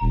All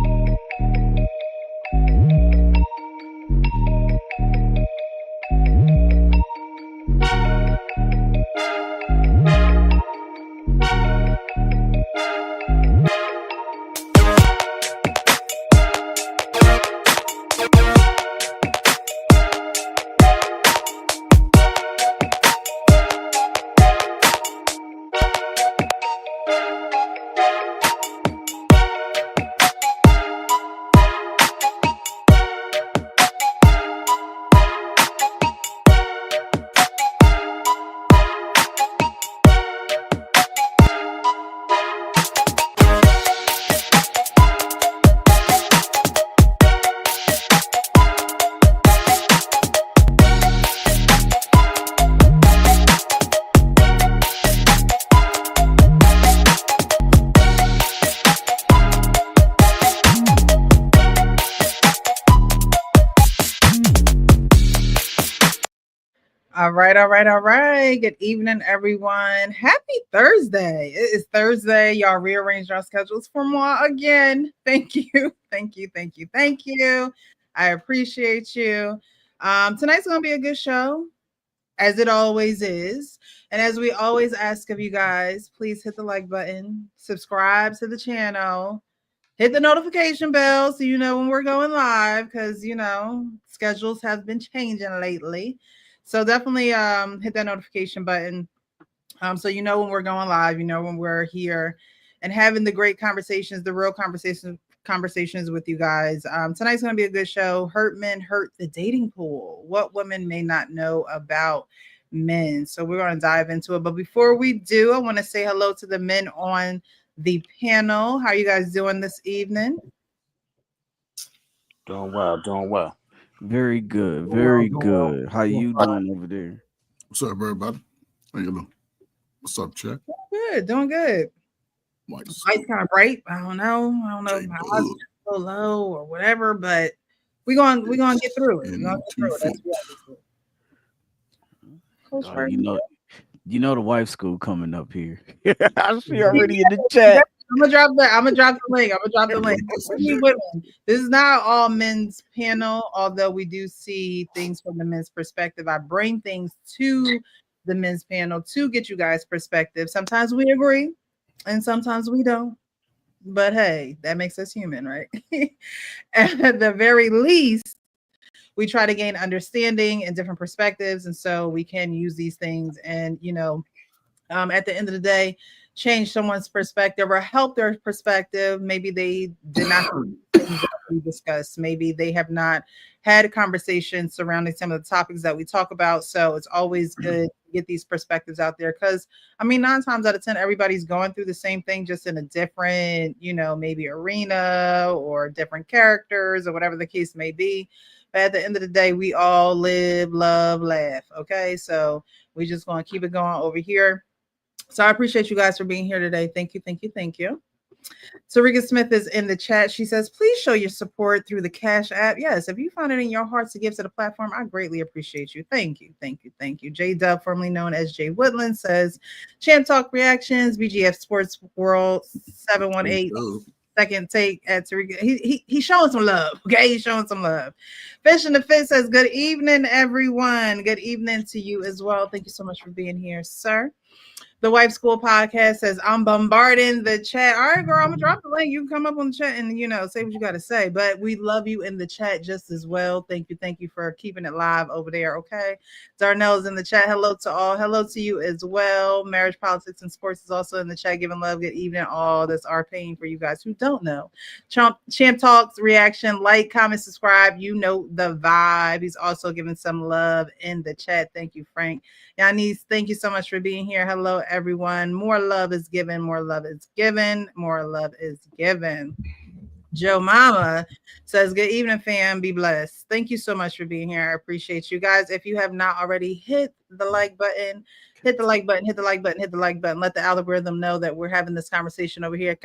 right, all right, all right. Good evening, everyone. Happy Thursday. It is Thursday. Y'all rearranged our schedules for more again. Thank you. Thank you. Thank you. Thank you. I appreciate you. Tonight's going to be a good show, as it always is. And as we always ask of you guys, please hit the like button, subscribe to the channel, hit the notification bell so you know when we're going live, because schedules have been changing lately. So definitely hit that notification button so you know when we're going live, you know when we're here and having the great conversations, the real conversations with you guys. Tonight's going to be a good show. Hurt Men Hurt the Dating Pool. What women may not know about men. So we're going to dive into it. But before we do, I want to say hello to the men on the panel. How are you guys doing this evening? Doing well, doing well. Very good, very good. How you doing over there? What's up, everybody? How you doing? What's up, Chuck? Good, doing good. Lights kind of bright. I don't know. My eyes are so low or whatever, but we're gonna get through it. We're gonna get through it. That's what you know the wife school coming up here. I see already in the chat. I'm gonna drop the link. This is not all men's panel, although we do see things from the men's perspective. I bring things to the men's panel to get you guys' perspective. Sometimes we agree and sometimes we don't. But hey, that makes us human, right? At the very least, we try to gain understanding and different perspectives. And so we can use these things and, at the end of the day, change someone's perspective or help their perspective. Maybe they did not discuss. Maybe they have not had a conversation surrounding some of the topics that we talk about. So it's always good to get these perspectives out there because, 9 times out of 10, everybody's going through the same thing, just in a different, maybe arena or different characters or whatever the case may be. But at the end of the day, we all live, love, laugh. Okay, so we just going to keep it going over here. So I appreciate you guys for being here today. Thank you, thank you, thank you. Sarika Smith is in the chat. She says, please show your support through the Cash App. Yes, if you find it in your heart to give to the platform, I greatly appreciate you. Thank you, thank you, thank you. J Dub, formerly known as Jay Woodland, says, Champ Talk Reactions, BGF Sports World 718. Second take at Tarika. He's showing some love. Okay, he's showing some love. Fish in the Fit says, good evening, everyone. Good evening to you as well. Thank you so much for being here, sir. The Wife School Podcast says, I'm bombarding the chat. All right, girl, I'm going to drop the link. You can come up on the chat and, say what you got to say. But we love you in the chat just as well. Thank you. Thank you for keeping it live over there, okay? Darnell's in the chat. Hello to all. Hello to you as well. Marriage, Politics, and Sports is also in the chat. Giving love. Good evening, all. That's our pain for you guys who don't know. Champ Talks, reaction, like, comment, subscribe. You know the vibe. He's also giving some love in the chat. Thank you, Frank. Yanis, thank you so much for being here. Hello, everyone. More love is given. More love is given. More love is given. Joe Mama says, good evening, fam. Be blessed. Thank you so much for being here. I appreciate you guys. If you have not already hit the like button, hit the like button, hit the like button, hit the like button. Let the algorithm know that we're having this conversation over here.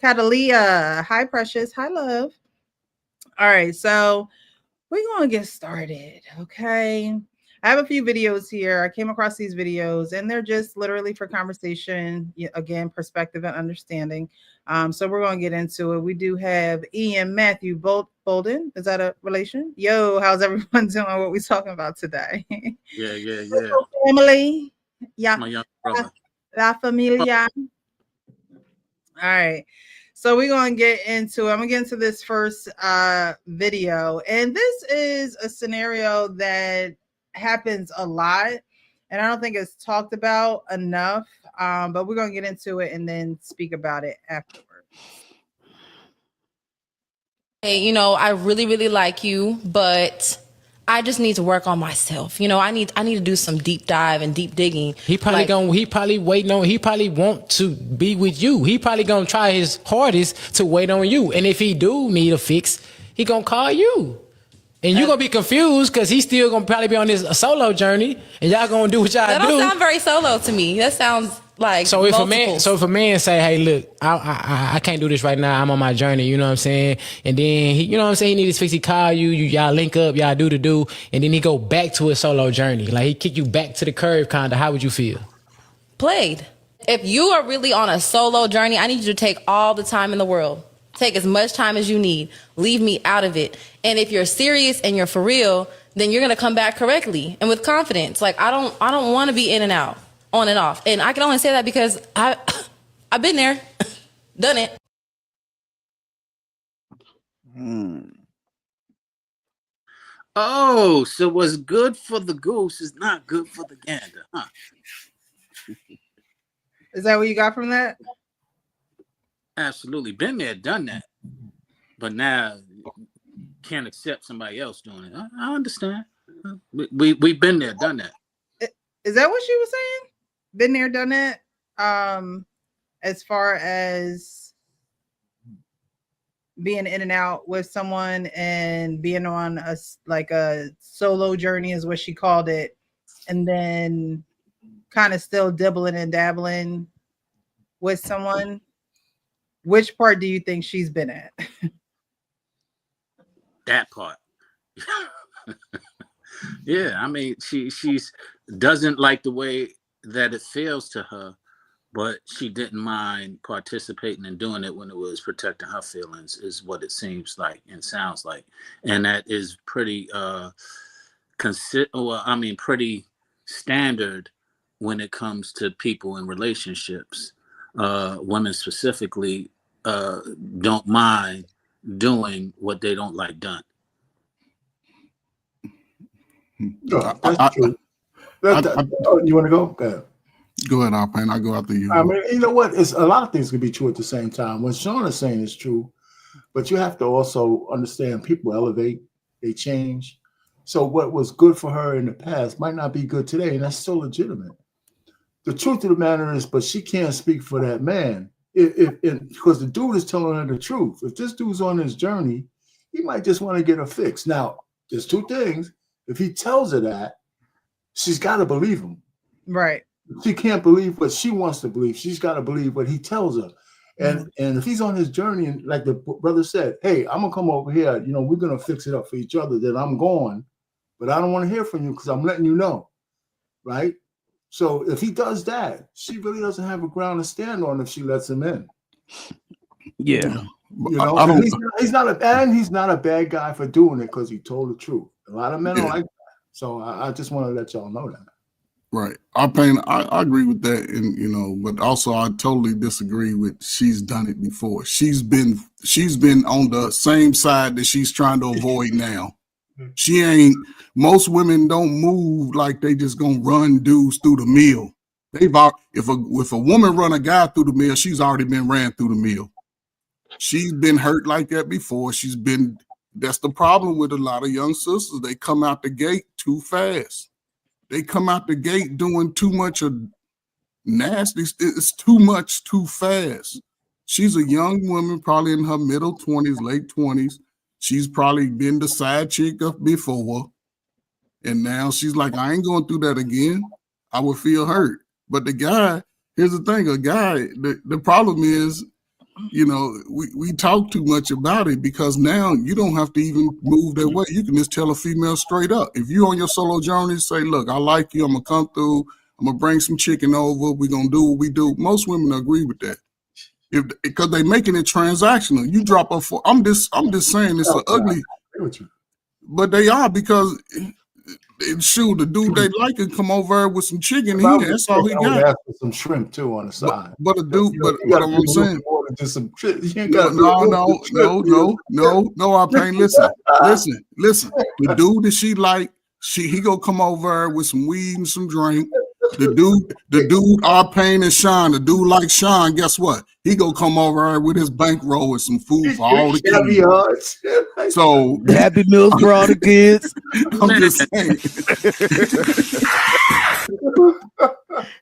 Catalia. Hi, Precious. Hi, love. All right. So we're going to get started. Okay. I have a few videos here. I came across these videos, and they're just literally for conversation, again, perspective and understanding. So we're going to get into it. We do have Ian Matthew Bolden. Is that a relation? Yo, how's everyone doing? What we talking about today? Yeah. Family. Yeah. My young brother. La familia. All right. So we're going to get into I'm going to get into this first video. And this is a scenario that happens a lot. And I don't think it's talked about enough. But we're going to get into it and then speak about it afterwards. Hey, I really, really like you, but I just need to work on myself. I need to do some deep dive and deep digging. He probably he probably want to be with you. He probably gonna try his hardest to wait on you. And if he do need a fix, he gonna call you. And you're gonna be confused because he's still gonna probably be on this solo journey, and y'all gonna do what y'all do. That don't sound very solo to me. That sounds like so if a man say, hey, look, I can't do this right now, I'm on my journey, you know what I'm saying? And then he, he need his fix, he call you, y'all link up, y'all do the do, and then he go back to his solo journey. Like he kick you back to the curve kinda, how would you feel? Played. If you are really on a solo journey, I need you to take all the time in the world. Take as much time as you need. Leave me out of it. And if you're serious and you're for real, then you're gonna come back correctly and with confidence. Like I don't want to be in and out, on and off. And I can only say that because I've been there, done it. Oh, so what's good for the goose is not good for the gander, huh? Is that what you got from that? Absolutely. Been there, done that. But now can't accept somebody else doing it. I understand. We've been there, done that. Is that what she was saying? Been there, done that? As far as being in and out with someone and being on a solo journey is what she called it. And then kind of still dibbling and dabbling with someone. Which part do you think she's been at? That part. Yeah, I mean, she's doesn't like the way that it feels to her, but she didn't mind participating and doing it when it was protecting her feelings, is what it seems like and sounds like. And that is pretty pretty standard when it comes to people in relationships. Women specifically don't mind doing what they don't like done. No, that's true. You want to go? Go ahead. Go ahead, Alpine. I'll go after you. I mean, you know what? It's a lot of things can be true at the same time. What Sean is saying is true, but you have to also understand people elevate, they change. So what was good for her in the past might not be good today, and that's still legitimate. The truth of the matter is, but she can't speak for that man. Because the dude is telling her the truth. If this dude's on his journey, he might just want to get a fix. Now, there's two things. If he tells her that, she's got to believe him. Right. She can't believe what she wants to believe. She's got to believe what he tells her. And if he's on his journey, and like the brother said, hey, I'm going to come over here. We're going to fix it up for each other. Then I'm going. But I don't want to hear from you because I'm letting you know. Right? So if he does that, she really doesn't have a ground to stand on if she lets him in. Yeah. He's not a bad guy for doing it because he told the truth. A lot of men are like that. So I just want to let y'all know that. Right. I agree with that. And, but also I totally disagree with she's done it before. She's been on the same side that she's trying to avoid now. She ain't, most women don't move like they just gonna run dudes through the mill. If a woman run a guy through the mill, she's already been ran through the mill. She's been hurt like that before. That's the problem with a lot of young sisters. They come out the gate too fast. They come out the gate doing too much of nasty. It's too much too fast. She's a young woman, probably in her middle 20s, late 20s. She's probably been the side chick up before. And now she's like, I ain't going through that again. I would feel hurt. But the guy, here's the thing, the problem is you know, we talk too much about it because now you don't have to even move that way. You can just tell a female straight up. If you're on your solo journey, say, look, I like you. I'm going to come through. I'm going to bring some chicken over. We're going to do what we do. Most women agree with that. Because they're making it transactional. You drop a four. I'm just saying it's an ugly, but they are because shoot, the dude they like can come over with some chicken. That's all he got. Ask for some shrimp too on the side. But a dude, but I'm saying, some you no, I pain. Listen. The dude that she like, he gonna come over with some weed and some drink. The dude, our pain and Sean, the dude like Sean, guess what? He gonna come over with his bankroll and some food for all the kids. So Happy Meals for all the kids. I'm just saying.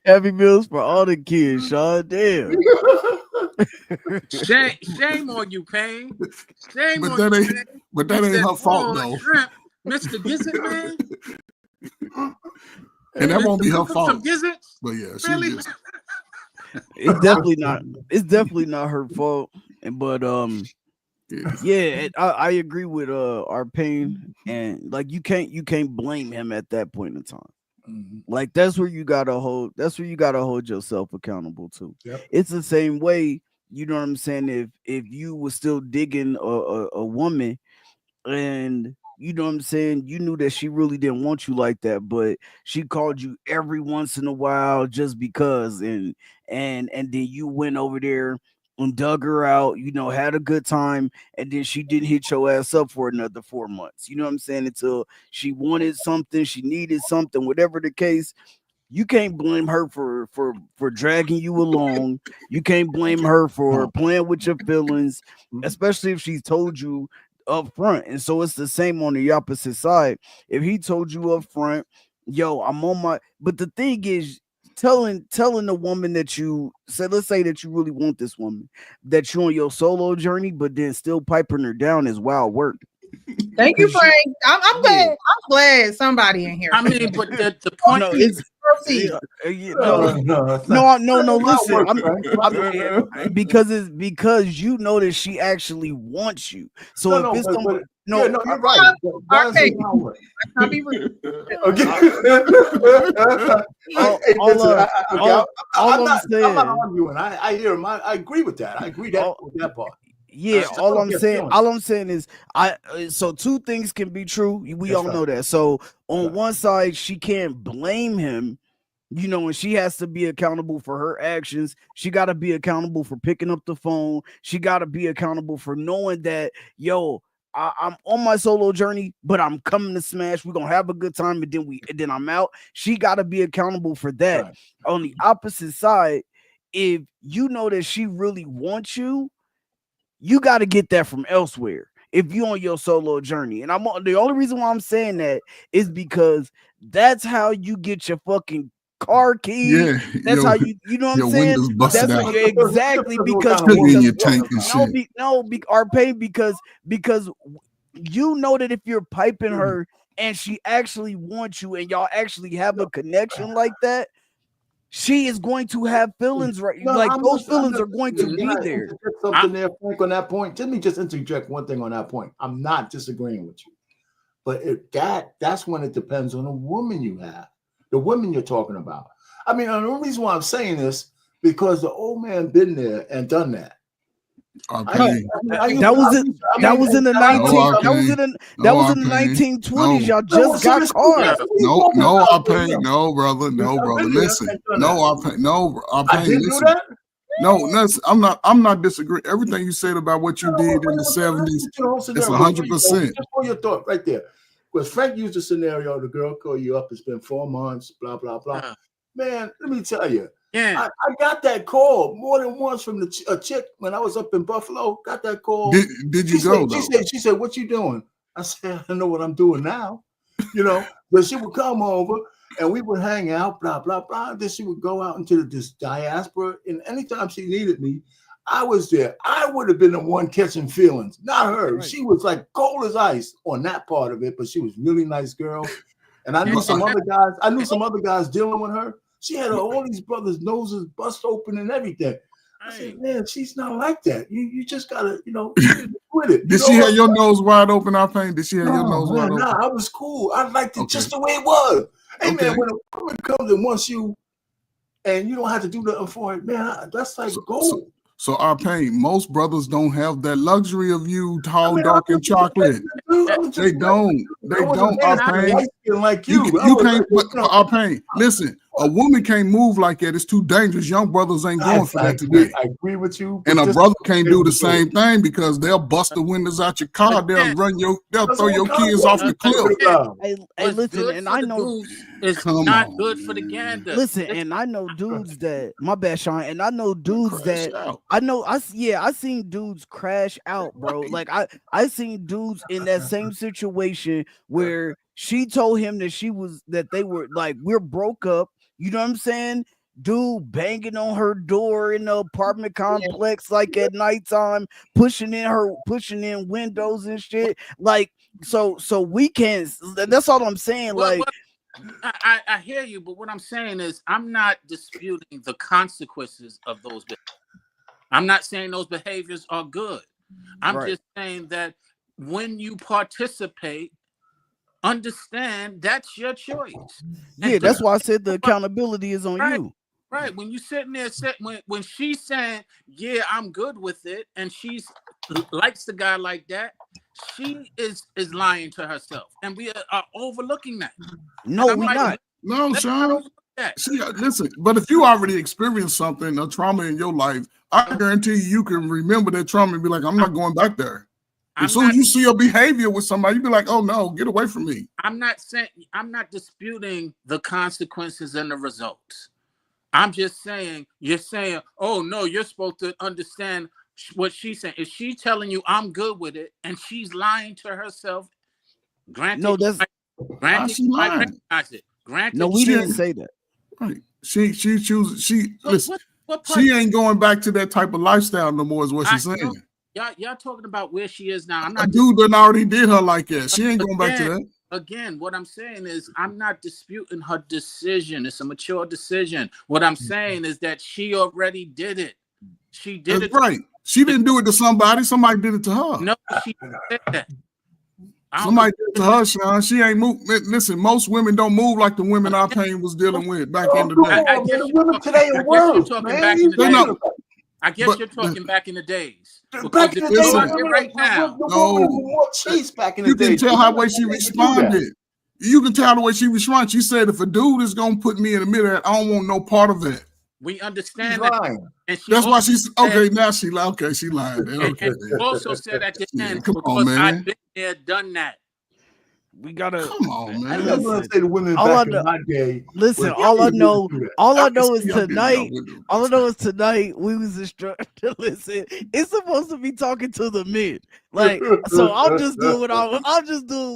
Happy Meals for all the kids, Sean. Damn. Shame on you, Pain. Shame but on that you, ain't, Pain. but that ain't her fault though. Shrimp, Mr. Gizzard, man. And that won't be her Some fault. gizzards? But yeah, she Really? just It's definitely not her fault. But yeah, I agree with our pain, and like you can't blame him at that point in time. Like that's where you gotta hold yourself accountable to. Yep. It's the same way, you know what I'm saying, if you were still digging a woman, and you know what I'm saying, you knew that she really didn't want you like that, but she called you every once in a while just because, and then you went over there and dug her out, you know, had a good time, and then she didn't hit your ass up for another 4 months. You know what I'm saying? Until she wanted something, she needed something, whatever the case. You can't blame her for dragging you along. You can't blame her for playing with your feelings, especially if she's told you up front. And so it's the same on the opposite side. If he told you up front, yo, I'm on my, but the thing is, telling the woman that you said, let's say that you really want this woman, that you're on your solo journey, but then still piping her down is wild work. Thank you, Frank. I'm glad. I'm glad somebody in here. I mean, but the point is, no. Listen, because you know that she actually wants you. So you're right. Okay. I'm not arguing. I hear him. I agree with that. I agree with that part. Yeah, all I'm saying is so two things can be true. We all know that. So on one side, she can't blame him, you know, and she has to be accountable for her actions. She got to be accountable for picking up the phone. She got to be accountable for knowing that, yo, I'm on my solo journey, but I'm coming to smash. We're gonna have a good time, and then I'm out. She got to be accountable for that. Right. On the opposite side, if you know that she really wants you, you got to get that from elsewhere if you're on your solo journey. And the only reason why I'm saying that is because that's how you get your fucking car key. Yeah, that's how you know what I'm saying? That's how exactly because our pain because you know that if you're piping her and she actually wants you and y'all actually have a connection like that, she is going to have feelings, right? Those feelings are going to be there. Something there, Frank, on that point. Let me just interject one thing on that point. I'm not disagreeing with you, but that's when it depends on the woman you have, the women you're talking about. I mean, the only reason why I'm saying this because the old man been there and done that. That was in the 1920s. Y'all just got cars. No, brother. Listen, listen. No, I'm not disagreeing. Everything you said about what you did in the 70s, it's 100%. Just hold your thought right there. Because Frank used the scenario: the girl call you up, it's been 4 months, blah blah blah. Man, let me tell you. Yeah, I got that call more than once from a chick when I was up in Buffalo. Got that call. Did you go? She said, "What you doing?" I said, "I know what I'm doing now." You know, but she would come over and we would hang out, blah blah blah. Then she would go out into this diaspora, and anytime she needed me, I was there. I would have been the one catching feelings, not her. Right. She was like cold as ice on that part of it, but she was a really nice girl. And I knew some other guys. I knew some other guys dealing with her. She had all these brothers' noses bust open and everything. I Hey, said, man, she's not like that. You just gotta, with it. Did she have your nose wide open, our pain? Did she have your nose wide open? I was cool. I liked it Okay. just the way it was. Hey, Okay. man, when a woman comes and wants you, and you don't have to do nothing for it, man, that's like gold. So our pain, most brothers don't have that luxury of you, tall, dark, and chocolate. They don't. They don't. Our pain. Like you can't. But our pain. Listen, a woman can't move like that. It's too dangerous. Young brothers ain't going for that today. I agree with you. And a brother can't do the same thing because they'll bust the windows out your car. They'll throw your kids off the cliff. Hey, listen, and I know it's not good for the gander. Listen, and I know dudes that my bad, Sean, and I know dudes that I seen dudes crash out, bro. Like I seen dudes in that same situation where she told him that they were like, we're broke up. You know what I'm saying? Dude banging on her door in the apartment complex, like at nighttime, pushing in windows and shit. Like, so we can't. That's all I'm saying. I hear you, but what I'm saying is I'm not disputing the consequences of those behaviors. I'm not saying those behaviors are good. I'm just saying that when you participate, understand that's your choice. Yeah, that's why I said the accountability is on you. Right. When you sitting there, when she's saying, yeah, I'm good with it, and she's likes the guy like that, she is lying to herself. And we are overlooking that. No, we're not. No, Sean. Listen, but if you already experienced something, a trauma in your life, I guarantee you can remember that trauma and be like, I'm not going back there. As soon as you see a behavior with somebody, you be like, oh no, get away from me. I'm not disputing the consequences and the results. I'm just saying, you're saying, oh no, you're supposed to understand what she's saying. Is she telling you I'm good with it and she's lying to herself? Granted, no, that's she might recognize it. Granted, no, we didn't say that. Right. She chooses. Listen. She ain't going back to that type of lifestyle no more. Is what she's saying. Y'all talking about where she is now. I'm A not. Dude done already did her like that. She ain't going back to that. Again, what I'm saying is I'm not disputing her decision. It's a mature decision. What I'm saying is that she already did it. She did it. Right. She didn't do it to somebody. Somebody did it to her. No, she did that. Somebody did it to her, Sean. She ain't moved. Listen, most women don't move like the women our pain was dealing with back in the day. I guess women today are worse, man. I guess you're talking back in the days. Back in the day, right now, more chase back in the day. You can tell how the way she responded. You can tell the way she responded. She said, if a dude is going to put me in the middle, I don't want no part of it. We understand that. And that's why she's okay. Now she lied. Okay, she lied. Okay. And she also said at the end, come on, man. I've been there, done that. We gotta come on, man. I'm not gonna say the women back in my day. Listen, all I know is tonight. All I know is tonight we was instructed. Listen, it's supposed to be talking to the men. Like, so I'm just doing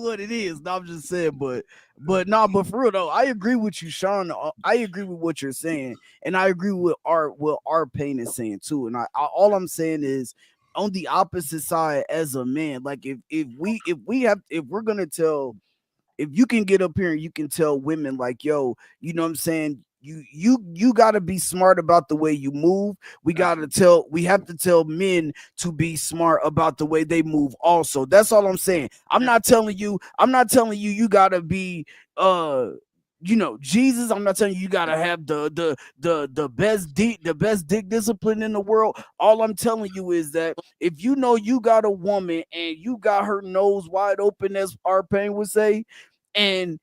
what it is. No, I'm just saying, but for real though, I agree with you, Sean. I agree with what you're saying, and I agree with our pain is saying too. And all I'm saying is, on the opposite side as a man, like if we're gonna tell, if you can get up here and you can tell women like, yo, you know what I'm saying, you got to be smart about the way you move. We have to tell men to be smart about the way they move also. That's all I'm saying. I'm not telling you you got to be Jesus. I'm not telling you gotta have the best dick discipline in the world. All I'm telling you is that if you know you got a woman and you got her nose wide open, as our pain would say, and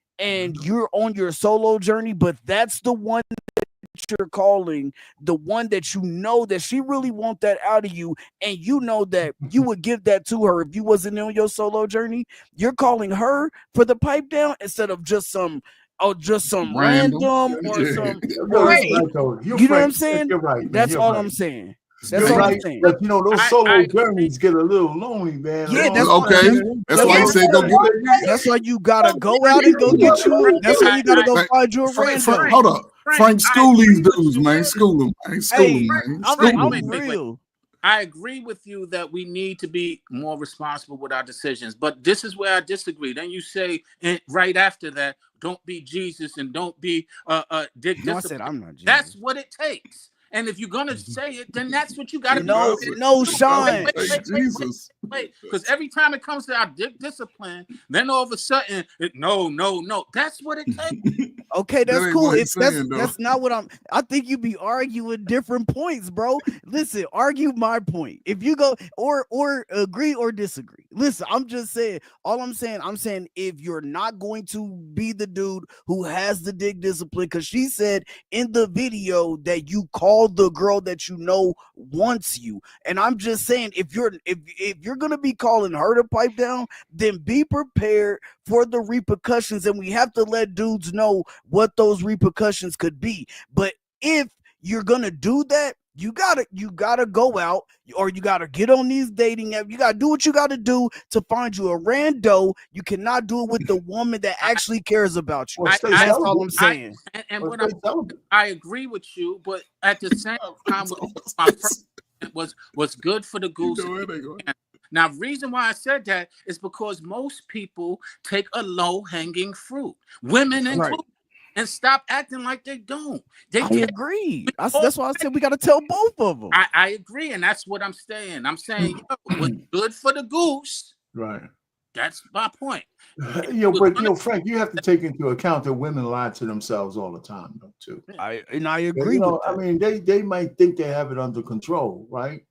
you're on your solo journey, but that's the one that you're calling, the one that you know that she really want that out of you, and you know that you would give that to her if you wasn't on your solo journey. You're calling her for the pipe down instead of just some random or some. You know what I'm saying? You're right. That's all I'm saying. That's all I'm saying. But those solo journeys get a little lonely, man. Yeah, that's okay. That's why you say go get it. That's why you gotta go out and go get you. That's why you gotta go find you a random. Hold up, Frank, school these dudes, man. School them, man. School them, man. I'm real. I agree with you that we need to be more responsible with our decisions, but this is where I disagree. Then you say right after that, don't be Jesus and don't be Dick. No, I said I'm not Jesus. That's what it takes. And if you're gonna say it, then that's what you gotta be. No, prepared to no, do. Sean. Jesus. Because every time it comes to our discipline, then all of a sudden, no. That's what it takes. Okay, that's That ain't cool. what If he's saying, though. that's not what I think you be arguing different points, bro. Listen, argue my point. If you go or agree or disagree. Listen, I'm just saying, I'm saying if you're not going to be the dude who has the dig discipline, because she said in the video that you called the girl that you know wants you. And I'm just saying, if you're gonna be calling her to pipe down, then be prepared for the repercussions, and we have to let dudes know what those repercussions could be. But if you're gonna do that, you gotta go out, or you gotta get on these dating apps. You gotta do what you gotta do to find you a rando. You cannot do it with the woman that actually cares about you. Well, stay That's celibate. all I'm saying. And Well, what stay celibate. I agree with you, but at the same time, my first was good for the goose. You know it ain't going. Now, reason why I said that is because most people take a low-hanging fruit, women included, and stop acting like they don't. I agree. That's why I said we got to tell both of them. I agree, and that's what I'm saying. I'm saying, what's good for the goose, Right. that's my point. But Frank, you have to take into account that women lie to themselves all the time, though, too. I agree with that. I mean, they might think they have it under control, right?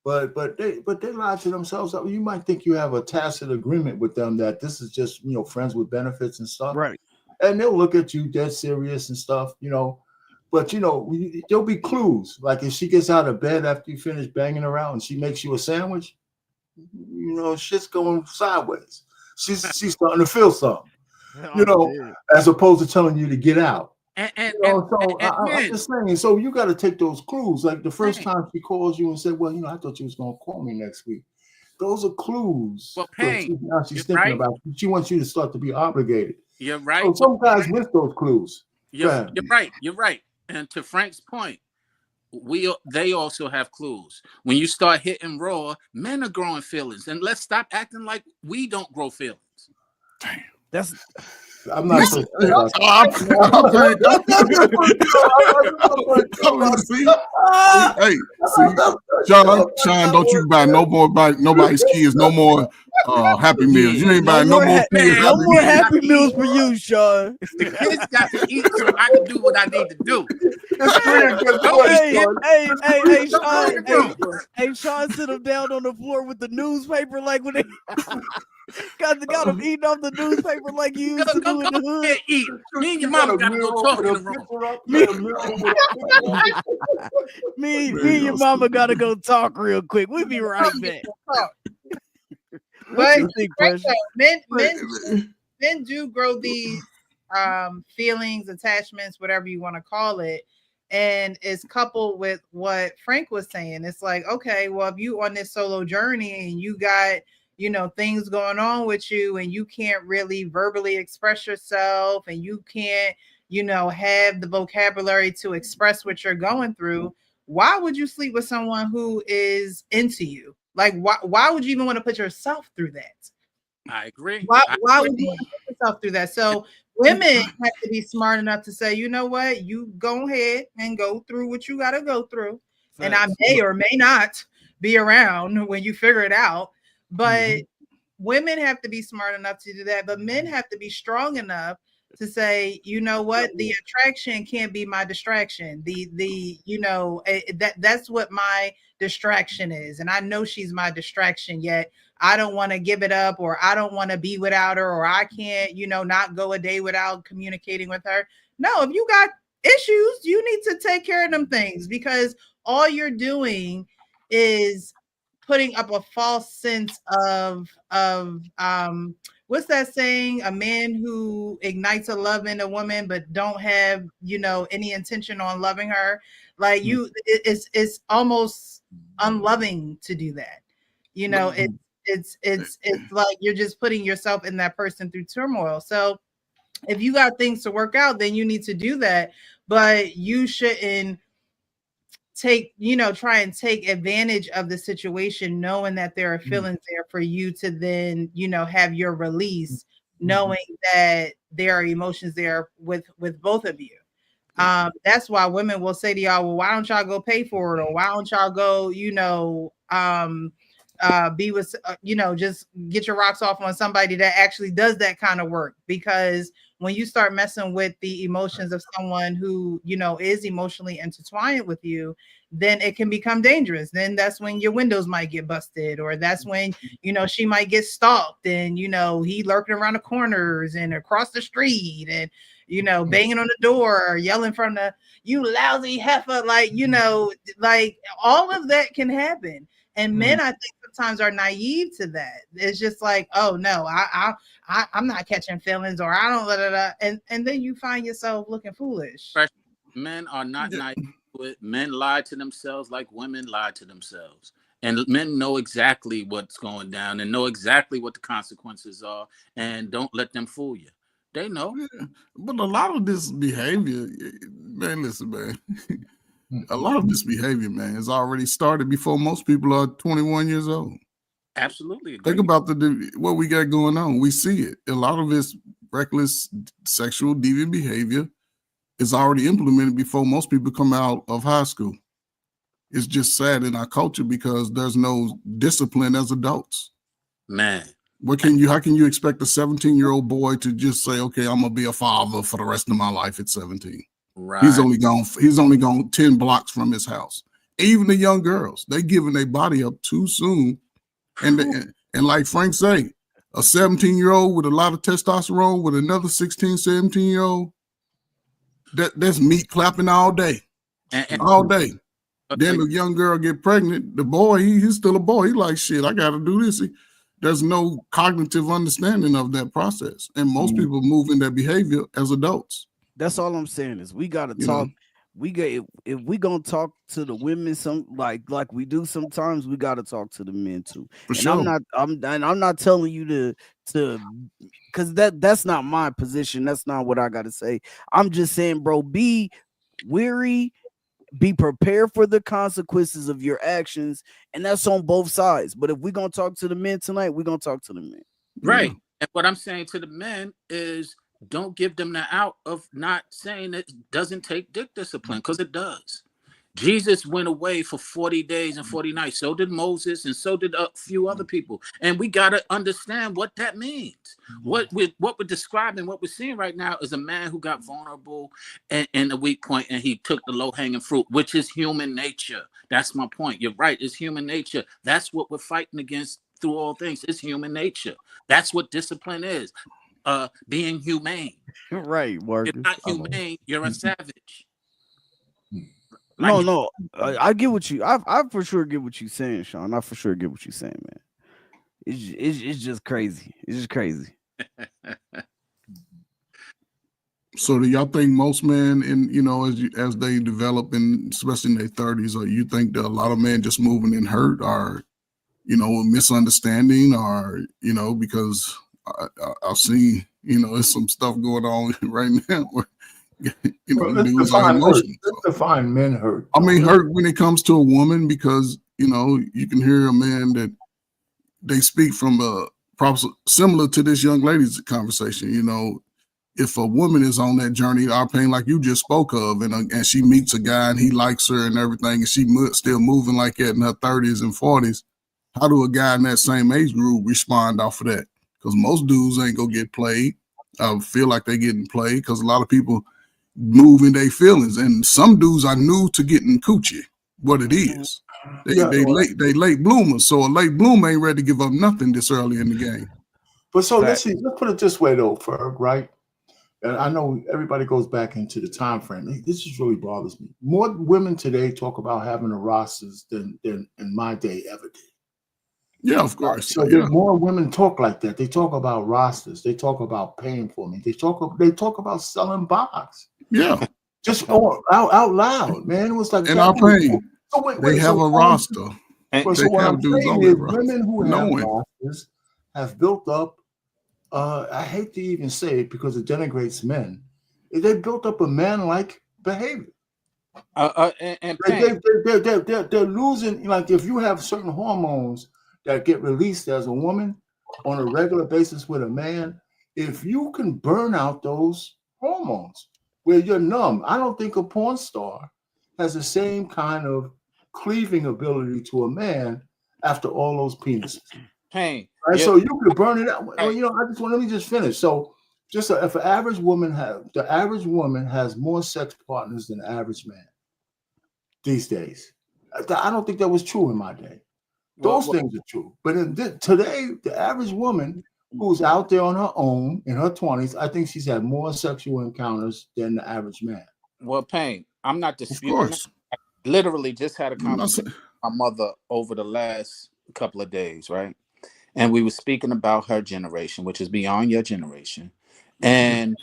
But they lie to themselves. You might think you have a tacit agreement with them that this is just friends with benefits and stuff, right? And they'll look at you dead serious and stuff, But there'll be clues. Like if she gets out of bed after you finish banging around and she makes you a sandwich, shit's going sideways. She's starting to feel something, as opposed to telling you to get out. I'm just saying. So you got to take those clues. Like the first time she calls you and said, "Well, I thought you was going to call me next week." Those are clues. Well, now she's thinking about you. She wants you to start to be obligated. You're right. So some guys miss those clues. You're right. And to Frank's point, they also have clues. When you start hitting raw, men are growing feelings, and let's stop acting like we don't grow feelings. Damn. I'm not so sure. Hey, Sean, don't you buy nobody's kids no more Happy Meals. You ain't buying no more kids. No more Happy Meals for you, Sean. The kids got to eat so I can do what I need to do. Hey, Sean, sit him down on the floor with the newspaper like when they got him eating off the newspaper like you used to do in the hood. Eat. Me and your mama gotta go talk in the room. Me and your mama gotta go talk real quick. We'll be right back. But men do grow these feelings, attachments, whatever you want to call it. And it's coupled with what Frank was saying. It's like, okay, well, if you on this solo journey and you got, things going on with you and you can't really verbally express yourself and you can't, have the vocabulary to express what you're going through, why would you sleep with someone who is into you? Like, why would you even want to put yourself through that? I agree. Why would you want to put yourself through that? So women have to be smart enough to say, you know what, you go ahead and go through what you got to go through. And I may or may not be around when you figure it out. But women have to be smart enough to do that. But men have to be strong enough to say, you know what, the attraction can't be my distraction. That's what my distraction is. And I know she's my distraction, yet I don't want to give it up, or I don't want to be without her, or I can't, not go a day without communicating with her. No, if you got issues, you need to take care of them things, because all you're doing is putting up a false sense of what's that saying? A man who ignites a love in a woman but don't have, any intention on loving her. Like it's almost unloving to do that. It's like you're just putting yourself in that person through turmoil. So if you got things to work out, then you need to do that. But you shouldn't try and take advantage of the situation, knowing that there are feelings there for you to then, have your release, knowing that there are emotions there with both of you. That's why women will say to y'all, well, why don't y'all go pay for it? Or why don't y'all go, be with, just get your rocks off on somebody that actually does that kind of work. Because when you start messing with the emotions of someone who, is emotionally intertwined with you, then it can become dangerous. Then that's when your windows might get busted, or that's when, she might get stalked and, he lurking around the corners and across the street and, banging on the door or yelling from the, you lousy heifer, like all of that can happen. And men, I think sometimes are naive to that. It's just like, oh no, I'm not catching feelings, or I don't, blah, blah, blah. And then you find yourself looking foolish. Men are not naive to it. Men lie to themselves like women lie to themselves. And men know exactly what's going down and know exactly what the consequences are, and don't let them fool you. They know. Yeah. But a lot of this behavior, man, listen, man. A lot of this behavior, man, has already started before most people are 21 years old. Absolutely agree. Think about what we got going on. We see it. A lot of this reckless sexual deviant behavior is already implemented before most people come out of high school. It's just sad in our culture because there's no discipline as adults. Man. How can you expect a 17-year-old boy to just say, okay, I'm gonna be a father for the rest of my life at 17? Right. He's only gone 10 blocks from his house. Even the young girls, they giving their body up too soon. And like Frank say, a 17-year-old with a lot of testosterone with another 16, 17-year-old, that's meat clapping all day. All day. Then the young girl get pregnant. The boy, he's still a boy. He's like, shit, I got to do this. There's no cognitive understanding of that process. And most people move in their behavior as adults. That's all I'm saying is we got to talk. If we gonna talk to the women like we do sometimes, we got to talk to the men too. For and sure. I'm not telling you to because that's not my position. That's not what I got to say. I'm just saying, bro, be weary. Be prepared for the consequences of your actions, and that's on both sides. But if we're gonna talk to the men tonight, we're gonna talk to the men. Right. Yeah. And what I'm saying to the men is don't give them the out of not saying it doesn't take dick discipline, because it does. Jesus went away for 40 days and 40 nights. So did Moses, and so did a few other people. And we got to understand what that means. What we're describing, what we're seeing right now is a man who got vulnerable and a weak point, and he took the low-hanging fruit, which is human nature. That's my point. You're right. It's human nature. That's what we're fighting against through all things. It's human nature. That's what discipline is. Being humane. Right, Marcus. If not humane, you're a savage. No, I get what you. I for sure get what you're saying, Sean. I for sure get what you're saying, man. It's just crazy. It's just crazy. So do y'all think most men, as they develop, and especially in their 30s, or you think that a lot of men just moving in hurt, or misunderstanding, or because I've seen there's some stuff going on right now where dudes are emotional. Let's define men hurt. I mean, hurt when it comes to a woman, because you can hear a man that they speak from similar to this young lady's conversation. If a woman is on that journey, our pain, like you just spoke of, and she meets a guy and he likes her and everything, and she still moving like that in her 30s and 40s, how do a guy in that same age group respond off of that? Because most dudes ain't gonna get played. I feel like they're getting played because a lot of people move in their feelings, and some dudes are new to getting coochie. What it is, they late bloomers. So a late bloomer ain't ready to give up nothing this early in the game. But so let's put it this way though, Ferg, right? And I know everybody goes back into the time frame. This just really bothers me. More women today talk about having a rosters than in my day ever did. Yeah, of course. So more women talk like that. They talk about rosters. They talk about paying for me. They talk about selling box. Yeah, just out loud, man. It was like, and our pain. They have a roster. So what I'm saying is, women who have rosters have built up. I hate to even say it because it denigrates men. They built up a man-like behavior. And they're losing. Like if you have certain hormones that get released as a woman on a regular basis with a man, if you can burn out those hormones, where you're numb. I don't think a porn star has the same kind of cleaving ability to a man after all those penises. Pain. Right, Yeah. so you could burn it out. Well, Right. let me just finish. So, if the average woman has more sex partners than the average man these days. I don't think that was true in my day. Those things are true, but today, the average woman who's out there on her own in her 20s, I think she's had more sexual encounters than the average man. Well, Pain, I'm not Of disputing that. course. I literally just had a I'm not conversation with my mother over the last couple of days, right? And we were speaking about her generation, which is beyond your generation. And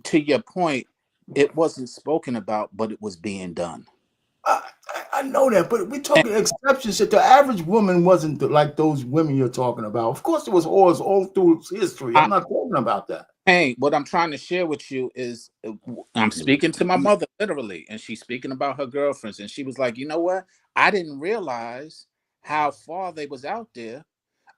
to your point, it wasn't spoken about, but it was being done. I know that, but we're talking exceptions. That the average woman wasn't like those women you're talking about. Of course, there was whores all through history. I'm not talking about that. Hey, what I'm trying to share with you is I'm speaking to my mother literally, and she's speaking about her girlfriends, and she was like, you know what? I didn't realize how far they was out there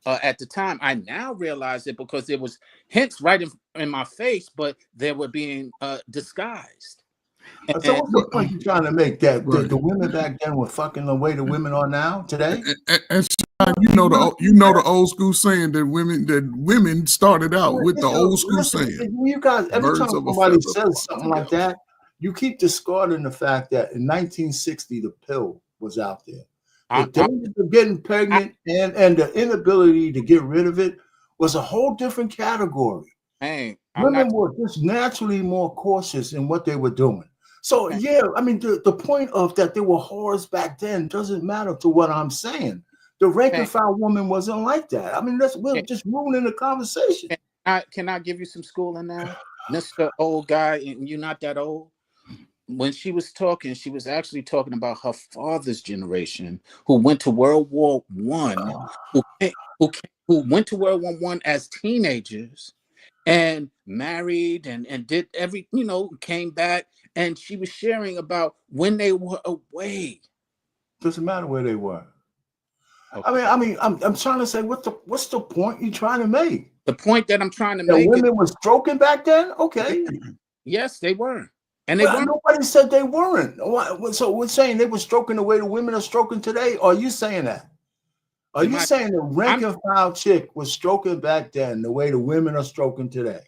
at the time. I now realize it because there was hints right in my face, but they were being disguised. So And what's the point you're trying to make? That Right. the women back then were fucking the way the women are now today? And you know the old school saying that women started out with the old school saying. You guys, every Birds time of a somebody feather says flock something like together. that, you keep discarding the fact that in 1960 the pill was out there. The dangers of getting pregnant and the inability to get rid of it was a whole different category. hey, Women were just naturally more cautious in what they were doing. So yeah, I mean the point of that there were whores back then doesn't matter to what I'm saying. The rank and file woman wasn't like that. I mean, we're just ruining the conversation. Can I give you some schooling now, Mr. Old Guy? And you're not that old. When she was talking, she was actually talking about her father's generation, who went to World War One, who went to World War One as teenagers, and married and did came back, and she was sharing about when they were away. Doesn't matter where they were. Okay. I'm trying to say what's the point you're trying to make? The point that I'm trying to that make women were stroking back then? Okay. Yes, they were. And they weren't. Nobody said they weren't. So we're saying they were stroking the way the women are stroking today? Or are you saying that? Are you saying the rank and file chick was stroking back then the way the women are stroking today?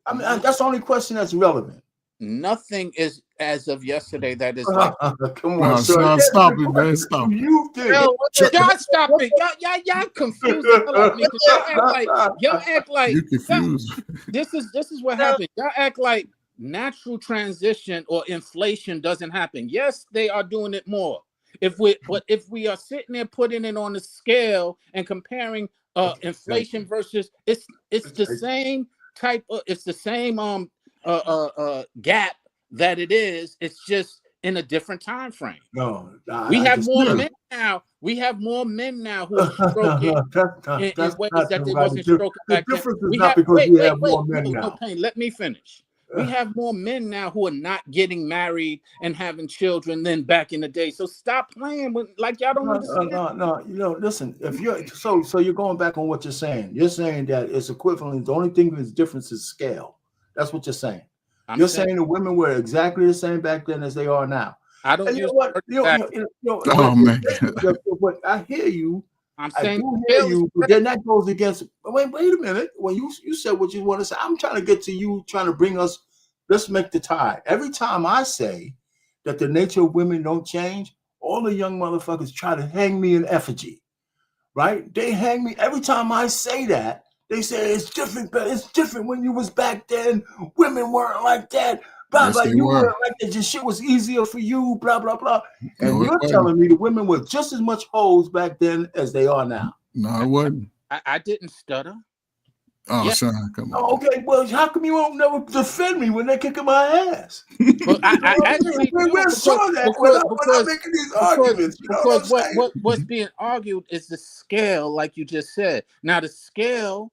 I mean, that's the only question that's relevant. Nothing is as of yesterday that is like. Come on, sir. Stop it, man. Stop it. You think y'all stop it. Y'all confused the hell out of me because y'all act like you confused. This is what happened. Y'all act like natural transition or inflation doesn't happen. Yes, they are doing it more. If we are sitting there putting it on the scale and comparing inflation versus it's the same type of it's the same gap that it is. It's just in a different time frame. No, we have more men now. We have more men now who are stroking in ways that they wasn't stroking back then. We have more men now. No, Pain, let me finish. We have more men now who are not getting married and having children than back in the day. So stop playing with like y'all don't understand. No. Listen, if you're so you're going back on what you're saying. You're saying that it's equivalent. The only thing that's difference is scale. That's what you're saying. You're saying the women were exactly the same back then as they are now. I don't use oh man. But I hear you. I do hear you, but then that goes against. Wait a minute. When you said what you want to say, I'm trying to get to you, trying to bring us. Let's make the tie. Every time I say that the nature of women don't change, all the young motherfuckers try to hang me in effigy, right? They hang me every time I say that. They say it's different, but it's different when you was back then. Women weren't like that. Blah, blah. You weren't like that. Your shit was easier for you. Blah, blah, blah. And you're telling me the women were just as much hoes back then as they are now. No, it wasn't. I didn't stutter. Oh, Sean, come on. Okay, well, how come you won't never defend me when they're kicking my ass? Well, I actually we're sure that when I'm making these arguments. Because what's being argued is the scale, like you just said. Now the scale,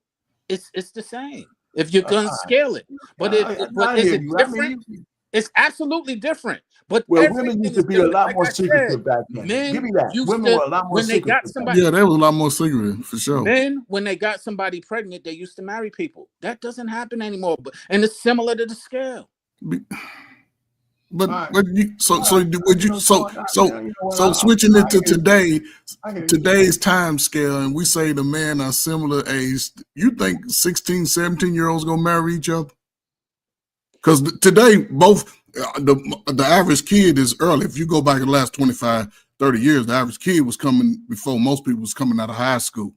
it's the same. If you're gonna scale it, but is it different? It's absolutely different. But women used to be a lot more secretive back then. Give me that. Women were a lot more secretive. Yeah, they was a lot more secretive for sure. Men, when they got somebody pregnant, they used to marry people. That doesn't happen anymore. And it's similar to the scale. But All right. but you, so All so right. would You you know, so Sean, so you know what, so switching it to hear you. today, I hear you. today's time scale, and we say the men are similar age, you think 16, 17-year-olds gonna marry each other? Because today both the average kid is early. If you go back the last 25, 30 years, the average kid was coming before most people was coming out of high school.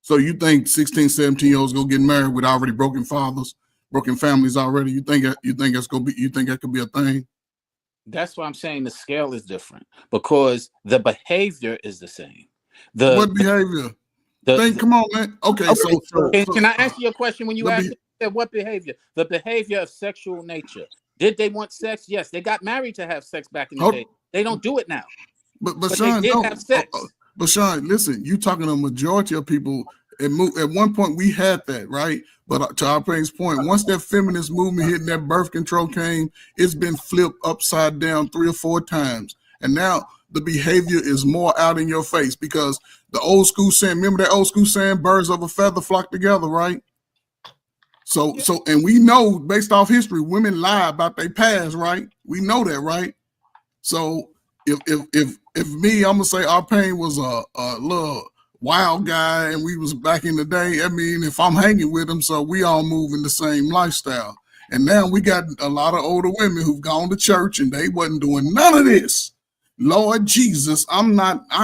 So you think 16, 17-year-olds gonna get married with already broken fathers, broken families already? You think that's gonna be? You think that could be a thing? That's why I'm saying the scale is different because the behavior is the same. The What behavior? the Come on, man. Okay, okay, so can I answer your question when you the asked be, what behavior? The behavior of sexual nature. Did they want sex? Yes, they got married to have sex back in the hold, day. They don't do it now, but but they Sean, did have no. sex. But Sean, listen, you talking to a majority of people. At one point, we had that, right? But to our parents' point, once that feminist movement hit and that birth control came, it's been flipped upside down 3 or 4 times. And now the behavior is more out in your face because the old school saying, remember that old school saying, birds of a feather flock together, right? So, and we know based off history, women lie about their past, right? We know that, right? So if me, I'm gonna say our pain was a little wild guy and we was back in the day. I mean, if I'm hanging with him, so we all move in the same lifestyle. And now we got a lot of older women who've gone to church and they wasn't doing none of this. Lord Jesus, I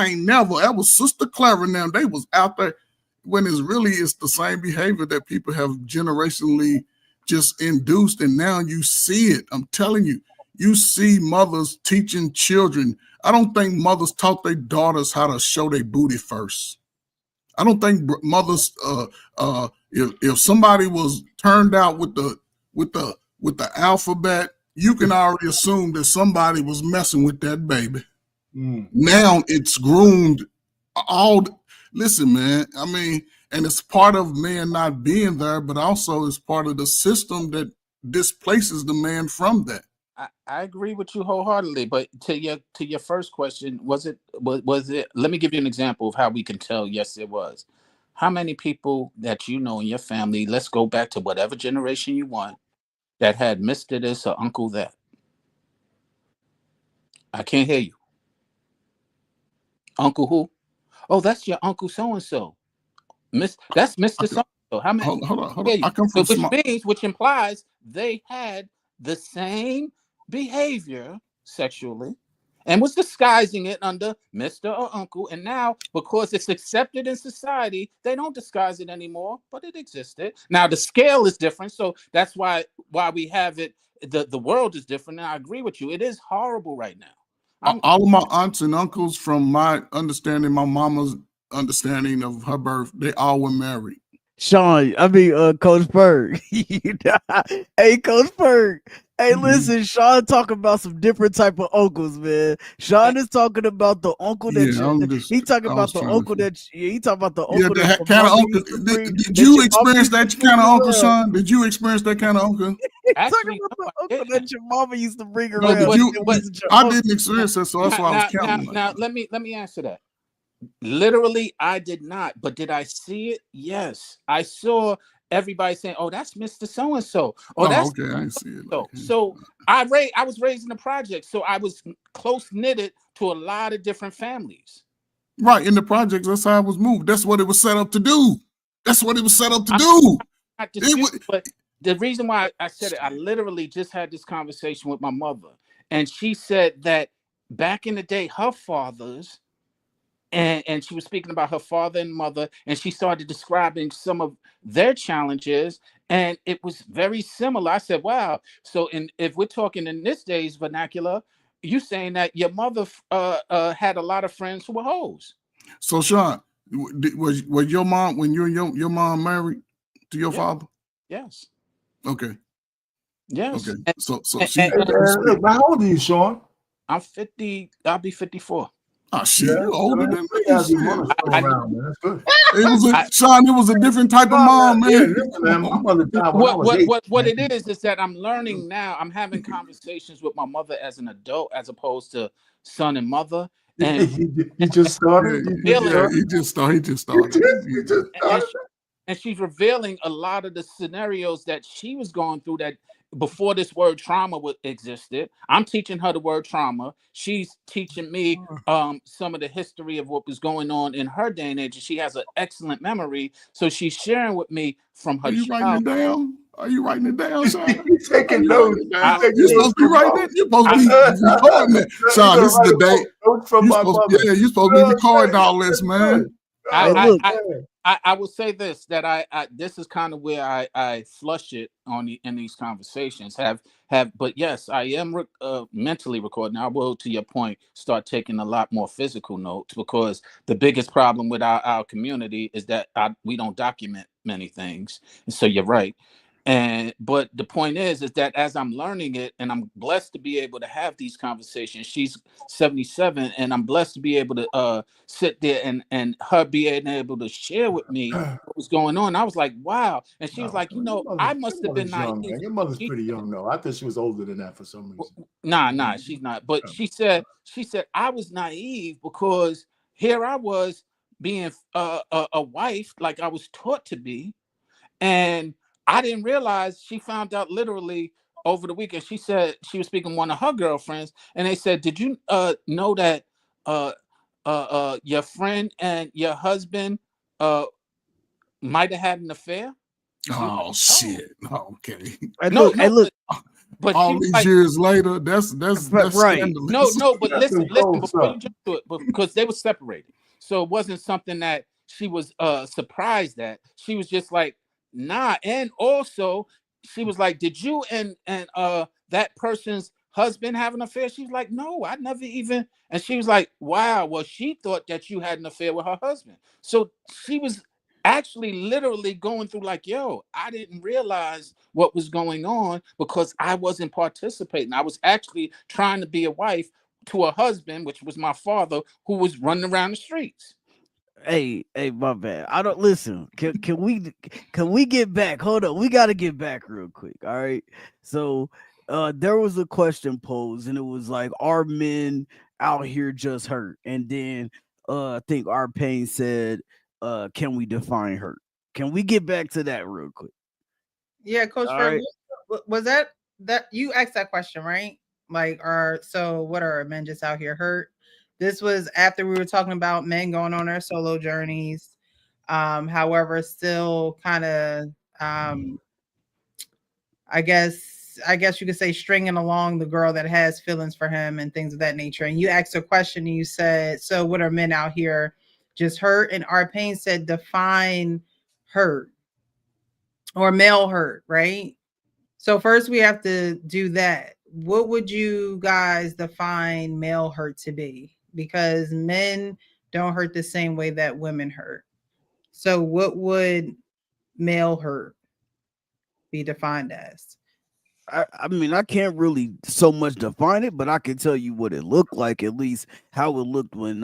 ain't never, that was Sister Clara now. They was out there when it's the same behavior that people have generationally just induced. And now you see it. I'm telling you, you see mothers teaching children. I don't think mothers taught their daughters how to show their booty first. I don't think mothers, if somebody was turned out with the alphabet, you can already assume that somebody was messing with that baby. Now it's groomed all. Listen, man. I mean, and it's part of man not being there, but also it's part of the system that displaces the man from that. I agree with you wholeheartedly, but to your first question, was it? Let me give you an example of how we can tell. Yes, it was. How many people that you know in your family? Let's go back to whatever generation you want that had Mr. This or Uncle That. I can't hear you. Uncle who? Oh, that's your Uncle so and so. That's Mr. So and so. How many? Hold on. Hear you. I come So from which implies they had the same behavior sexually and was disguising it under Mr. or Uncle. And now, because it's accepted in society, they don't disguise it anymore, but it existed. Now the scale is different, so that's why we have it. The world is different, and I agree with you. It is horrible right now. all of my aunts and uncles, from my understanding, my mama's understanding of her birth, they all were married. Sean, I mean, Coach Berg. Hey, Coach Berg. Hey, listen, Sean talking about some different type of uncles, man. Sean is talking about the uncle that he talking about the uncle that he talking about the uncle that your kind of mama uncle. used to bring. Did you experience used to that kind of bring uncle, around. Sean? Did you experience that kind of uncle? Actually, Talking about no, the uncle that your mama used to bring No, around. I didn't experience that, so that's why I was counting. Now, let me answer that. Literally, I did not, but did I see it? Yes, I saw everybody saying, "Oh, that's Mr. So and so." Oh, that's okay. I didn't see it. so. I was raised in the project, so I was close knitted to a lot of different families. Right, in the projects, that's how it was moved. That's what it was set up to do. That's what it was set up to do. But the reason why I said it, I literally just had this conversation with my mother, and she said that back in the day, her fathers. And she was speaking about her father and mother, and she started describing some of their challenges, and it was very similar. I said, wow. So if we're talking in this day's vernacular, you saying that your mother had a lot of friends who were hoes. So Sean, was your mom, when you and your mom married to your father? Yes. Okay. Yes. Okay. So look, how old are you, Sean? I'm 50. I'll be 54. Oh shit, you older than me. That's good. Sean, it was a different type of mom, man. Yeah, listen, man, my mother died when I was 8. What it is that I'm learning now. I'm having conversations with my mother as an adult, as opposed to son and mother. And you just started. He just started. And she's revealing a lot of the scenarios that she was going through that before this word trauma existed. I'm teaching her the word trauma. She's teaching me some of the history of what was going on in her day and age. She has an excellent memory, so she's sharing with me from Are her you writing it child. down? Are you writing it down, Sean? He's Are taking you notes. writing it He's down? taking You're notes supposed to be from writing mom. it. You're supposed to be recording it. He's Sean, gonna this is write the a book, day. notes from You're my supposed mother. yeah, you're supposed to You be know what I'm recording saying? all this, That's man. good. I, Hey, I, look, I, Yeah. I will say this, that I this is kind of where I flush it in these conversations. But yes, I am mentally recording. I will, to your point, start taking a lot more physical notes, because the biggest problem with our community is that we don't document many things. And so you're right. But the point is that as I'm learning it, and I'm blessed to be able to have these conversations. She's 77, and I'm blessed to be able to sit there and her being able to share with me what was going on. I was like, wow. And she was No, like, I must your have been mother's young, naive. man. Your mother's She pretty said, young, though. I thought she was older than that for some reason. nah, she's not. But she said I was naive, because here I was being a wife like I was taught to be. And I didn't realize she found out literally over the weekend. She said she was speaking to one of her girlfriends, and they said, "Did you know that your friend and your husband uh might have had an affair?" She was like, Oh "No, shit. Okay. no, hey, no." look, But she All was these like, years later, that's right. no, scandalous. no, but That's listen, some cold before stuff. you jump to it, because they were separated. So it wasn't something that she was surprised at. She was just like, nah. And also she was like, did you and that person's husband have an affair? She was like, no, I never even. And she was like, wow, well, she thought that you had an affair with her husband. So she was actually literally going through like, yo, I didn't realize what was going on, because I wasn't participating. I was actually trying to be a wife to a husband, which was my father, who was running around the streets. Hey, my bad. I don't listen. Can we get back? Hold on. We got to get back real quick. All right. So, there was a question posed, and it was like, "Are men out here just hurt?" And then, I think our pain said, "Can we define hurt?" Can we get back to that real quick? Yeah, Coach All Fred, right. was that you asked that question, right? Like, what are men just out here hurt? This was after we were talking about men going on their solo journeys. However, still kind of, um, I guess you could say stringing along the girl that has feelings for him and things of that nature. And you asked a question and you said, "So, what are men out here just hurt?" And our pain said, "Define hurt or male hurt," right? So first we have to do that. What would you guys define male hurt to be? Because men don't hurt the same way that women hurt. So what would male hurt be defined as? I mean, I can't really so much define it, but I can tell you what it looked like, at least how it looked when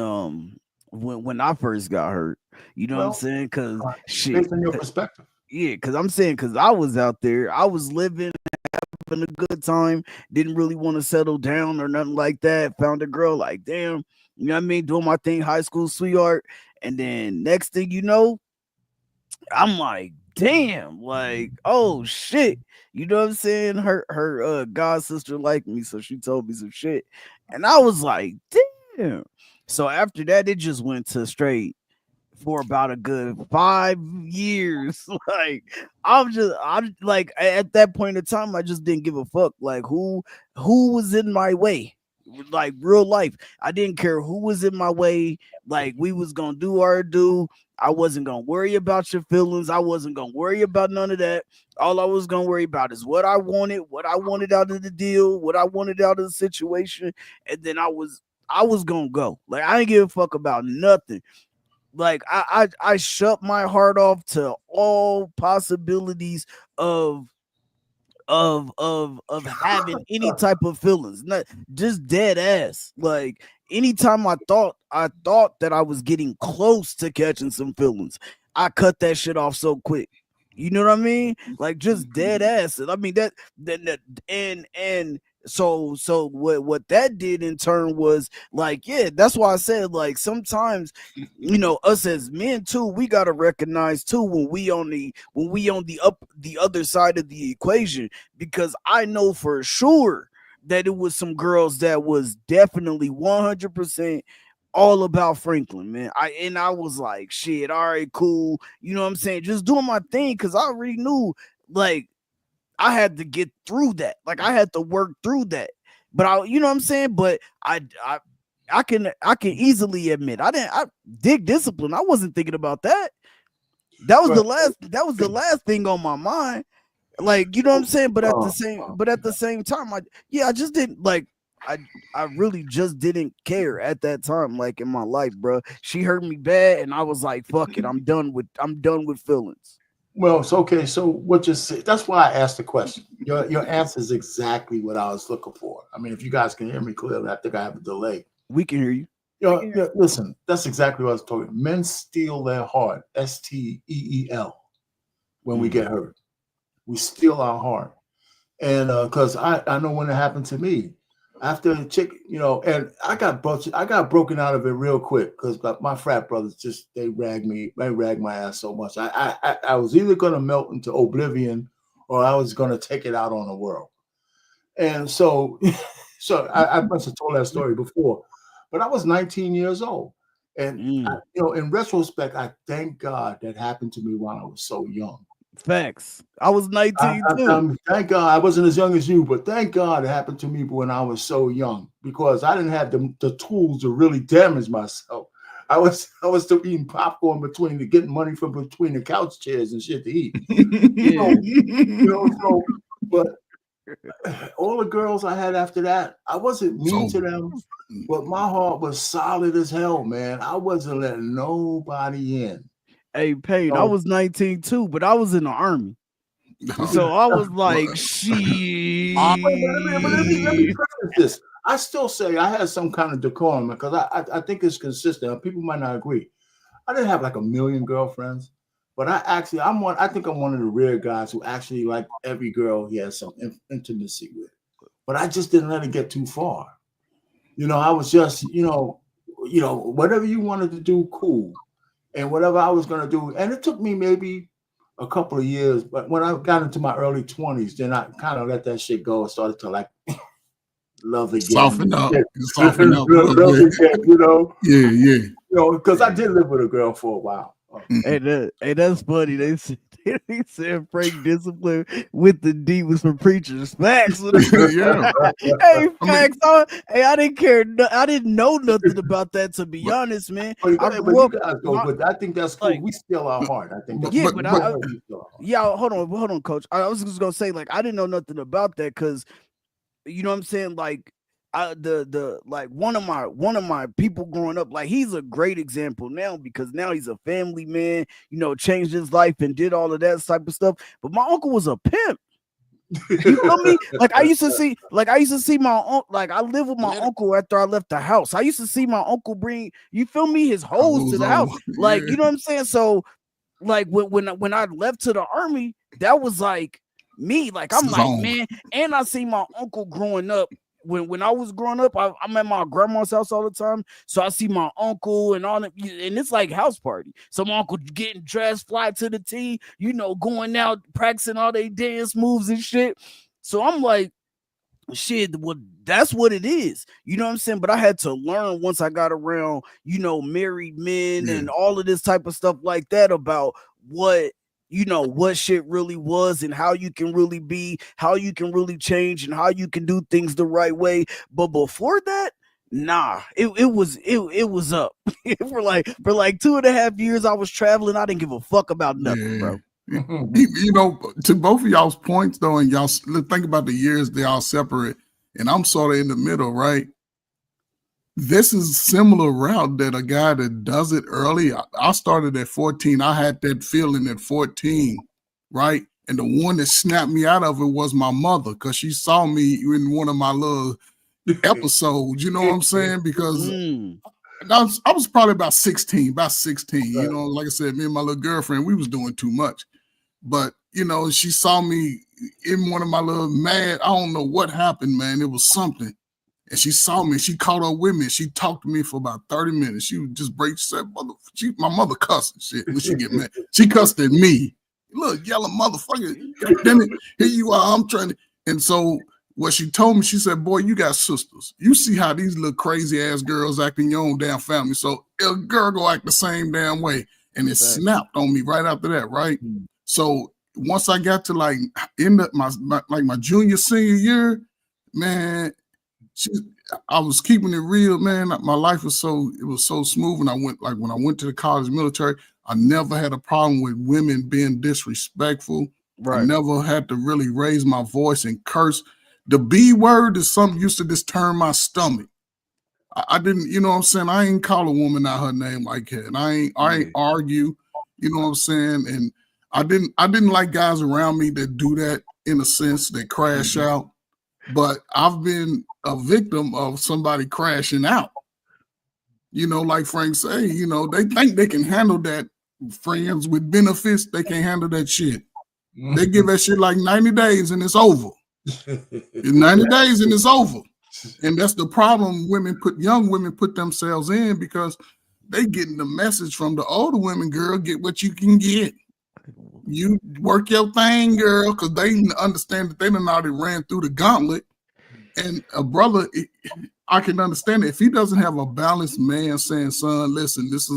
I first got hurt. You know what I'm Well, saying? Cause shit, based on your perspective. yeah, cause I'm saying, cause I was out there, I was living, having a good time, didn't really want to settle down or nothing like that. Found a girl, like, damn, you know what I mean, doing my thing, high school sweetheart, and then next thing you know, I'm like, damn, like, oh shit. You know what I'm saying? Her god sister liked me, so she told me some shit. And I was like, damn. So after that, it just went to straight for about a good 5 years. Like, I'm like, at that point in time, I just didn't give a fuck. Like, who was in my way? Like, real life. I didn't care who was in my way. Like, we was gonna do our do. I wasn't gonna worry about your feelings. I wasn't gonna worry about none of that. All I was gonna worry about is what I wanted out of the deal, what I wanted out of the situation, and then I was gonna go. Like, I didn't give a fuck about nothing. Like, I shut my heart off to all possibilities of of having any type of feelings, not just dead ass. Like, anytime I thought that I was getting close to catching some feelings, I cut that shit off so quick. You know what I mean? Like, just dead ass. And I mean that and So what that did in turn was like, yeah, that's why I said like sometimes, you know, us as men too, we gotta recognize too when we on the other side of the equation, because I know for sure that it was some girls that was definitely 100% all about Franklin, man. I was like, shit, all right, cool. You know what I'm saying? Just doing my thing because I already knew like I had to get through that. Like I had to work through that. But you know what I'm saying? But I can easily admit I dig discipline. I wasn't thinking about that. That was the last thing on my mind. Like, you know what I'm saying? But at the same time, I just didn't like I I really just didn't care at that time, like in my life, bro. She hurt me bad, and I was like, fuck it, I'm done with feelings. Well, it's okay. So what you say? That's why I asked the question. Your answer is exactly what I was looking for. I mean, if you guys can hear me clearly, I think I have a delay. We can hear you. Listen, that's exactly what I was talking. Men steal their heart, STEEL, when we get hurt. We steal our heart. And because I know when it happened to me, after the chick, you know, and I got broken out of it real quick because my frat brothers they ragged my ass so much. I was either gonna melt into oblivion or I was gonna take it out on the world. And so I must have told that story before, but I was 19 years old. And you know, in retrospect, I thank God that happened to me while I was so young. Facts. I was 19 too. Thank God I wasn't as young as you, but thank God it happened to me when I was so young because I didn't have the tools to really damage myself. I was still eating popcorn getting money from between the couch chairs and shit to eat. But all the girls I had after that, I wasn't mean to them, but my heart was solid as hell, man. I wasn't letting nobody in. Hey, Payne, I was 19 too, but I was in the army. So I was like, shit. Let me preface this. I still say I had some kind of decorum because I think it's consistent. People might not agree. I didn't have like a million girlfriends, but I think I'm one of the rare guys who actually like every girl he has some intimacy with. But I just didn't let it get too far. You know, I was just, whatever you wanted to do, cool. And whatever I was going to do. And it took me maybe a couple of years. But when I got into my early 20s, then I kind of let that shit go and started to like love again. Soften up. Love again, you know? Yeah. You know, because I did live with a girl for a while. Hey, that's funny. They said Frank discipline with the D was for preachers. Facts. Yeah. Hey, facts. I didn't care. I didn't know nothing about that, to be honest, man. I grew up. But I think that's cool. Like, we steal our heart. I think. Hold on, Coach. I was just gonna say, like, I didn't know nothing about that because, you know what I'm saying, like. One of my people growing up, like he's a great example now because now he's a family man, you know, changed his life and did all of that type of stuff. But my uncle was a pimp. You feel me? Like I used to see my uncle, like I lived with my uncle after I left the house. I used to see my uncle bring, you feel me, his hoes to the house. Like, you know what I'm saying? So like when I left to the army, that was like me. Like I'm like, man, and I see my uncle growing up. When I was growing up, I'm at my grandma's house all the time. So I see my uncle and all that, and it's like house party. So my uncle getting dressed, fly to the T, you know, going out, practicing all they dance moves and shit. So I'm like, shit, well, that's what it is. You know what I'm saying? But I had to learn once I got around, you know, married men and all of this type of stuff like that about what, you know, what shit really was and how you can really be, how you can really change and how you can do things the right way. But before that, nah, it was up. for like 2.5 years I was traveling. I didn't give a fuck about nothing, bro. You know, to both of y'all's points though, and y'all think about the years they all separate, and I'm sort of in the middle, right? This is similar route that a guy that does it early. I started at 14. I had that feeling at 14, right? And the one that snapped me out of it was my mother, because she saw me in one of my little episodes. You know what I'm saying? Because I was probably about 16. You know, like I said, me and my little girlfriend, we was doing too much. But you know, she saw me in one of my little mad. I don't know what happened, man. It was something. And she saw me. She caught up with me. She talked to me for about 30 minutes. She would just break. She said, my mother cussed and shit when she get mad. She cussed at me. Look, yellow motherfucker. God damn it. Here you are. I'm trying to. And so what she told me, she said, boy, you got sisters. You see how these little crazy ass girls act in your own damn family. So a girl go act the same damn way. And it snapped on me right after that, right? So once I got to like end up my junior, senior year, man, I was keeping it real, man. My life was so smooth. And when I went to the college military, I never had a problem with women being disrespectful. Right. I never had to really raise my voice and curse. The B word is something used to just turn my stomach. I didn't, you know what I'm saying? I ain't call a woman out her name like that. And I ain't argue, you know what I'm saying? And I didn't like guys around me that do that in a sense, that crash out. But I've been a victim of somebody crashing out. You know, like Frank say, you know, they think they can handle that. Friends with benefits, they can't handle that shit. They give that shit like 90 days and it's over. 90 days and it's over. And that's the problem young women put themselves in, because they getting the message from the older women, girl, get what you can get. You work your thing, girl, because they understand that they done already ran through the gauntlet. And a brother, I can understand it. If he doesn't have a balanced man saying, son, listen, this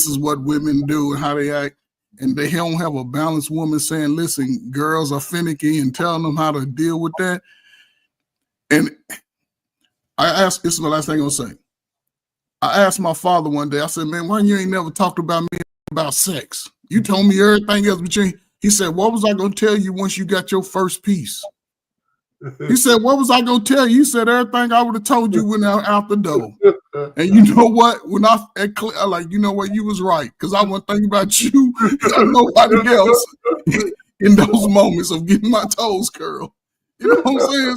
is what women do and how they act, and they don't have a balanced woman saying, listen, girls are finicky, and telling them how to deal with that. And this is the last thing I'm gonna say. I asked my father one day, I said, man, why you ain't never talked about me about sex? You told me everything else between. He said, what was I gonna tell you once you got your first piece? He said, what was I gonna tell you? He said, everything I would have told you when out the door. And you know what? When I like, you know what, you was right, because I wasn't thinking about you or nobody else in those moments of getting my toes curled. You know what I'm saying?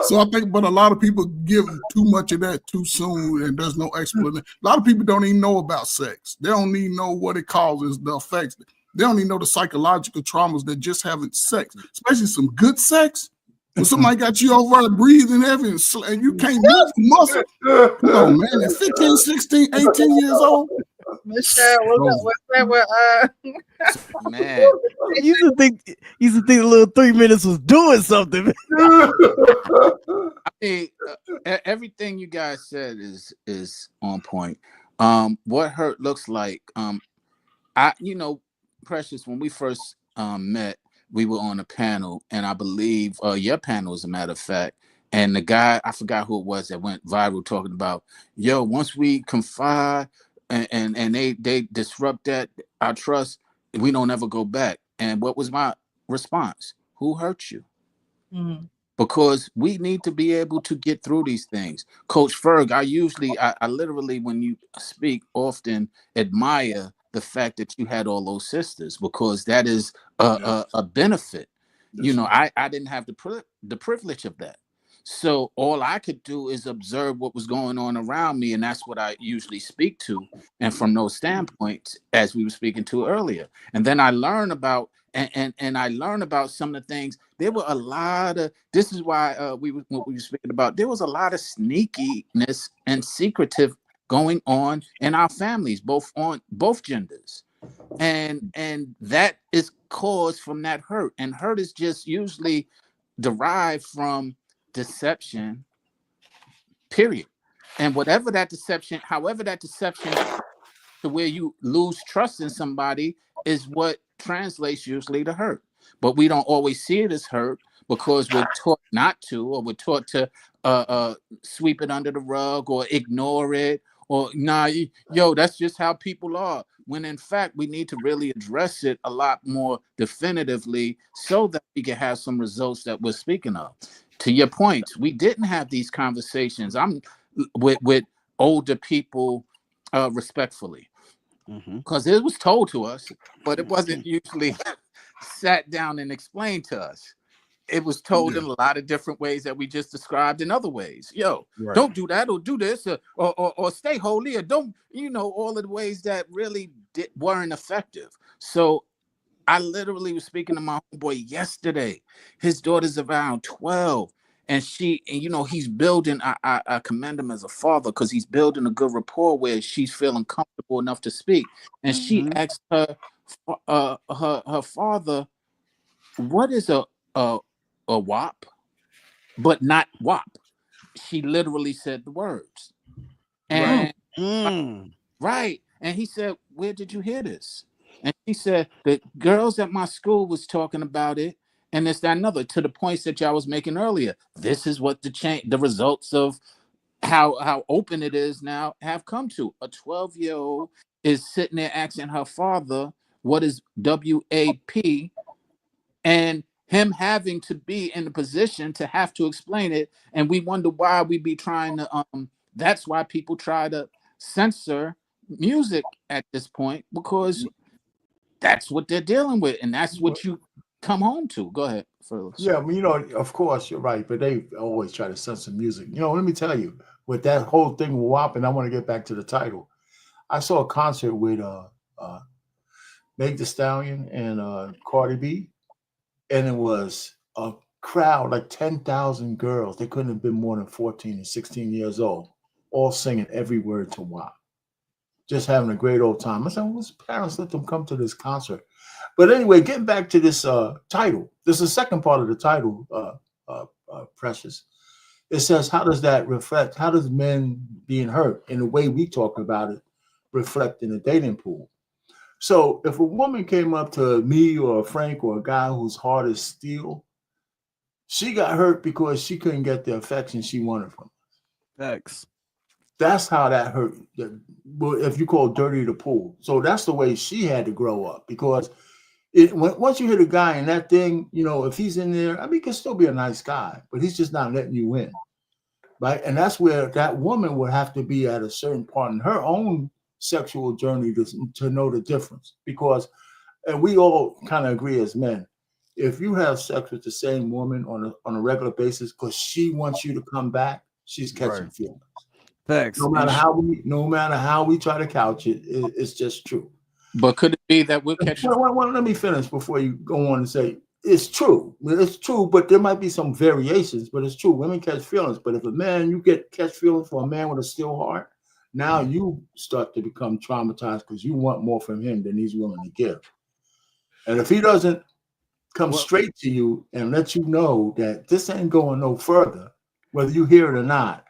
So I think, but a lot of people give too much of that too soon, and there's no explanation. A lot of people don't even know about sex. They don't even know what it causes, the effects. They don't even know the psychological traumas that just having sex, especially some good sex. When somebody got you over there breathing heavy and you can't move the muscle. Come on, man. At 15, 16, 18 years old. Michelle, what's that with man? I used to think the little 3 minutes was doing something. I mean, everything you guys said is on point. What hurt looks like. Precious, when we first met, we were on a panel, and I believe your panel, as a matter of fact, and the guy, I forgot who it was, that went viral talking about, yo, once we confide and they disrupt our trust, we don't ever go back. And what was my response? Who hurt you? Mm-hmm. Because we need to be able to get through these things. Coach Ferg, I literally, when you speak, often admire the fact that you had all those sisters, because that is a benefit. That's you know, right. I didn't have the privilege of that. So all I could do is observe what was going on around me, and that's what I usually speak to. And from those standpoints, as we were speaking to earlier, and then I learn about and I learned about some of the things. There were a lot of. This is why what we were speaking about. There was a lot of sneakiness and secretive going on in our families, on both genders, and that is caused from that hurt. And hurt is just usually derived from deception, period. And however that deception to where you lose trust in somebody is what translates usually to hurt. But we don't always see it as hurt because we're taught not to, or we're taught to sweep it under the rug or ignore it, or that's just how people are. When in fact, we need to really address it a lot more definitively so that we can have some results that we're speaking of. To your point, we didn't have these conversations. I'm with older people respectfully, because it was told to us, but it wasn't usually sat down and explained to us. It was told in a lot of different ways that we just described in other ways. Don't do that, or do this, or stay holy, or don't, all of the ways that really weren't effective. So I literally was speaking to my homeboy yesterday. His daughter's around 12. And he's building. I commend him as a father because he's building a good rapport where she's feeling comfortable enough to speak. And she asked her father, "What is a WAP?" But not WAP. She literally said the words. Right. And right. And he said, "Where did you hear this?" And she said, "The girls at my school was talking about it, and this, that, another, to the points that y'all was making earlier. This is what the results of how open it is now have come to. A 12-year-old is sitting there asking her father, what is WAP? And him having to be in the position to have to explain it. And we wonder why we be trying to, that's why people try to censor music at this point, because that's what they're dealing with. And that's what you come home to. Go ahead, Phyllis. Yeah, I mean, of course, you're right, but they always try to censor music. Let me tell you, with that whole thing with WAP, and I want to get back to the title. I saw a concert with Meg Thee Stallion and Cardi B, and it was a crowd like 10,000 girls. They couldn't have been more than 14 and 16 years old, all singing every word to WAP, just having a great old time. I said, well, parents let them come to this concert. But anyway, getting back to this title, this is the second part of the title, Precious. It says, how does that reflect? How does men being hurt in the way we talk about it reflect in the dating pool? So if a woman came up to me or Frank or a guy whose heart is steel, she got hurt because she couldn't get the affection she wanted from us. Facts. That's how that hurt. If you call dirty the pool. So that's the way she had to grow up, because once you hit a guy in that thing, if he's in there, I mean, he can still be a nice guy, but he's just not letting you in. Right. And that's where that woman would have to be at a certain part in her own sexual journey to know the difference. Because, and we all kind of agree as men, if you have sex with the same woman on a regular basis because she wants you to come back, she's catching feelings. Facts. No matter how we try to couch it, it's just true. But could it be that we'll catch? Well, let me finish before you go on and say it's true. It's true, but there might be some variations. But it's true. Women catch feelings. But if a man, you catch feelings for a man with a steel heart, now you start to become traumatized because you want more from him than he's willing to give. And if he doesn't come straight to you and let you know that this ain't going no further, whether you hear it or not,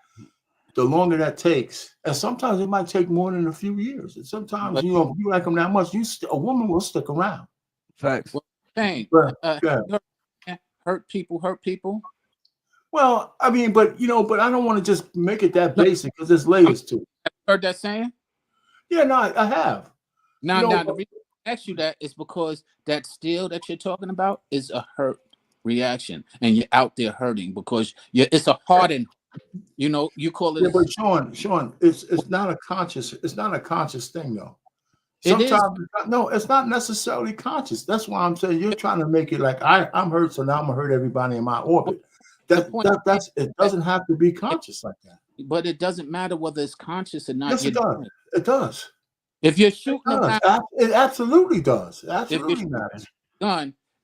the longer that takes, and sometimes it might take more than a few years. And sometimes, if you like them that much, a woman will stick around. Facts. Hurt people. Well, I mean, but I don't want to just make it that basic because there's layers to it. Heard that saying? Yeah, no, I have. Now, the reason I ask you that is because that steel that you're talking about is a hurt reaction, and you're out there hurting because it's a hardened. You call it. Yeah, but Sean, it's not a conscious thing though. Sometimes it's not necessarily conscious. That's why I'm saying you're trying to make it like I'm hurt, so now I'm gonna hurt everybody in my orbit. It doesn't have to be conscious like that. But it doesn't matter whether it's conscious or not. Yes, it does. It does. If you're shooting around, it absolutely does. It absolutely matters.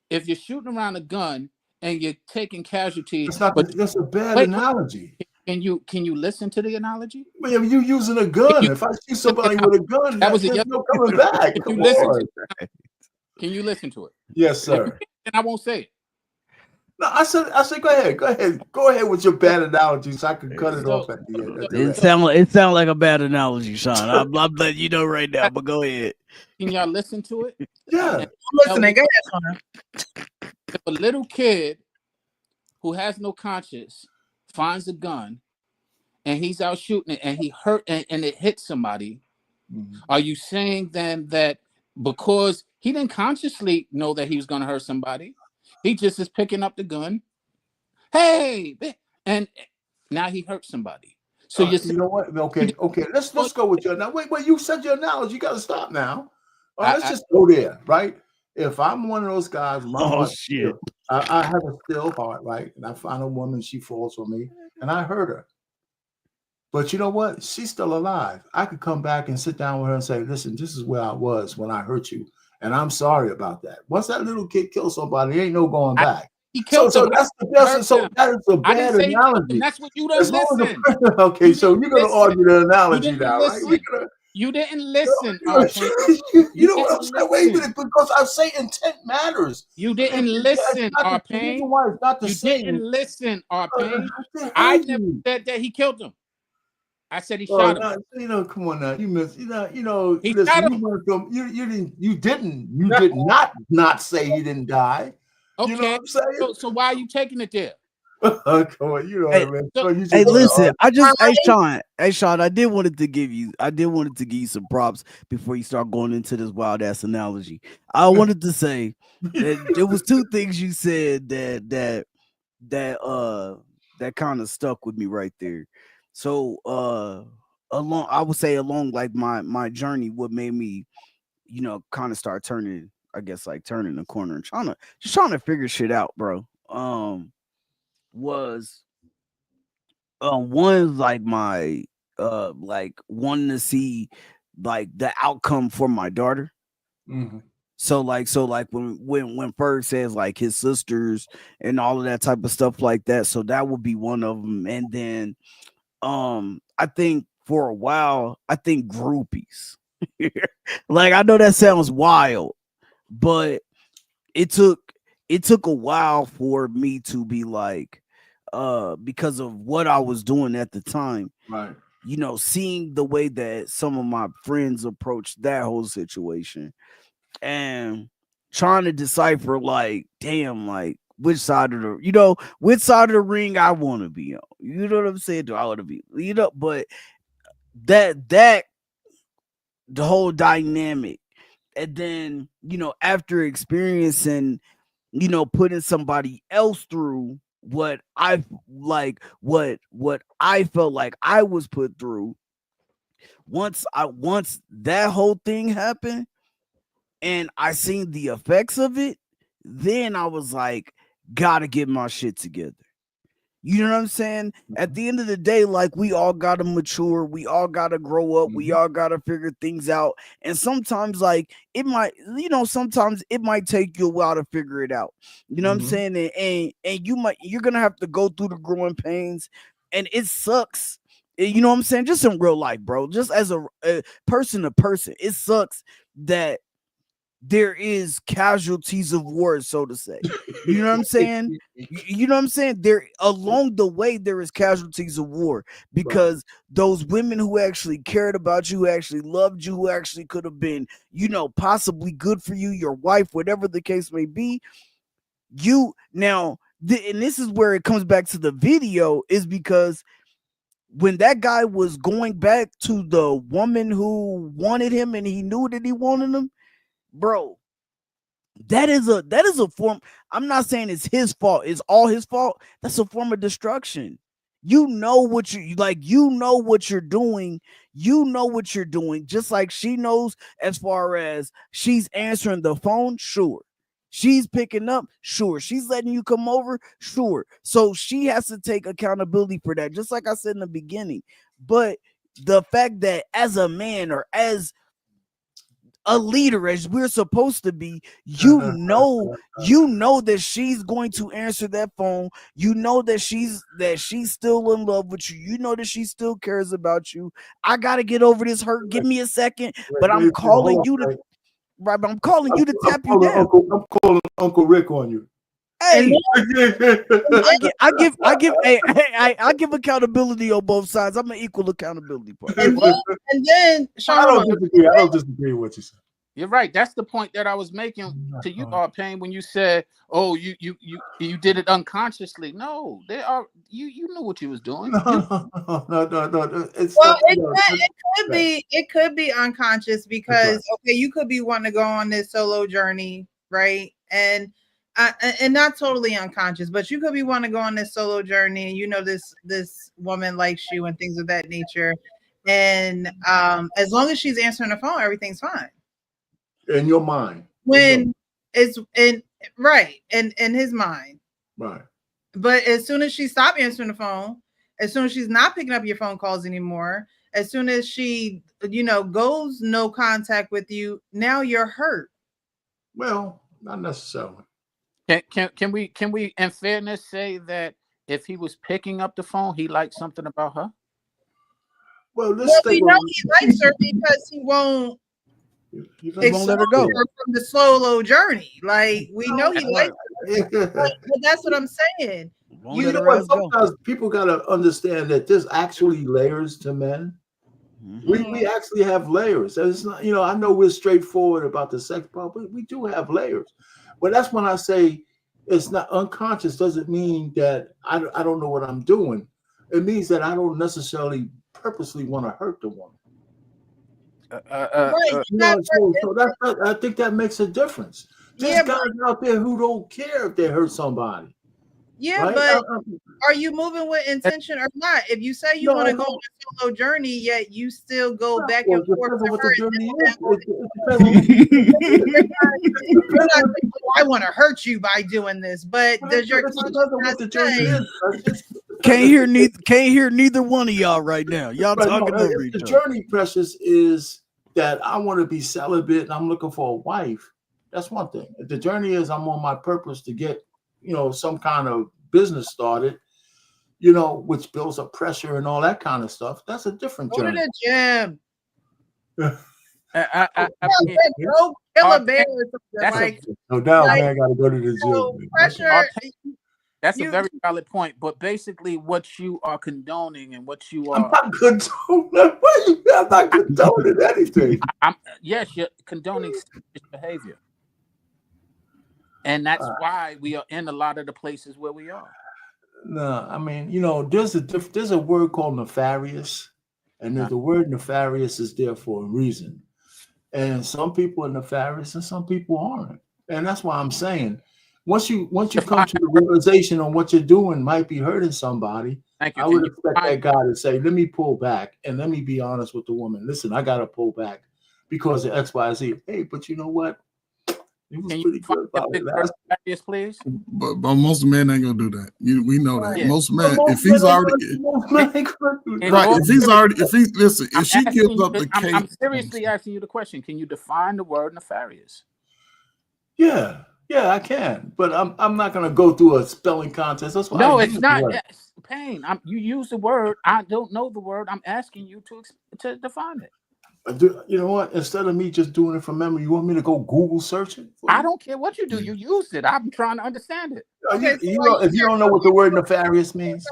If you're shooting around a gun and you're taking casualties, that's a bad analogy. Can you listen to the analogy? But if you're using a gun, if I see somebody with a gun, there's no coming back. Come on. Can you listen to it? Yes, sir. And I won't say it. No, I said, go ahead with your bad analogy, so I can cut it off at the end. It sound like a bad analogy, Sean. I'm letting you know right now, but go ahead. Can y'all listen to it? Yeah, listening. Go ahead, Sean. If a little kid who has no conscience finds a gun and he's out shooting it and he hurt and it hits somebody, are you saying then that because he didn't consciously know that he was going to hurt somebody, he just is picking up the gun, hey, and now he hurt somebody? So you know what? Okay. Let's go with your now. Wait, you said your analogy. You got to stop now. All right, let's just go there, right? If I'm one of those guys, I have a still heart, right? And I find a woman, she falls for me, and I hurt her. But you know what? She's still alive. I could come back and sit down with her and say, listen, this is where I was when I hurt you. And I'm sorry about that. Once that little kid kills somebody, ain't no going back. He killed him. That is a I didn't bad say he killed him. analogy. That's what you done listen. Okay, so you're gonna argue the analogy You didn't now, listen. right? You didn't listen. You You know what I'm didn't saying? Wait a listen. minute, because I say intent matters. You didn't listen, The Arpain. reason why it's not the You same. didn't listen, Arpain. I I heard never you. said that he killed him. I said he Oh, shot him. no, you know, come on now. You missed, you know, He listen, shot you him. went from you did not say he didn't die. Okay. You know what I'm saying? So why are you taking it there? Come on, you know Hey, what I mean? so- So you just Hey, wanna listen, argue. hey Sean, I did wanted to give you some props before you start going into this wild ass analogy. I wanted to say that there was two things you said that kind of stuck with me right there. So along I would say along like my journey, what made me, kind of start turning, I guess like turning the corner and trying to figure shit out, bro. Was one like my like wanting to see like the outcome for my daughter. Mhm. So like when Ferg says like his sisters and all of that type of stuff like that, so that would be one of them. And then I think for a while, I think groupies. Like I know that sounds wild, but it took a while for me to be like, because of what I was doing at the time, Right. seeing the way that some of my friends approached that whole situation and trying to decipher like, damn, like which side of the ring I want to be on. You know what I'm saying? Do I want to be, but that the whole dynamic. And then, after experiencing, putting somebody else through what I like, what I felt like I was put through, once that whole thing happened and I seen the effects of it, then I was like, gotta get my shit together. You know what I'm saying? At the end of the day, like we all gotta mature, we all gotta grow up, we all gotta figure things out. And sometimes, like sometimes it might take you a while to figure it out. You know what I'm saying? And you're gonna have to go through the growing pains, and it sucks. You know what I'm saying? Just in real life, bro. Just as a person to person, it sucks that there is casualties of war, so to say. You know what I'm saying? You know what I'm saying? There along the way there is casualties of war because those women who actually cared about you, who actually loved you, who actually could have been, possibly good for you, your wife, whatever the case may be. And this is where it comes back to the video, is because when that guy was going back to the woman who wanted him and he knew that he wanted him, bro, that is a form. I'm not saying it's his fault, it's all his fault. That's a form of destruction. You know what what you're doing. What you're doing, just like she knows. As far as she's answering the phone, sure. She's picking up, sure. She's letting you come over, sure. So she has to take accountability for that, just like I said in the beginning. But the fact that as a man or as a leader, as we're supposed to be, you know that she's going to answer that phone. You know that she's still in love with you. You know that she still cares about you. I gotta get over this hurt. Give me a second, but I'm calling you to right. But I'm calling you to tap you down. I'm calling Uncle Rick on you. And Hey, then, I give accountability on both sides. I'm an equal accountability partner. and then Sean, I don't disagree with what you said. You're right. That's the point that I was making to you, Arpain, when you said, "Oh, you did it unconsciously." No, you knew what you was doing. No. It could be unconscious because okay, you could be wanting to go on this solo journey, right? And not totally unconscious, but you could be wanting to go on this solo journey, and this woman likes you and things of that nature. And as long as she's answering the phone, everything's fine. In your mind. When it's in his mind. Right. But as soon as she stopped answering the phone, as soon as she's not picking up your phone calls anymore, as soon as she, goes no contact with you, now you're hurt. Well, not necessarily. Can we in fairness say that if he was picking up the phone, he liked something about her? Well, Well, let's we think know of he likes her because he won't you He won't let her go. exclude her from the solo journey. Like we know he Right. likes her, but that's what I'm saying. Won't You let know her what? ass go. Sometimes people gotta understand that there's actually layers to men. Mhm. We actually have layers. And it's not, I know we're straightforward about the sex part, but we do have layers. But that's when I say it's not unconscious, doesn't mean that I don't know what I'm doing. It means that I don't necessarily purposely want to hurt the woman. Right? I think that makes a difference. There's Yeah, guys out there who don't care if they hurt somebody. yeah, Right? but are you moving with intention or not? If you say you want to go on a solo journey, yet you still go back and forth depends to on what her, the journey is. you're not saying, "Oh, I want to hurt you by doing this," but does your conscience not say, Can't hear neither one of y'all right now. Y'all talking over each the other. journey, Precious, is that I want to be celibate and I'm looking for a wife. That's one thing. If the journey is I'm on my purpose to get, some kind of business started, which builds up pressure and all that kind of stuff. That's a different go to journey. the gym, mean, go kill a bear or something that's like. No doubt, like, man, got to go to the So gym. pressure. that's a You very valid point. But basically, what you are condoning and what you I'm are, not condoning. I'm not condoning anything. yes, you're condoning selfish behavior, and that's why we are in a lot of the places where we are. No, I mean, there's a word called nefarious, and the word nefarious is there for a reason. And some people are nefarious and some people aren't. And that's why I'm saying once you come to the realization on what you're doing might be hurting somebody, Thank you. I would expect that guy to say, let me pull back and let me be honest with the woman. Listen, I gotta pull back because of XYZ. Hey, but you know what? It was pretty good about it last. Yes, please. But most men ain't gonna do that. We know that. Yeah. Most men, if he's already if she gives up the cake. I'm seriously asking you the question. Can you define the word nefarious? Yeah, I can, but I'm not gonna go through a spelling contest. That's why No, it's not. Pain. You use the word. I don't know the word. I'm asking you to define it. You know what? Instead of me just doing it from memory, you want me to go Google search it? I don't care what you do. You used it. I'm trying to understand it. If you don't know what the word nefarious means,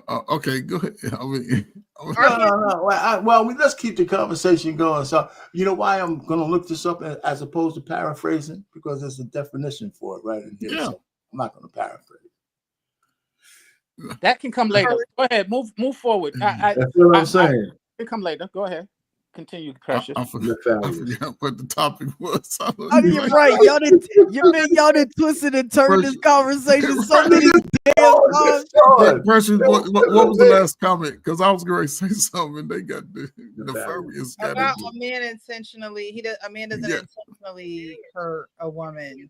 okay, go ahead. No. Let's keep the conversation going. So, you know why I'm going to look this up as opposed to paraphrasing? Because there's a definition for it right in here. Yeah. So I'm not going to paraphrase. That can come later. Go ahead. Move forward. That's what I'm saying. It can come later. Go ahead. Continue, Precious. I forgot what the topic was. You're right. Y'all did twisted and turned this conversation so many damn times. Precious, what was the last comment? Because I was going to say something and they got the nefarious. About a man intentionally. A man doesn't intentionally hurt a woman.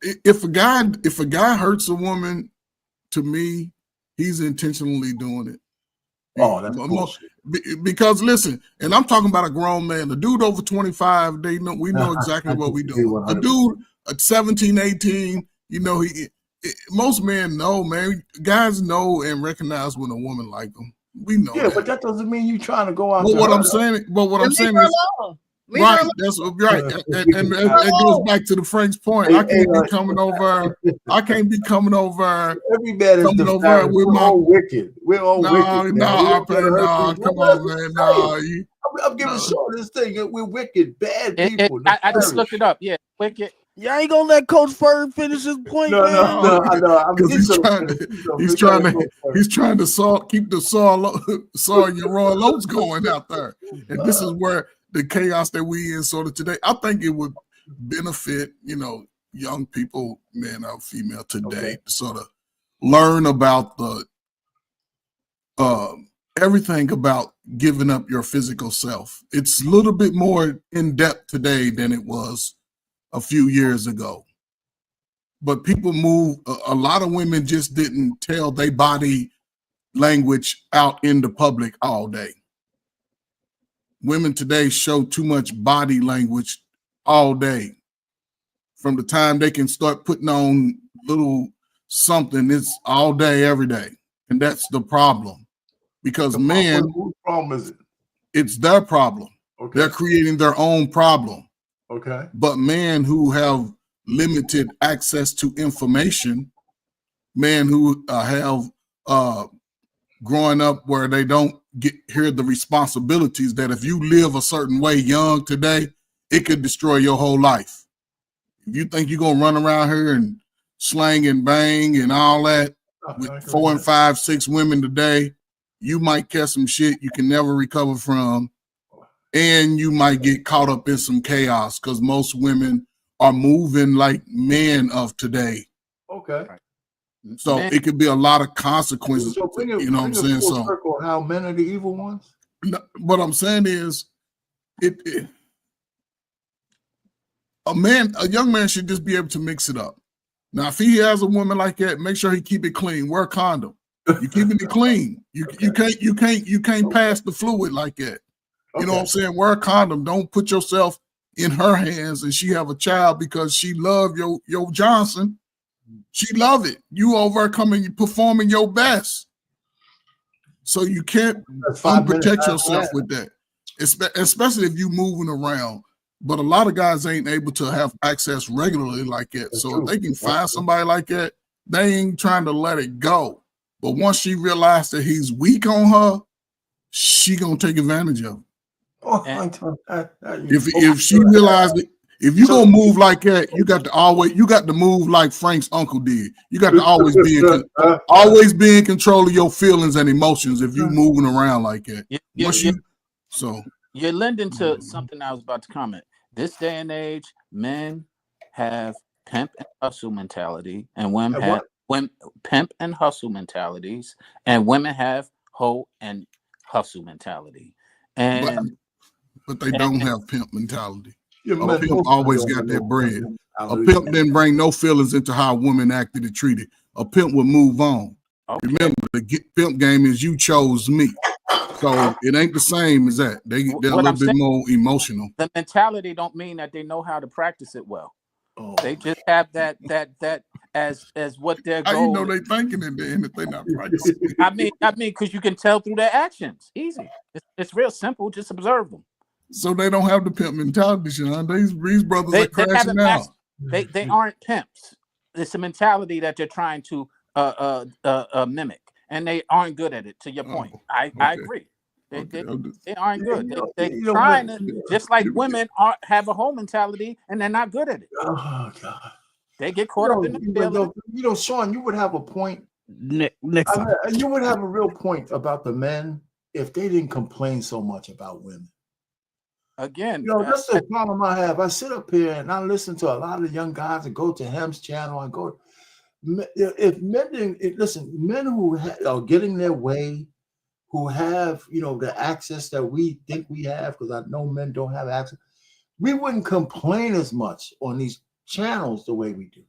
If a guy hurts a woman, to me, he's intentionally doing it. Oh, that's bullshit. Because listen, and I'm talking about a grown man. The dude over 25, we know exactly what we do. A dude at 17, 18, most men know, man. Guys know and recognize when a woman like them. We know. Yeah, but that doesn't mean you trying to go out. But what I'm saying is, right, that's right, and it goes back to the Frank's point. I can't be coming over. I can't be coming over. Every man is coming over with we're all wicked. We're all wicked. No, come on, man. No, I'm giving Sean this thing. We're wicked, bad people. I just looked it up. Yeah, wicked. Y'all ain't gonna let Coach Ferg finish his point, man. No, I know. He's trying to keep the soil and your raw oats going out there, and this is where the chaos that we in sort of today. I think it would benefit, young people, man or female today, to sort of learn about the everything about giving up your physical self. It's a little bit more in depth today than it was a few years ago. But people move. A lot of women just didn't tell their body language out in the public all day. Women today show too much body language all day. from the time they can start putting on little something, it's all day, every day. And that's the problem. Because men, whose problem is it? it's their problem. Okay. They're creating their own problem. Okay. But men who have limited access to information, men who have growing up where they don't hear the responsibilities that if you live a certain way young today, it could destroy your whole life. If you think you're gonna run around here and slang and bang and all that with 4 and 5, 6 women today, you might catch some shit you can never recover from, and you might get caught up in some chaos because most women are moving like men of today. Okay. So Men- it could be a lot of consequences. So bring it, you know what I'm saying? full So circle, how men are the evil ones? what I'm saying is, a young man should just be able to mix it up. Now, if he has a woman like that, make sure he keep it clean. Wear a condom. You keeping it clean. You can't pass the fluid like that. You know what I'm saying? Wear a condom. Don't put yourself in her hands and she have a child because she love your Johnson. She love it. You overcoming, you performing your best. So you can't unprotect yourself with that, especially if you moving around. But a lot of guys ain't able to have access regularly like that. That's so true. if they can find somebody like that, they ain't trying to let it go. But once she realized that he's weak on her, she gonna take advantage of it. If she realized that if you gonna move like that, you got to move like Frank's uncle did. You got to always be in control of your feelings and emotions if you moving around like that. You're lending to something I was about to comment. This day and age, men have pimp and hustle mentality, and women have pimp and hustle mentalities, and women have hoe and hustle mentality. And but they don't have pimp mentality. A men pimp always got that bread. A pimp didn't bring no feelings into how women acted and treated. A pimp would move on. Okay. Remember, the pimp game is you chose me. So it ain't the same as that. They're a little bit more emotional. The mentality don't mean that they know how to practice it well. They just have that as what their goal. How you know they thinking it then if they not practicing? I mean, because you can tell through their actions. Easy. It's real simple. Just observe them. So they don't have the pimp mentality, Sean. These brothers are crashing out. They aren't pimps. It's a mentality that they're trying to mimic, and they aren't good at it. To your point, I agree. They aren't good. They're trying to, just like women have a whole mentality, and they're not good at it. Oh God! They get caught up in the feeling. Sean, you would have a point. Next time. You would have a real point about the men if they didn't complain so much about women. Again, that's the problem I have. I sit up here and I listen to a lot of young guys that go to Hem's channel. I go, if men didn't listen, men who are getting their way, who have the access that we think we have, because I know men don't have access, we wouldn't complain as much on these channels the way we do.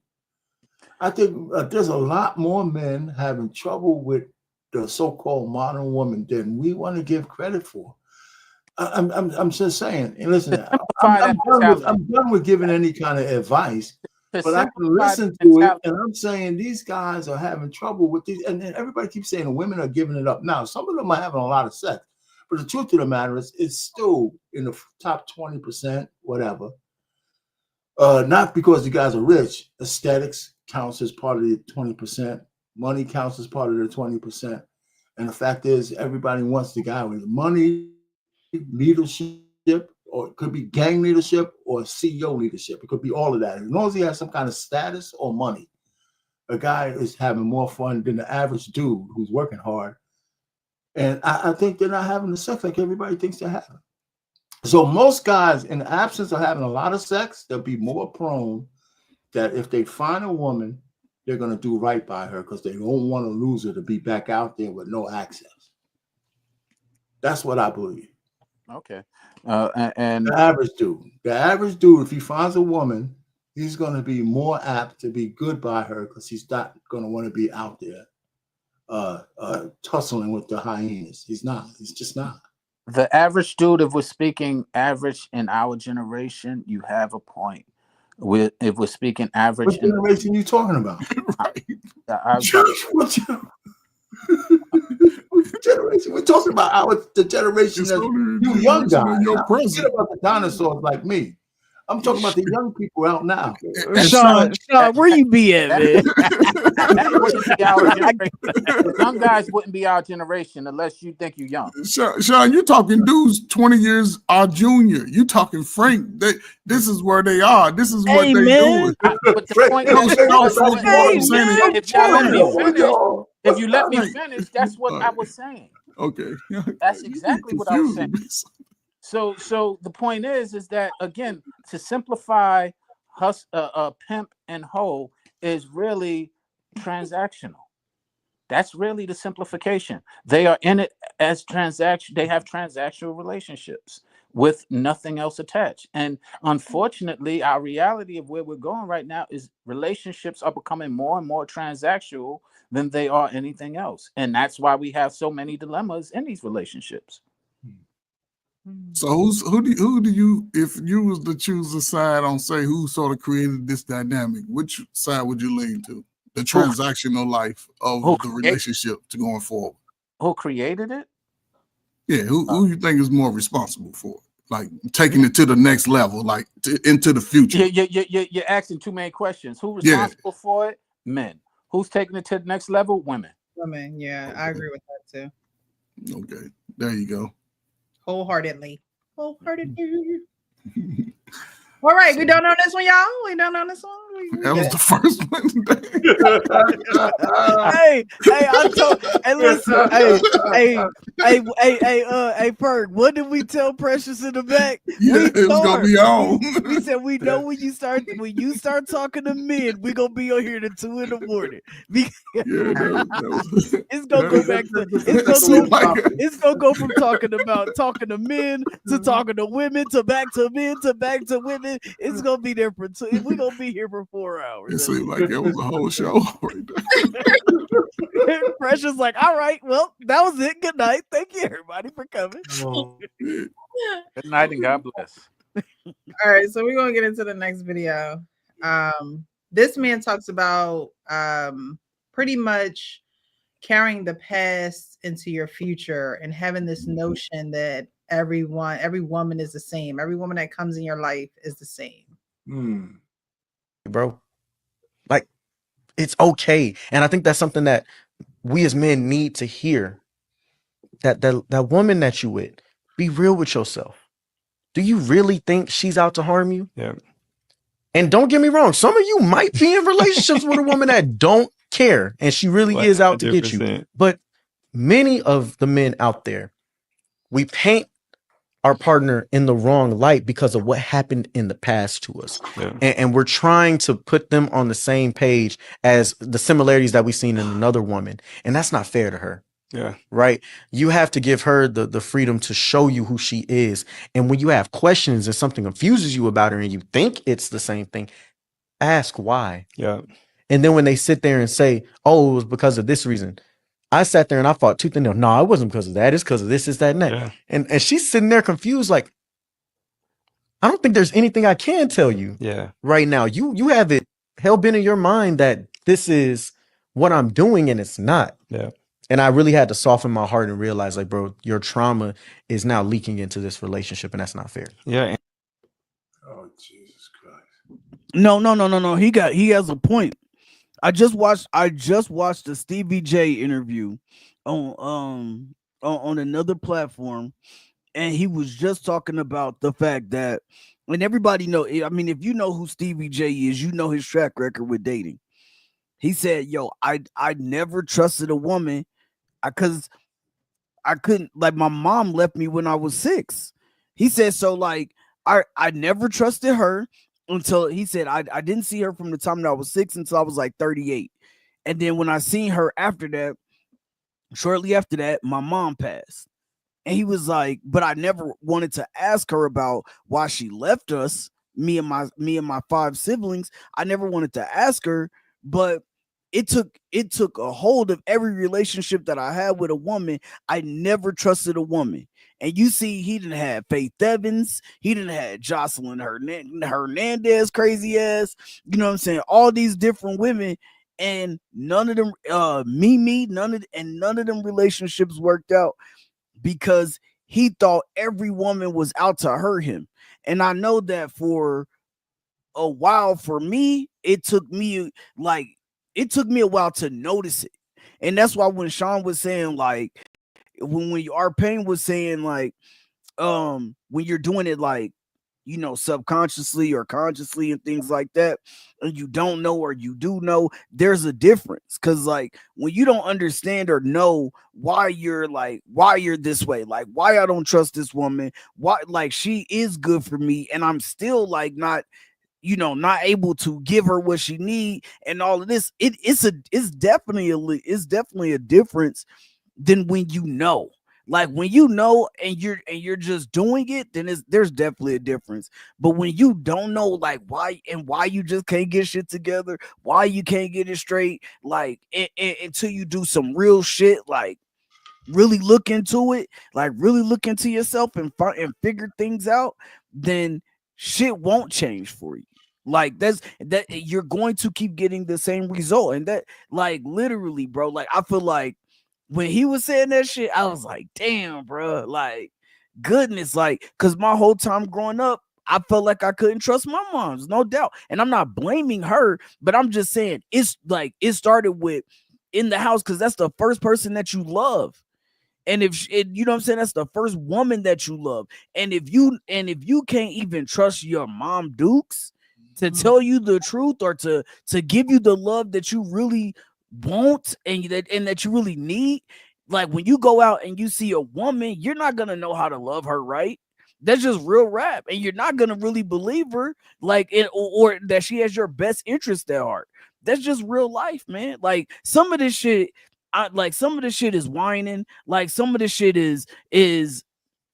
I think there's a lot more men having trouble with the so-called modern woman than we want to give credit for. I'm just saying. And listen, I'm done with giving any kind of advice, but I can listen to it, and I'm saying these guys are having trouble with these, and everybody keeps saying the women are giving it up. Now, some of them are having a lot of sex, but the truth of the matter is, it's still in the top 20%, whatever. Not because the guys are rich. Aesthetics counts as part of the 20%. Money counts as part of the 20%. And the fact is, everybody wants the guy with money, leadership, or it could be gang leadership or CEO leadership. It could be all of that. As long as he has some kind of status or money, a guy is having more fun than the average dude who's working hard. And I think they're not having the sex like everybody thinks they're having. So most guys, in the absence of having a lot of sex, they'll be more prone that if they find a woman, they're going to do right by her because they don't want to lose her to be back out there with no access. That's what I believe. Okay. And the average dude, if he finds a woman, he's going to be more apt to be good by her because he's not going to want to be out there tussling with the hyenas. He's just not. The average dude, if we're speaking average in our generation, you have a point. If we're speaking average, What generation you talking about? Right. What generation? We're talking about the generation It's that's only you the young generation guys. of your Now, forget present. about the dinosaurs like me. I'm talking about the young people out now. And Sean, where you be at, man? that wouldn't be our generation. The young guys wouldn't be our generation unless you think you're young. Sean, you talking dudes 20 years our junior. You talking Frank. This is where they are. This is what Hey, they man. doing. But the point No, is, no, that's Frank, what, you know what Hey, I'm saying? man. if y'all let me finish, if you let me Frank. finish, that's what I was saying. Okay. That's You exactly be what I was saying. confused. So the point is that again, to simplify pimp and hoe is really transactional. That's really the simplification. They are in it as transaction. They have transactional relationships with nothing else attached. And unfortunately, our reality of where we're going right now is relationships are becoming more and more transactional than they are anything else. And that's why we have so many dilemmas in these relationships. So who do you, if you was to choose a side on, say, who sort of created this dynamic, which side would you lean to? The transactional life of the relationship to going forward. Who created it? Yeah, who you think is more responsible for it? Like taking it to the next level, like into the future. You're asking too many questions. Who's responsible for it? Men. Who's taking it to the next level? Women. Women, yeah, okay. I agree with that too. Okay, there you go. Wholeheartedly. All right, we done on this one, y'all. We done on this one. That was the first one. hey, I told. Hey, listen. Hey, Ferg. What did we tell Precious in the back? Yeah, it was gonna be on. We said we know when you start talking to men, we gonna be on here to 2 in the morning. It's gonna go back to it's gonna go from talking to men to talking to women to back to men to back to women. It's gonna be there for 2. We're gonna be here for 4 hours. It seemed like it was a whole show right there. Precious like, all right, well, that was it. Good night. Thank you, everybody, for coming. Good night and God bless. All right, so we're gonna get into the next video. This man talks about pretty much carrying the past into your future and having this notion that every woman is the same. Every woman that comes in your life is the same. Bro, like, it's okay. And I think that's something that we as men need to hear. That woman that you with, be real with yourself. Do you really think she's out to harm you? Yeah. And don't get me wrong, some of you might be in relationships with a woman that don't care and she really is out to get you. But many of the men out there, we paint our partner in the wrong light because of what happened in the past to us. Yeah. And we're trying to put them on the same page as the similarities that we've seen in another woman. And that's not fair to her. Yeah. Right. You have to give her the freedom to show you who she is. And when you have questions and something confuses you about her and you think it's the same thing, ask why. Yeah. And then when they sit there and say, oh, it was because of this reason. I sat there and I fought tooth and nail. No, it wasn't because of that. It's because of this, that, and that. Yeah. And she's sitting there confused, like, I don't think there's anything I can tell you right now. You have it hell bent in your mind that this is what I'm doing and it's not. Yeah. And I really had to soften my heart and realize, like, bro, your trauma is now leaking into this relationship and that's not fair. Yeah. Oh, Jesus Christ. No. He has a point. I just watched the Stevie J interview on another platform, and he was just talking about the fact that, and everybody know, I mean, if you know who Stevie J is, you know his track record with dating. He said, yo, I never trusted a woman because I couldn't, like, my mom left me when I was 6. He said, so like I never trusted her until, he said, I didn't see her from the time that I was 6 until I was like 38. And then when I seen her after that, shortly after that, my mom passed. And he was like, but I never wanted to ask her about why she left us, me and my 5 siblings. I never wanted to ask her, but it took a hold of every relationship that I had with a woman. I never trusted a woman. And you see, he didn't have Faith Evans, he didn't have Jocelyn Hernandez, crazy ass. You know what I'm saying? All these different women, and none of them, Mimi, none of them relationships worked out because he thought every woman was out to hurt him. And I know that for a while, for me, it took me a while to notice it. And that's why when Sean was saying, like, when our pain was saying, like, when you're doing it, like, you know, subconsciously or consciously and things like that, and you don't know or you do know, there's a difference. Because, like, when you don't understand or know why you're this way, like, why I don't trust this woman, why, like, she is good for me and I'm still, like, not, you know, not able to give her what she need and all of this, it's definitely a difference than when you know. Like, when you know and you're just doing it, then there's definitely a difference. But when you don't know, like, why you just can't get shit together, why you can't get it straight, like, until you do some real shit, like, really look into it, like, really look into yourself and figure things out, then shit won't change for you. Like, that you're going to keep getting the same result. And that, like, literally, bro, like, I feel like when he was saying that shit, I was like, damn, bro, like, goodness, like, because my whole time growing up, I felt like I couldn't trust my moms, no doubt. And I'm not blaming her, but I'm just saying, it's like, it started with in the house, because that's the first person that you love. And you know what I'm saying, that's the first woman that you love. And if you can't even trust your mom Dukes to tell you the truth, or to give you the love that you really want and that you really need, like, when you go out and you see a woman, you're not gonna know how to love her right. That's just real rap. And you're not gonna really believe her, like, or that she has your best interest at heart. That's just real life, man. Like, some of this shit, some of this shit is whining. Like, some of this shit is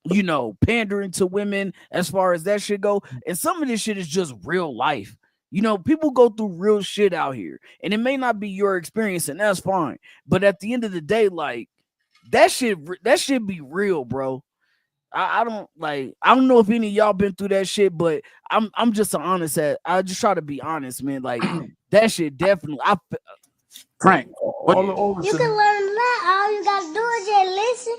you know, pandering to women as far as that shit go. And some of this shit is just real life. You know, people go through real shit out here, and it may not be your experience, and that's fine. But at the end of the day, like, that shit be real, bro. I don't know if any of y'all been through that shit, but I'm just I just try to be honest, man. Like, that shit definitely. Frank, what? You can learn that. All you gotta do is just listen.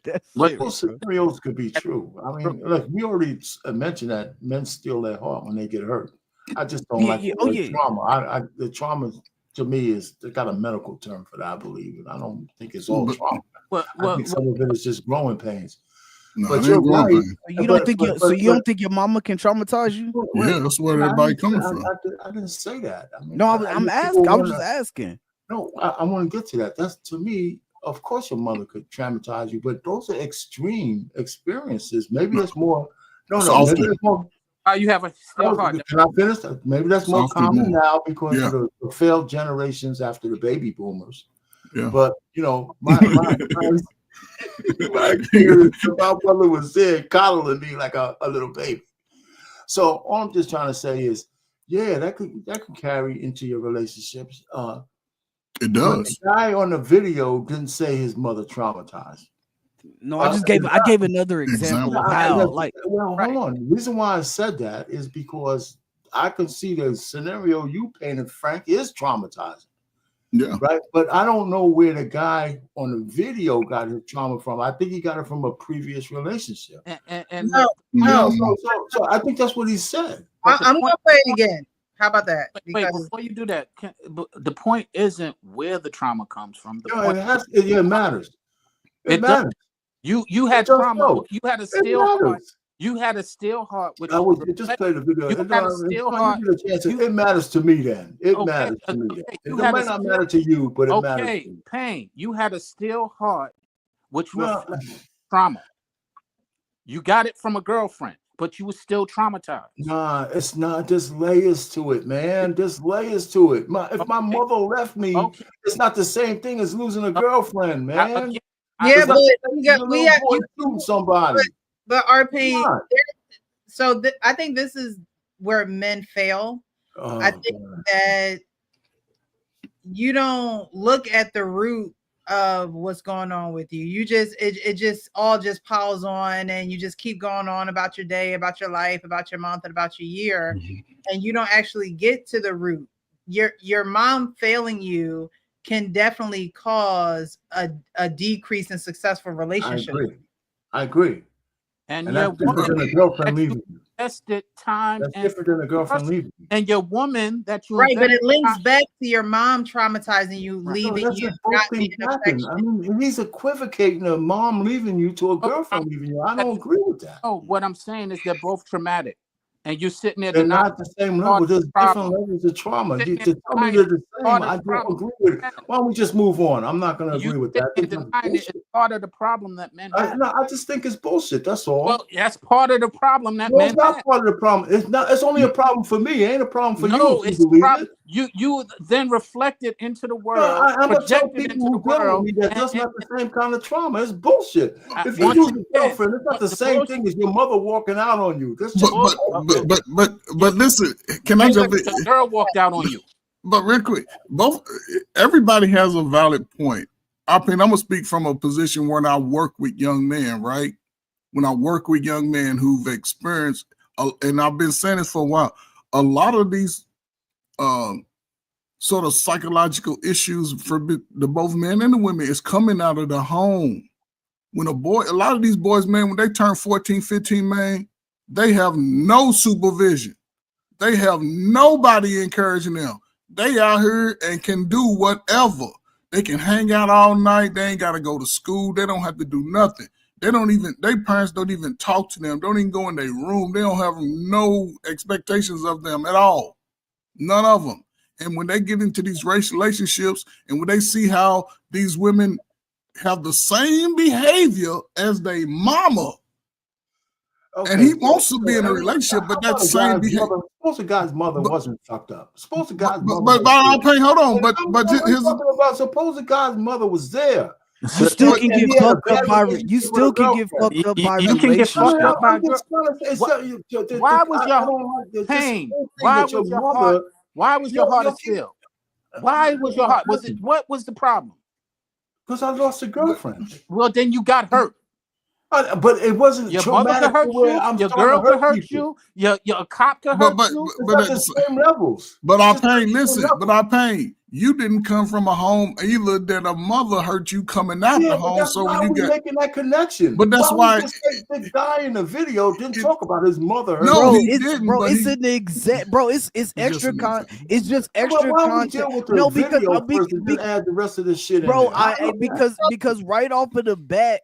That's What- it, Those bro. scenarios could be true. I mean, look, we already mentioned that men steal their heart when they get hurt. I just don't like the word trauma. The trauma to me is, they got a medical term for that, I believe, and I don't think it's all trauma. I think some of it is just growing pains. No, But it you're ain't growing right. pain. You don't think you don't think your mama can traumatize you? Yeah, that's where everybody coming from. I didn't say that. I mean, No, I'm asking. I was just asking. No, I want to get to that. That's, to me, of course your mother could traumatize you, but those are extreme experiences. Maybe there's more. No, maybe there's more. You have a still heart. Can I finish? Maybe that's more common now because Yeah. of the failed generations after the baby boomers. Yeah. But, you know, my experience, my mother was there coddling me like a little baby. So all I'm just trying to say is, yeah, that could carry into your relationships. It does. But the guy on the video didn't say his mother traumatized. No, I gave another example of how, like, well, hold on. The reason why I said that is because I can see the scenario you painted, Frank, is traumatizing. Yeah. Right. But I don't know where the guy on the video got his trauma from. I think he got it from a previous relationship. So I think that's what he said. I'm gonna play it again. How about that? Wait, before you do that, the point isn't where the trauma comes from. The No, point it matters. It matters. You had trauma. You had a still heart. You had a still heart. Which just play the video. You had a still heart. It matters to me then. It matters to me. It might not matter to you, but it matters to me. Pain. You had a still heart, which was trauma. You got it from a girlfriend, but you were still traumatized. Nah, it's not. There's layers to it, man. There's layers to it. If my mother left me, it's not the same thing as losing a girlfriend, man. Yeah, but we have somebody. But our pain. So I think this is where men fail. I think that you don't look at the root of what's going on with you. You just it just all just piles on, and you just keep going on about your day, about your life, about your month, and about your year, and you don't actually get to the root. Your mom failing you can definitely cause a decrease in successful relationship. I agree. And that's different than a girlfriend leaving you. Invested time. That's different than a girlfriend leaving you. And your woman that you right, but it links back to your mom traumatizing you, leaving you, not being affectionate. I mean, he's equivocating a mom leaving you to a girlfriend leaving you. I don't agree with that. Oh, what I'm saying is they're both traumatic, and you're sitting there. They're not the same level. There's different levels of trauma. You to tell me they're the same, I don't agree with it. Why don't we just move on? I'm not going to agree with that. It's part of the problem that men have. No, I just think it's bullshit. That's all. Well, that's part of the problem that no, men it's not have. part of the problem. It's not. It's only a problem for me. It ain't a problem for you. It's a problem. You then reflect it into the world. I'm gonna tell people who deal with me that that's not the same kind of trauma. It's bullshit. If you lose a girlfriend, it's not the same thing as your mother walking out on you. That's just but listen, can I jump in? The girl walked out on you. But real quick, everybody has a valid point. I'm gonna speak from a position where I work with young men, right? When I work with young men who've experienced, and I've been saying this for a while, a lot of these sort of psychological issues for the both men and the women is coming out of the home. When a lot of these boys, man, when they turn 14, 15, man, they have no supervision. They have nobody encouraging them. They out here and can do whatever. They can hang out all night. They ain't got to go to school. They don't have to do nothing. Their parents don't even talk to them. Don't even go in their room. They don't have no expectations of them at all. None of them. And when they get into these relationships and when they see how these women have the same behavior as their mama, and he wants to be in a relationship, but that same behavior. Suppose the guy's mother wasn't fucked up. Suppose the guy's mother. Hold on. Suppose the guy's mother was there. You still can get fucked up by. You still can get fucked up by. You can get fucked up by. Why was your pain? Why was your heart? Why was your heart still? Why was your heart? Was it? What was the problem? Because I lost a girlfriend. Well, then you got hurt. But it wasn't your mother could hurt you. Your girl could hurt you. Your cop could hurt you. But the same levels. But our pain. Listen. But our pain. You didn't come from a home either that a mother hurt you coming out the home. So when you get making that connection. But that's why the guy in the video didn't talk about his mother. No, he didn't. Bro, it's an exact. Bro, it's extra It's just extra content. No, because add the rest of this shit. Bro, because right off of the bat,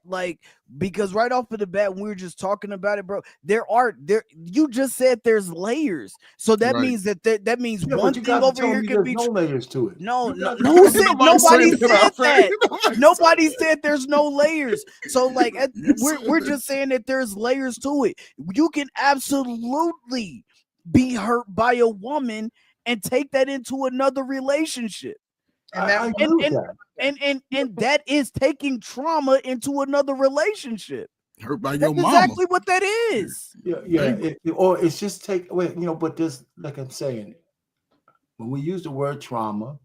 when we were just talking about it, bro, you just said there's layers. So that means that means one thing over here can be no layers to it. No, who said nobody said that? Nobody said there's no layers. So like we're just saying that there's layers to it. You can absolutely be hurt by a woman and take that into another relationship. And that is taking trauma into another relationship. Hurt by your mama. Exactly what that is. Or it's just but there's, like I'm saying, when we use the word trauma,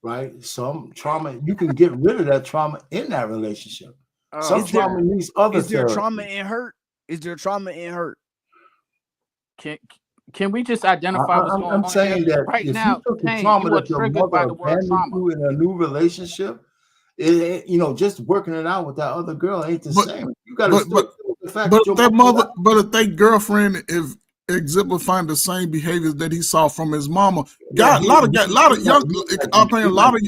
right? Some trauma, you can get rid of that trauma in that relationship. Some trauma needs other. Is there trauma in hurt? Is there trauma in hurt? Can we just identify what's going on? I'm saying that right if now, you took the trauma that your mother abandoned you in a new relationship, just working it out with that other girl ain't the same. You got to the fact but if that girlfriend is exemplifying the same behaviors that he saw from his mama, a lot of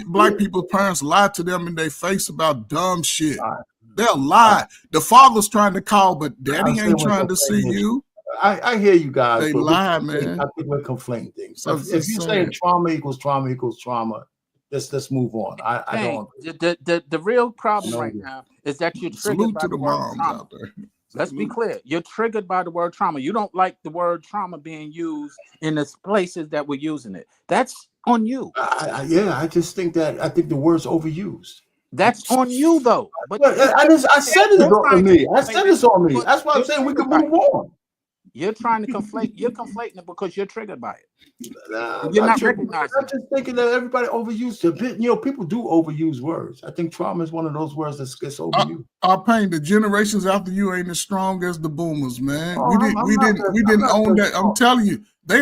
black people's parents lie to them in their face about dumb shit. They'll lie. The father's trying to call, but daddy ain't trying to see you. I hear you guys. They lie, man. I think we're conflating things. If you're saying trauma equals trauma, let's move on. I don't. The real problem right now is that you're triggered by the word trauma. Out there. Let's be clear. You're triggered by the word trauma. You don't like the word trauma being used in the places that we're using it. That's on you. I just think the word's overused. That's on you, though. But I said it's on me. I said it's on me. That's why I'm saying we can move on. You're trying to conflate. You're conflating it because you're triggered by it. Nah, You're not tripping. recognizing. I'm just thinking that everybody overused it. You know, people do overuse words. I think trauma is one of those words that gets overused. Our pain, the generations after you ain't as strong as the boomers, man. Oh, we didn't own that. I'm telling you, they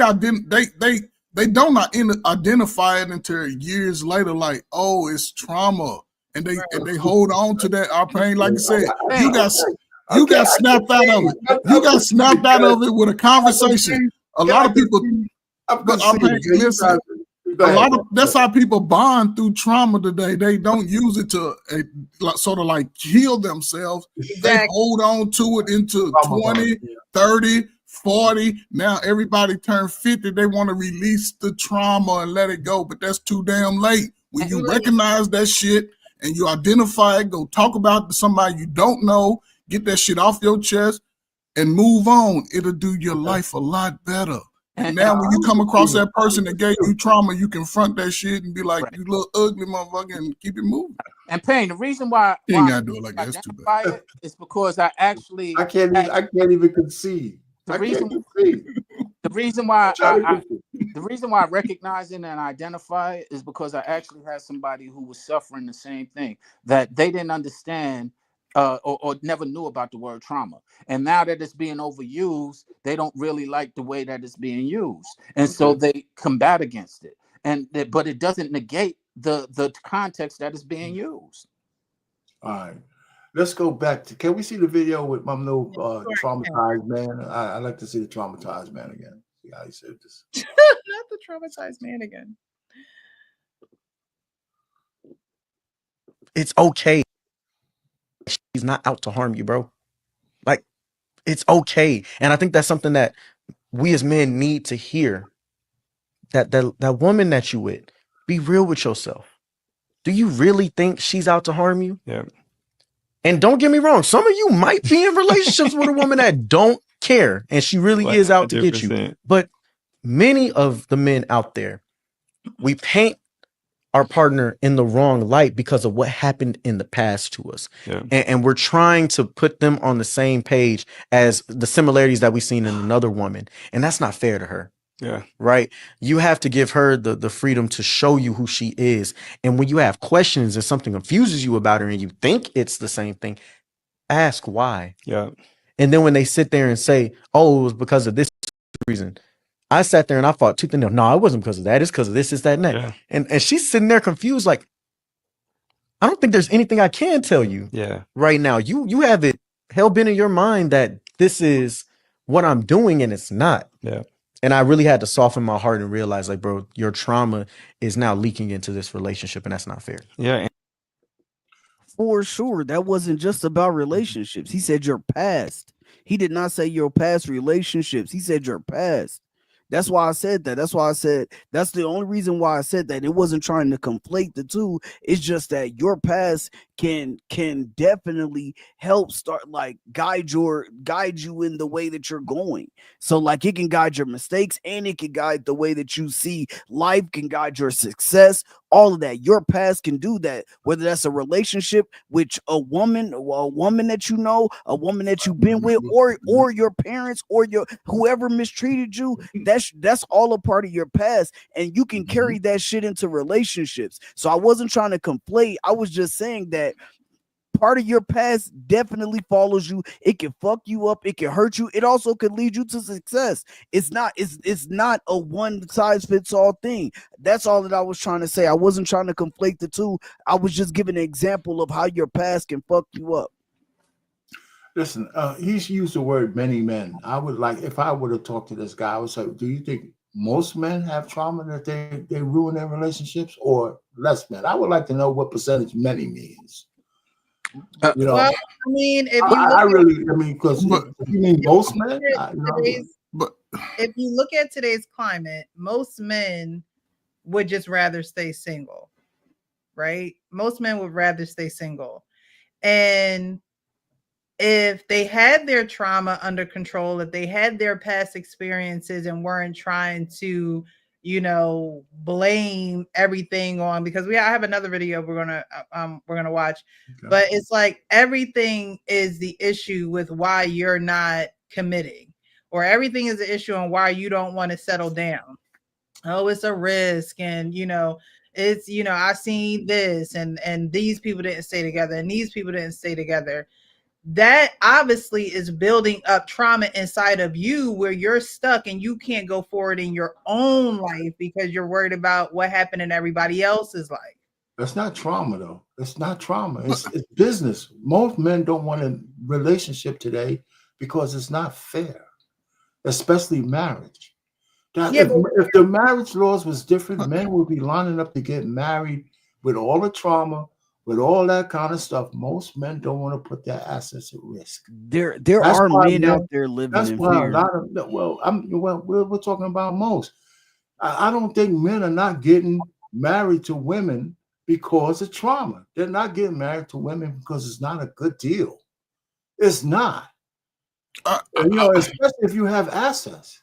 don't identify it until years later. Like, oh, it's trauma, and they hold on to that. Our pain, like I said, you got snapped out of it. You got snapped out of it with a conversation. A lot of people, but our pain, listen. That's how people bond through trauma today. They don't use it to sort of like heal themselves. Exactly. They hold on to it into 20, 30, 40. Now everybody turned 50. They want to release the trauma and let it go, but that's too damn late. When you recognize that shit and you identify it, go talk about it to somebody you don't know, get that shit off your chest and move on. It'll do your life a lot better. And now when you come across that person that gave you trauma, you confront that shit and be like, you little ugly motherfucker, and keep it moving. And Pain, the reason why you ain't gotta do it like that. It's too bad. It's because I actually I can't even concede. The reason why I recognize it and identify it is because I actually had somebody who was suffering the same thing, that they didn't understand or never knew about the word trauma. And now that it's being overused, they don't really like the way that it's being used. And so they combat against it. But it doesn't negate the context that is being used. All right. Let's go back to, can we see the video with my little traumatized man? I like to see the traumatized man again. See how he said this. Not the traumatized man again. It's okay. She's not out to harm you, bro. Like, it's okay. And I think that's something that we as men need to hear. That woman that you with, be real with yourself. Do you really think she's out to harm you? Yeah. And don't get me wrong, some of you might be in relationships with a woman that don't care and she really is out to get you. But many of the men out there, we paint our partner in the wrong light because of what happened in the past to us. Yeah. And we're trying to put them on the same page as the similarities that we've seen in another woman. And that's not fair to her. Yeah. Right. You have to give her the freedom to show you who she is. And when you have questions and something confuses you about her and you think it's the same thing, ask why. Yeah. And then when they sit there and say, oh, it was because of this reason. I sat there and I fought tooth and nail. No, it wasn't because of that. It's because of this, that, and that. Yeah. And she's sitting there confused, like, I don't think there's anything I can tell you right now. You have it hell bent in your mind that this is what I'm doing and it's not. Yeah. And I really had to soften my heart and realize, like, bro, your trauma is now leaking into this relationship, and that's not fair. Yeah. For sure. That wasn't just about relationships. He said your past. He did not say your past relationships. He said your past. That's why I said that. That's why I said that's the only reason why I said that. It wasn't trying to conflate the two. It's just that your past can definitely help start like guide you in the way that you're going. So like it can guide your mistakes and it can guide the way that you see life, can guide your success. All of that. Your past can do that, whether that's a relationship with a woman that you know, a woman that you've been with, or your parents or your whoever mistreated you. That's all a part of your past, and you can carry that shit into relationships. So I wasn't trying to conflate. I was just saying that part of your past definitely follows you. It can fuck you up. It can hurt you. It also could lead you to success. It's not a one size fits all thing. That's all that I was trying to say. I wasn't trying to conflate the two. I was just giving an example of how your past can fuck you up. Listen, he's used the word many men. I would like, if I would have talked to this guy, I would say, do you think most men have trauma that they ruin their relationships, or less men? I would like to know what percentage many means. You know, well, I mean, if you because you mean most men? But if you look at today's climate, most men would just rather stay single, right? Most men would rather stay single. And if they had their trauma under control, if they had their past experiences and weren't trying to, blame everything on, because I have another video we're gonna watch, but it's like everything is the issue with why you're not committing or everything is an issue on why you don't want to settle down. Oh, it's a risk, and it's I seen this, and these people didn't stay together, and these people didn't stay together. That obviously is building up trauma inside of you where you're stuck and you can't go forward in your own life because you're worried about what happened in everybody else's life. That's not trauma, though. It's not trauma. It's business. Most men don't want a relationship today because it's not fair, especially marriage. Now, Yeah, if the marriage laws was different, men would be lining up to get married with all the trauma, with all that kind of stuff. Most men don't want to put their assets at risk. There That's are why men out there living That's in why a fear. lot of we're talking about most. I don't think men are not getting married to women because of trauma. They're not getting married to women because it's not a good deal. It's not. Especially if you have assets.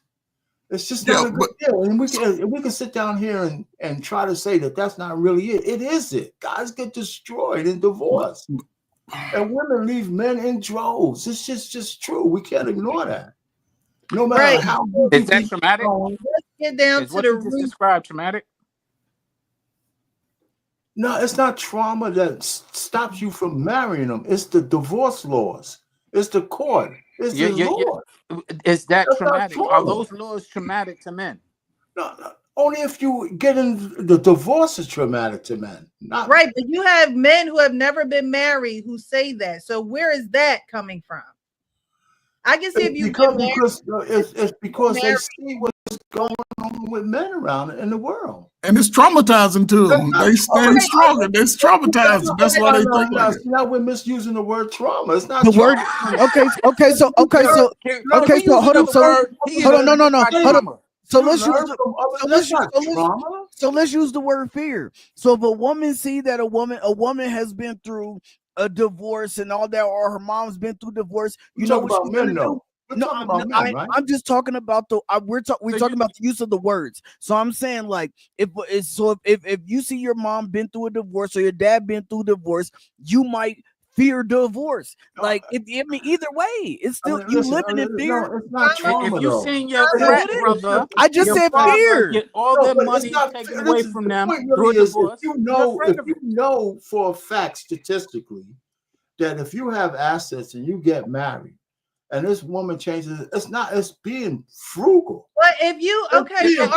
It's just not a good deal. And we can sit down here and try to say that that's not really it. It is it. Guys get destroyed in divorce. And women leave men in droves. It's just true. We can't ignore that. No matter how good is that traumatic? Let's get down is to what the you just root. described traumatic? No, it's not trauma that stops you from marrying them. It's the divorce laws. It's the court. It's the law. Is that That's traumatic? not Are trauma. those laws traumatic to men? No, only if you get in the divorce is traumatic to men. Not Right, but you have men who have never been married who say that. So where is that coming from? I can see if you've been married. It's because they see what's going on with men around in the world. And it's traumatizing to them. They stand stronger. It's traumatizing. That's why they think like it. Now we're misusing the word trauma. It's not The trauma. word. Okay. So hold on. No. Hold on. So let's use the word fear. So if a woman see that a woman has been through a divorce and all that, or her mom's been through divorce, you know what she's gonna do? No, I'm just talking about we're talking about the use of the words. So I'm saying, like, if you see your mom been through a divorce or your dad been through divorce, you might fear divorce. Like, either way, it's still you living in fear. No, it's not trauma. If you seen your frat brother, I just said fear. Get all their money taken away from them through a divorce. If you know for a fact statistically that if you have assets and you get married, and this woman changes, it's being frugal. But if you it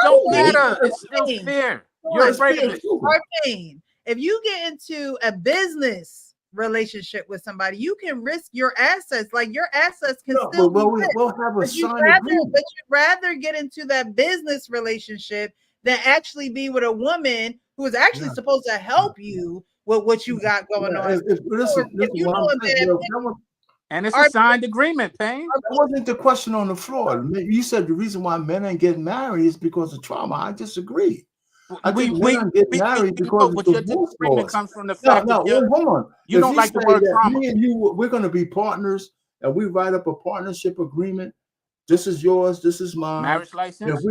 don't matter. It's still fear. You're afraid of it. If you get into a business relationship with somebody, you can risk your assets. Like, your assets can still be we'll have a signed agreement. But you'd rather get into that business relationship than actually be with a woman who is actually supposed to help you with what you got going on. And it's a signed agreement, Payne. That wasn't the question on the floor. You said the reason why men ain't getting married is because of trauma. I disagree. I think men get married because of the divorce laws. Comes from the fact that hold on. You don't like the word trauma. Me and you, we're going to be partners, and we write up a partnership agreement. This is yours. This is mine. Marriage license?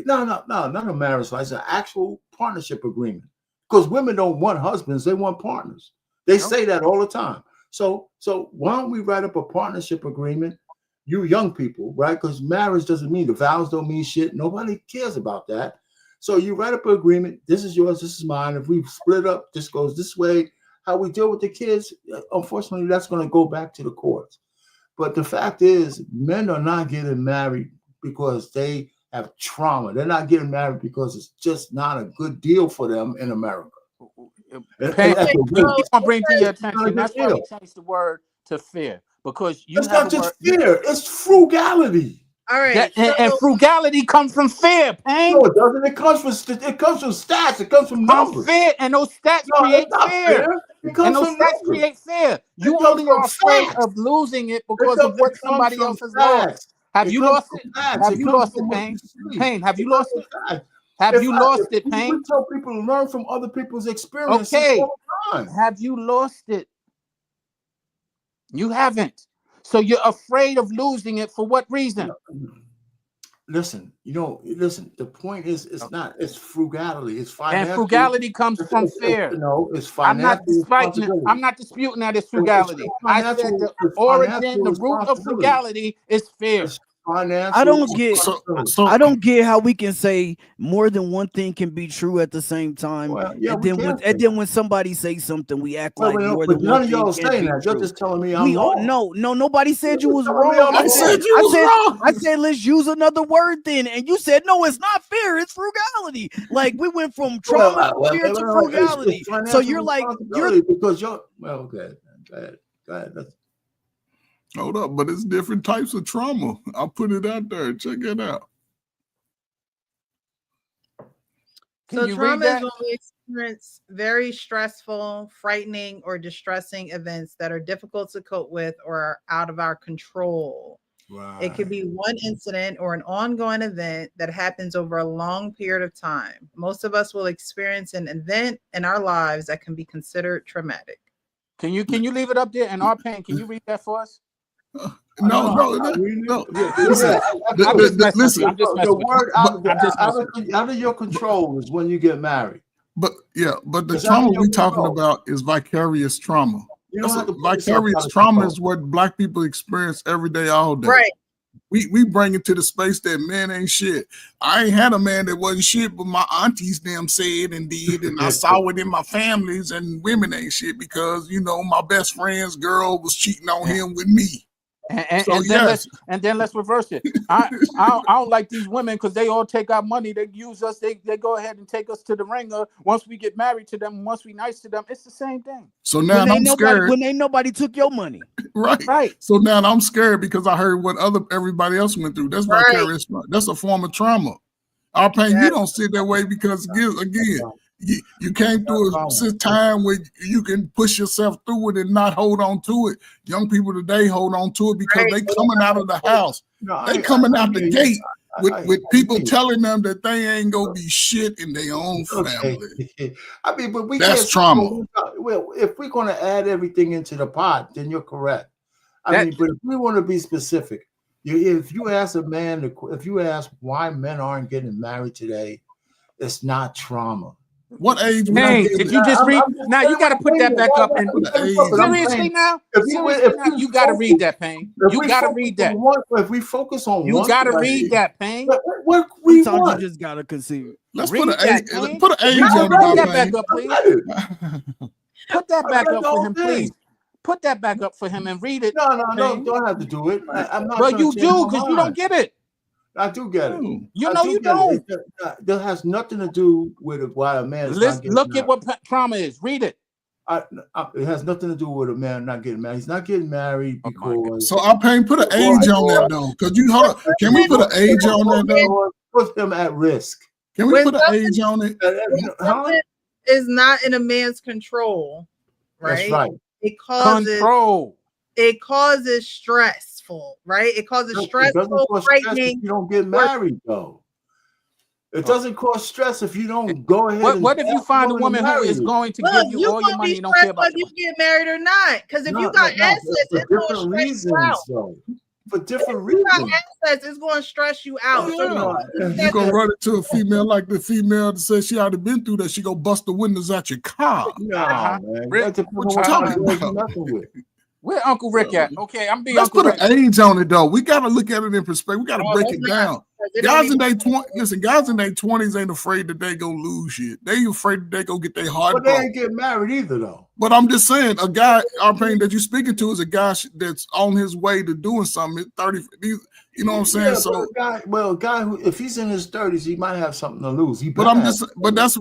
Not a marriage license. An actual partnership agreement. Because women don't want husbands; they want partners. They say that all the time. So why don't we write up a partnership agreement? You young people, right? Because marriage doesn't mean the vows don't mean shit. Nobody cares about that. So you write up an agreement. This is yours. This is mine. If we split up, this goes this way. How we deal with the kids, unfortunately, that's going to go back to the courts. But the fact is, men are not getting married because they have trauma. They're not getting married because it's just not a good deal for them in America. Payne, I want to bring to your attention. That's why we changed the word to fear, because it's not just fear; it's frugality. All right, and frugality comes from fear, Payne. No, it doesn't. It comes from stats. It comes from numbers. Fear, and those stats create fear. It comes from stats create fear. You only are afraid of losing it because of what somebody else has lost. Have you lost it? Have you lost it, Payne? Payne, have you lost it? Have you lost it, Payne? We tell people to learn from other people's experiences all the time. Have you lost it? You haven't. So you're afraid of losing it for what reason? Listen, the point is it's frugality. It's financial. And frugality comes from fear. It's financial. I'm not disputing that it's frugality. I said the origin, the root of frugality is fear. I don't get. So I don't get how we can say more than one thing can be true at the same time, Well, yeah, and we then can say when somebody says something, we act Well, like well, more but than none one of thing y'all can't saying be that. You're true. just telling me I'm We all wrong. no, nobody said you was telling me wrong. I'm I said you was wrong. I said let's use another word then, and you said no, it's not fair. It's frugality. Like we went from trauma to fear to frugality. It's So financial you're like responsibility because you're well. Go ahead. Hold up, but it's different types of trauma. I'll put it out there. Check it out. So trauma is when we experience very stressful, frightening, or distressing events that are difficult to cope with or are out of our control. Right. It could be one incident or an ongoing event that happens over a long period of time. Most of us will experience an event in our lives that can be considered traumatic. Can you leave it up there? And our pain, can you read that for us? No. Listen, I'm just messing with you. I'm just messing with you. Out of your control is when you get married. But the trauma we talking about is vicarious trauma. Vicarious trauma is what Black people experience every day, all day. Right. We bring it to the space that men ain't shit. I ain't had a man that wasn't shit, but my aunties them said and did, and I saw it in my families, and women ain't shit because my best friend's girl was cheating on him with me. And then let's reverse it. I don't like these women because they all take our money. They use us. They go ahead and take us to the ringer. Once we get married to them, once we nice to them, it's the same thing. So now I'm scared. When ain't nobody took your money. Right. So now I'm scared because I heard what everybody else went through. That's vicarious. That's a form of trauma. Our pain, you don't sit that way because again, you came through a time where you can push yourself through it and not hold on to it. Young people today hold on to it because they coming out of the house. They coming out the gate with people telling them that they ain't gonna be shit in their own family. I mean, but that's trauma. Well, if we're gonna add everything into the pot, then you're correct. But if we want to be specific, if you ask a man, if you ask why men aren't getting married today, it's not trauma. What age? Hey, did you just read? Now you got to put that back up. And seriously now, you got to read that, Pain. You got to read that. If we focus on you got to read that, Pain. Sometimes you just got to conceive. Let's put an age on it. Put that back up, please. Put that back up for him, please. Put that back up for him and read it. No, don't have to do it. I'm not. But you do because you don't get it. I do get it. You don't. That has nothing to do with why a man is not getting look married. at what trauma is. Read it. It has nothing to do with a man not getting married. He's not getting married because. So I'm paying. Put an age on that though, because hold up. Can we put an age on that though? Put him at risk. Can we put an age on it? Something is not in a man's control, right? That's right. It causes control. It causes stressful, right? It causes stressful, frightening. You don't get married though. It doesn't cause stress if you don't go ahead. What if you find a woman who is going to give you all your money and don't care about you get married or not? Because if you got assets, it's going to stress you out. For different reasons. If you got assets, it's going to stress you out. You gonna run into a female like the female that says she already been through that. She gonna bust the windows out your car. Nah, man. What you talking about? Where Uncle Rick at? Okay, I'm being. Let's Uncle put an age on it though. We gotta look at it in perspective. We gotta break it down. Guys in their 20s ain't afraid that they gonna lose shit. They afraid that they gonna get their heart. But they ain't get married either though. But I'm just saying, a guy, our pain that you're speaking to is a guy that's on his way to doing something. 30, you know what I'm saying? Yeah, so a guy who, if he's in his 30s, he might have something to lose. But that's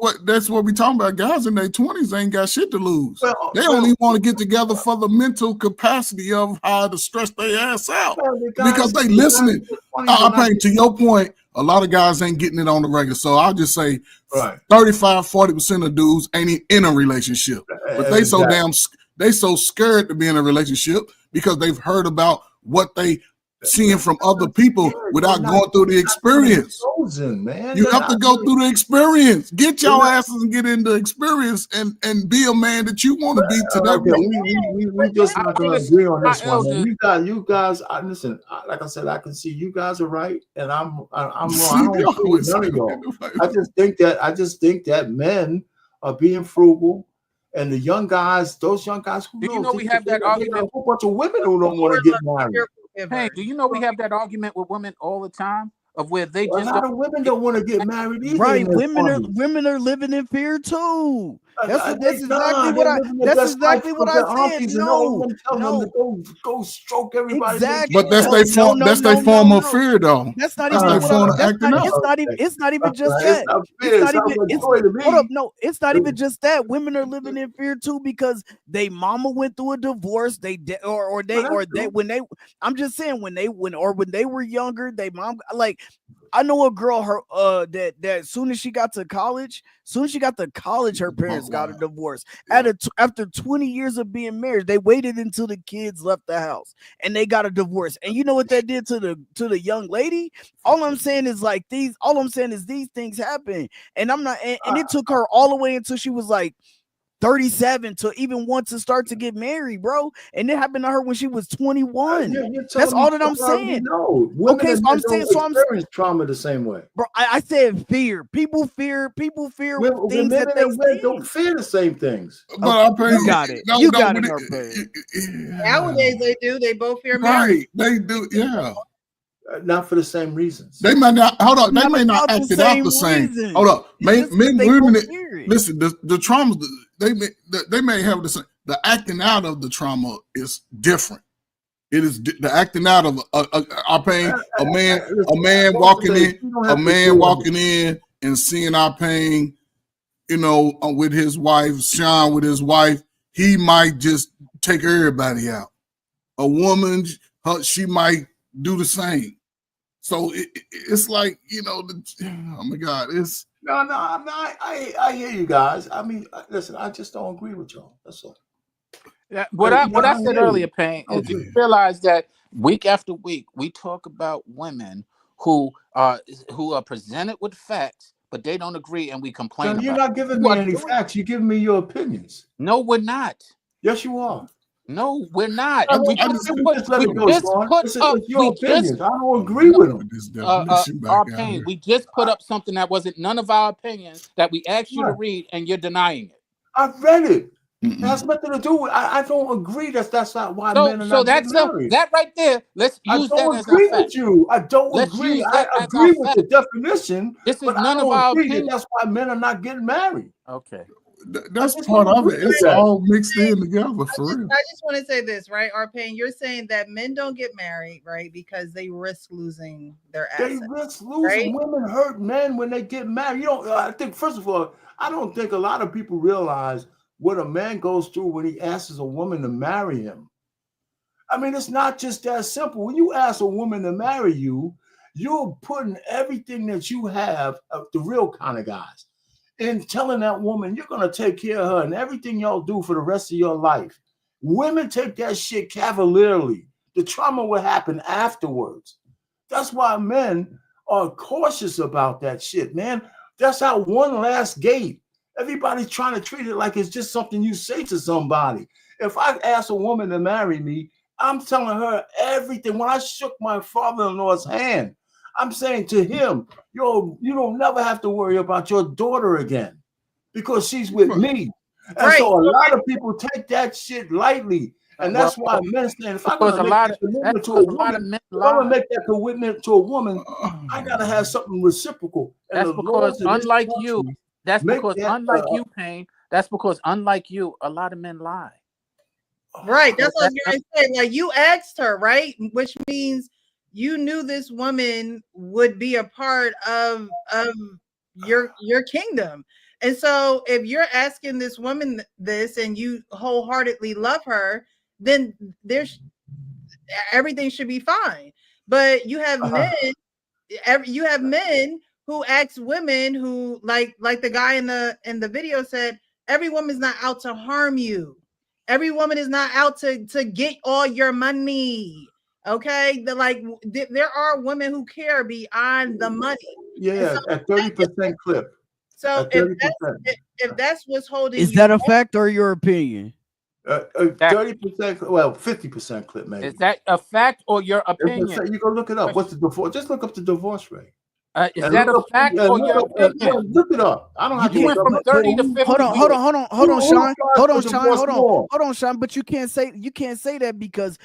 what we talking about. Guys in their 20s ain't got shit to lose. They only want to get together for the mental capacity of how to stress their ass out because they listening. I'm paying to your point. A lot of guys ain't getting it on the regular. So I'll just say 35-40% of dudes ain't in a relationship. But they so scared to be in a relationship because they've heard about what they seeing from other people without going through the experience. You have to go through the experience. Get your asses and get into experience and be a man that you want to be today. We just not going to agree on this one. Man. You guys, listen. Like I said, I can see you guys are right, and I'm wrong. I don't agree with none of y'all. I just think that men are being frugal. And the young guys, those young guys who we have that argument? A whole bunch of women who don't want to get married. Hey, do you know we have that argument with women all the time of where they A just lot don't of women don't want to get married either. Right, in their women are 20s. living in fear too. That's They exactly they're what living their that's best life exactly what with I their said. aunties and all of No, them telling them to no, go stroke everybody. exactly. But that's No, they no, form. no, That's they no, no, form of no. fear, though. That's not That's even they what form I'm. of That's not. acting up. It's not even just It's that. not It's fair. It not sounds even. like It's joy to hold up. me. No, it's not even just that. Women are living in fear too because they mama went through a divorce. Or they when they. I'm just saying when they were younger, they mom like. I know a girl that as soon as she got to college, her parents got a divorce. Yeah. After 20 years of being married, they waited until the kids left the house and they got a divorce. And you know what that did to the young lady? All I'm saying is these things happen. And I'm not and it took her all the way until she was like 37 to even want to start to get married, bro. And it happened to her when she was 21. You're That's telling me all that I'm stuff I already saying. know. Women Okay, and so men I'm saying, don't experience trauma the same way. bro, I said fear. People fear things that Women they and men don't see. fear the same things. But Okay, I pay you got it. no, You no. got it, But Harper. Nowadays they do. They both fear marriage. right, they do. Yeah, Not for the same reasons. they may not. Hold on, they Not may not about the act it out same the same. reason. Hold up, It's just men, they women. both fear it. Listen, the trauma they may have the same. The acting out of the trauma is different. It is the acting out of our pain. A man walking in and seeing our pain, with his wife, Sean with his wife, he might just take everybody out. A woman, she might do the same. So it's like, oh my God, it's. No, I'm not. I hear you guys. I mean, listen, I just don't agree with y'all. That's all. What I said earlier, Payne, is Okay. you realize that week after week we talk about women who are presented with facts, but they don't agree, and we complain You're about not it. giving You me are any doing- facts. You're giving me your opinions. No, we're not. Yes, you are. No, we're not. I And mean, we just just let it go, Sean. put up. It's your We just opinions. I don't agree with them. This definition back our out Payne. here. We just put up something that wasn't none of our opinions that we asked you to Right. read, and you're denying it. I've read it. It Mm-mm. has nothing to do with. I don't agree. That's not why So, men are not getting married. that right there. Let's I use that don't as our agree fact. with you. I don't Let's agree. use I that as our agree with fact. the definition, This is but I none of don't our agree that opinions. that's why men are not getting married. Okay. That's just part don't of it. agree with It's that. all mixed in together for real. I just want to say this, right? Arpane, you're saying that men don't get married, right? Because they risk losing their They assets. risk losing. right? Women hurt men when they get married. I think, first of all, I don't think a lot of people realize what a man goes through when he asks a woman to marry him. I mean, it's not just that simple. When you ask a woman to marry you, you're putting everything that you have, the real kind of guys, and telling that woman you're going to take care of her and everything y'all do for the rest of your life. Women take that shit cavalierly. The trauma will happen afterwards. That's why men are cautious about that shit, man. That's our one last gate. Everybody's trying to treat it like it's just something you say to somebody. If I ask a woman to marry me, I'm telling her everything. When I shook my father-in-law's hand, I'm saying to him, yo, you don't never have to worry about your daughter again because she's with me. And so a lot of people take that shit lightly. And that's why men saying, if I'm going to make that commitment to a woman, if I'm going to make that commitment to a woman, I got to have something reciprocal. And That's the because laws of this unlike country you, make that, you, Payne, that's because unlike you, a lot of men lie. Right. That's what I was going to say. Like you asked her, right? Which means you knew this woman would be a part of your kingdom. And so if you're asking this woman this and you wholeheartedly love her, then everything should be fine. But you have men who ask women who like the guy in the video said, every woman's not out to harm you. Every woman is not out to get all your money. Okay, there are women who care beyond the money. Yeah, at 30% clip. So if that's what's holding is you that a fact or your opinion? 30%, well, 50% clip maybe. Is that a fact or your opinion? You go look it up. What's the divorce? Just look up the divorce rate. Is that a fact or your opinion? Look it up. I don't have to You look went from up. 30 to 50. Hold on, Sean. Hold on, Sean. But you can't say that because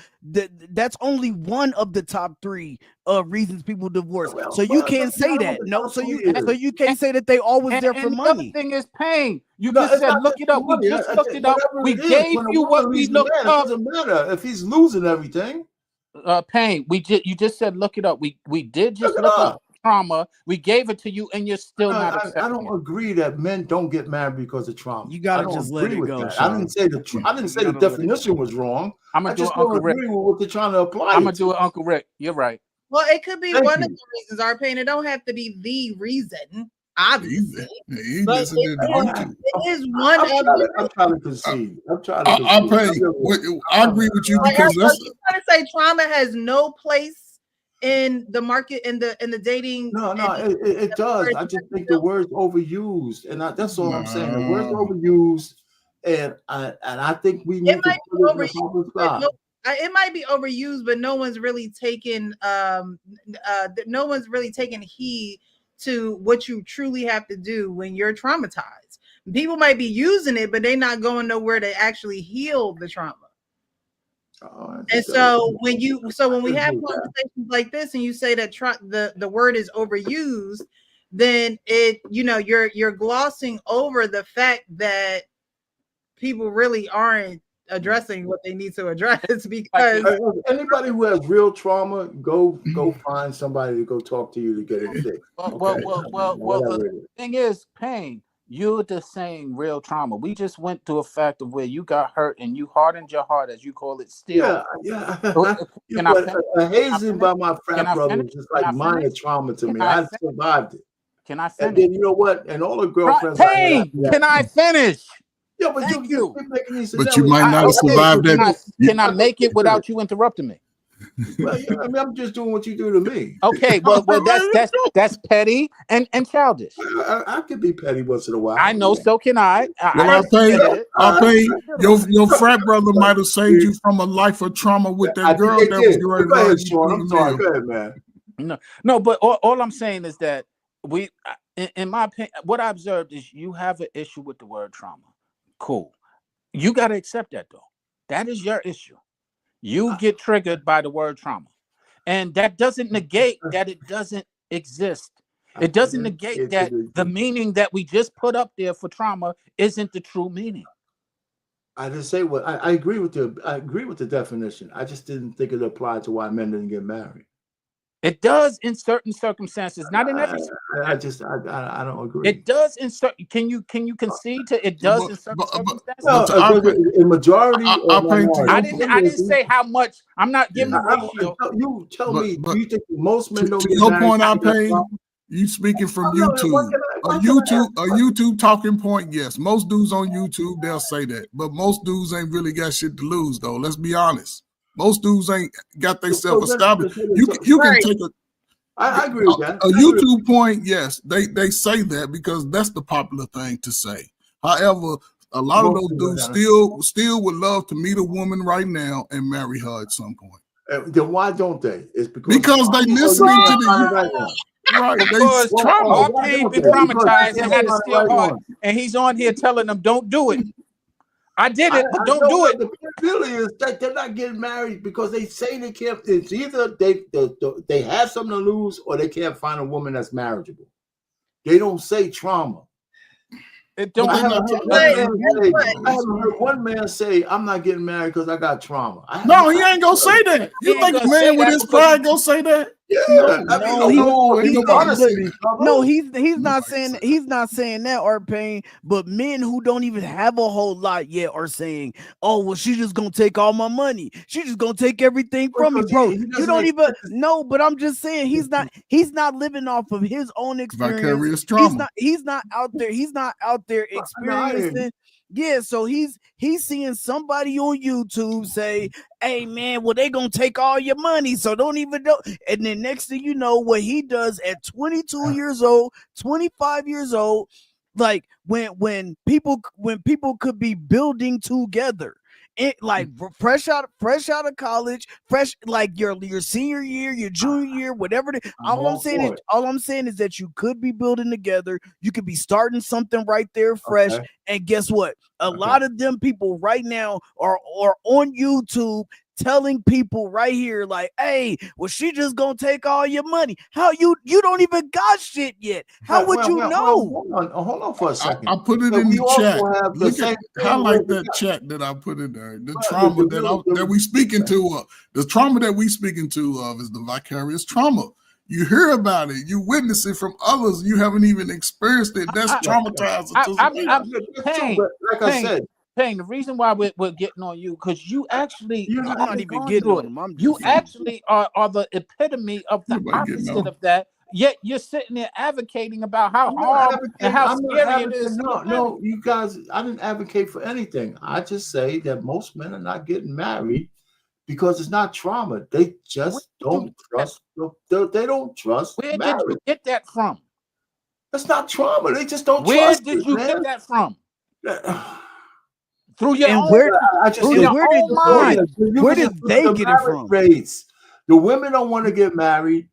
that's only one of the top 3 reasons people divorce. So you can't say that. No, so you can't say that they always there for and money. The other thing is pain. You just said look it up. We just looked it up. We gave you what we looked up. It doesn't matter if he's losing everything. Pain. You just said look it up. We did just look up trauma. We gave it to you, and you're still not accepting. I don't agree that men don't get married because of trauma. You gotta just let it go. I didn't say the definition was wrong. I just don't agree with what they're trying to apply. I'm gonna do it, Uncle Rick. You're right. Well, it could be one of the reasons, our pain. It don't have to be the reason, obviously. But it is one of them. I'm trying to concede. I agree with you because that's trying to say trauma has no place in the market in the dating. No, it does. I just think the word's overused, and that's all I'm saying. The word's overused, and I think we need to put it in the public spot. It might be overused, but no one's really taking heed to what you truly have to do when you're traumatized. People might be using it, but they're not going nowhere to actually heal the trauma. And so when we have conversations like this, and you say that the word is overused, then you're glossing over the fact that people really aren't addressing what they need to address. Because anybody who has real trauma, go find somebody to go talk to you to get it fixed. Well, the thing is, pain. You're just saying real trauma. We just went to a fact of where you got hurt and you hardened your heart, as you call it, still. Yeah. Hazing by my frat brother is just like minor trauma to me. I survived it. Can I finish? And then you know what? And all the girlfriends. Pain. Can I finish? Yeah, but you keep making these. But you might not have survived that. Can I make it without you interrupting me? Well, yeah, I mean, I'm just doing what you do to me. Okay, well, that's petty and childish. I could be petty once in a while. I know, so can I. I'll pay. Your frat brother might have saved you from a life of trauma with that girl that was going I'm sorry, go ahead, man. No, but all I'm saying is that in my opinion, what I observed is you have an issue with the word trauma. Cool. You got to accept that, though. That is your issue. You get triggered by the word trauma. And that doesn't negate that it doesn't exist. It doesn't negate that the meaning that we just put up there for trauma isn't the true meaning. I just say what I agree with the definition. I just didn't think it applied to why men didn't get married. It does in certain circumstances, not in every. I don't agree. It does in certain. Can you concede to it does in certain circumstances? No, in majority. I didn't say how much. I'm not giving the ratio. You tell me. Do you think most men don't to get your married? point, I pay. You speaking from YouTube. A YouTube talking point, yes. Most dudes on YouTube, they'll say that. But most dudes ain't really got shit to lose, though. Let's be honest. Most dudes ain't got themselves established. You can take I agree with that. A YouTube point, yes. They say that because that's the popular thing to say. However, a lot of those dudes still would love to meet a woman right now and marry her at some point. Then why don't they? It's because they listening to the right. Because our pain been traumatized and had a still heart, and he's on here telling them don't do it. I did it, but don't do it. The feeling is that they're not getting married because they say they can't. It's either they have something to lose or they can't find a woman that's marriageable. They don't say trauma. It don't. I haven't heard one man say, "I'm not getting married because I got trauma." No, he ain't gonna say that. You think a man with his pride gonna say that? Yeah, he's not saying that, or pain. But men who don't even have a whole lot yet are saying, "Oh, well, she's just gonna take all my money. She's just gonna take everything from me, bro." You don't even know. But I'm just saying he's not living off of his own experience. Vicarious trauma. He's not out there experiencing. Yeah, so he's seeing somebody on YouTube say, "Hey man, well they gonna take all your money, so don't even know." And then next thing you know, what he does at 22 years old, 25 years old, like when people could be building together like fresh out of college, fresh like your senior year, your junior year, whatever. All I'm saying is that you could be building together. You could be starting something right there, fresh. Okay. And guess what? A lot of them people right now are on YouTube telling people right here, like, hey, well, she just gonna take all your money. How you don't even got shit yet? How would you know? Hold on for a second. I put it in the chat. Look at highlight that chat that I put in there. The trauma that we speaking to, the trauma that we speaking to of is the vicarious trauma. You hear about it, you witness it from others, you haven't even experienced it. That's traumatizing. Like I said, Payne, the reason why we're getting on you, because you actually I'm not even getting on him. You actually are the epitome of the opposite of that. Yet you're sitting there advocating about how hard and how scary it is. No, you guys, I didn't advocate for anything. I just say that most men are not getting married because it's not trauma. They just don't trust. They don't trust. Where did you get that from? That's not trauma. They just don't trust. Where did you get that from? Through your own, where did they get it from? Rates. The women don't want to get married.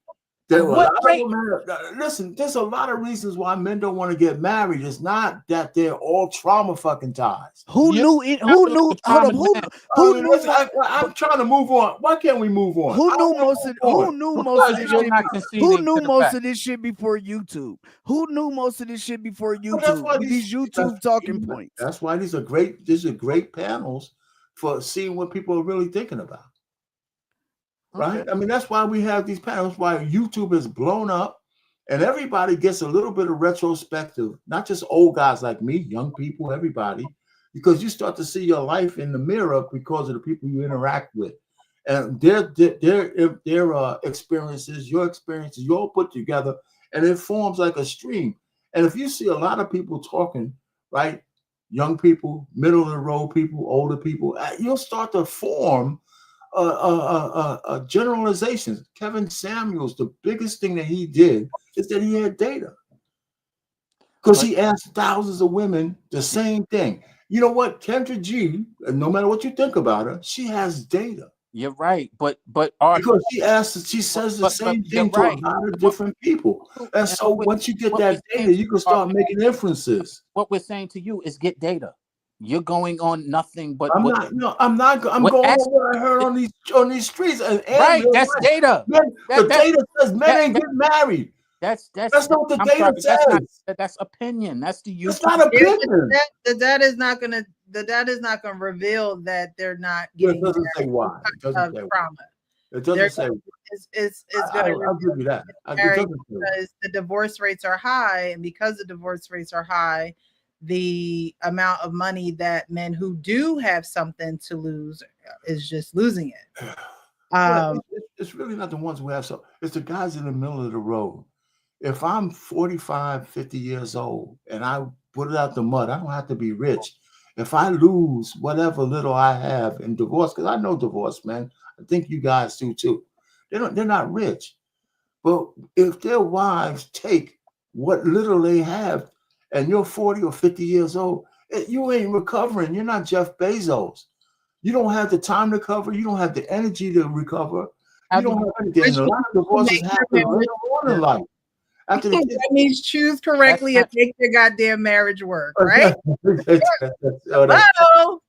Listen, there's a lot of reasons why men don't want to get married. It's not that they're all trauma fucking ties. Who knew? Hold up. Who knew? I'm trying to move on. Why can't we move on? Who knew most of this shit? Who knew most of this shit before YouTube? Who knew most of this shit before YouTube? These YouTube talking points. That's why these are great panels for seeing what people are really thinking about. Right? I mean, that's why we have these panels, why YouTube is blown up and everybody gets a little bit of retrospective, not just old guys like me, young people, everybody, because you start to see your life in the mirror because of the people you interact with. And their experiences, your experiences, you all put together and it forms like a stream. And if you see a lot of people talking, right, young people, middle of the road people, older people, you'll start to form generalizations. Kevin Samuels, the biggest thing that he did is that he had data, because he asked thousands of women the same thing. You know what, Kendra G, no matter what you think about her, she has data. You're right, but because she says the same thing to a lot of different people, and so once you get that data, you can start making inferences. What we're saying to you is get data. You're going on nothing but. I'm going on what I heard on these streets. And right, that's data. The data says men ain't getting married. That's not what the data says. That's opinion. That's the use. It's not opinion. The data is not gonna reveal that they're not getting. It doesn't say why. It doesn't say trauma. It doesn't say. It's gonna. I'll give you that. Because the divorce rates are high, and because the divorce rates are high, the amount of money that men who do have something to lose is just losing it. It's really not the ones who have so. It's the guys in the middle of the road. If I'm 45, 50 years old and I put it out the mud, I don't have to be rich. If I lose whatever little I have in divorce, because I know divorce, man, I think you guys do too. They're not rich. But if their wives take what little they have, and you're 40 or 50 years old, you ain't recovering. You're not Jeff Bezos. You don't have the time to recover. You don't have the energy to recover. You don't have anything. A lot of divorces happen later on in life. That means choose correctly and make your goddamn marriage work, right? Hello.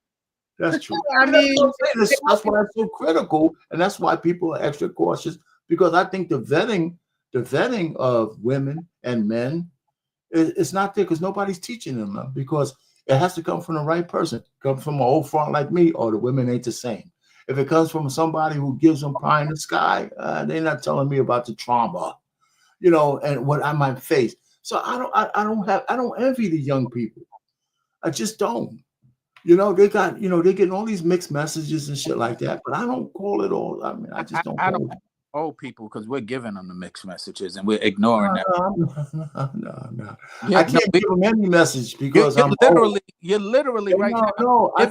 That's true. I mean, that's why it's so critical, and that's why people are extra cautious, because I think the vetting of women and men, it's not there because nobody's teaching them, because it has to come from the right person. Come from an old front like me, or the women ain't the same. If it comes from somebody who gives them pie in the sky, they're not telling me about the trauma, and what I might face. So I don't envy the young people. I just don't. They got, they're getting all these mixed messages and shit like that, but I don't call it all. I mean, I just don't. I don't old people, because we're giving them the mixed messages and we're ignoring that. No. Yeah, I can't give them any message because you're literally right now. No, I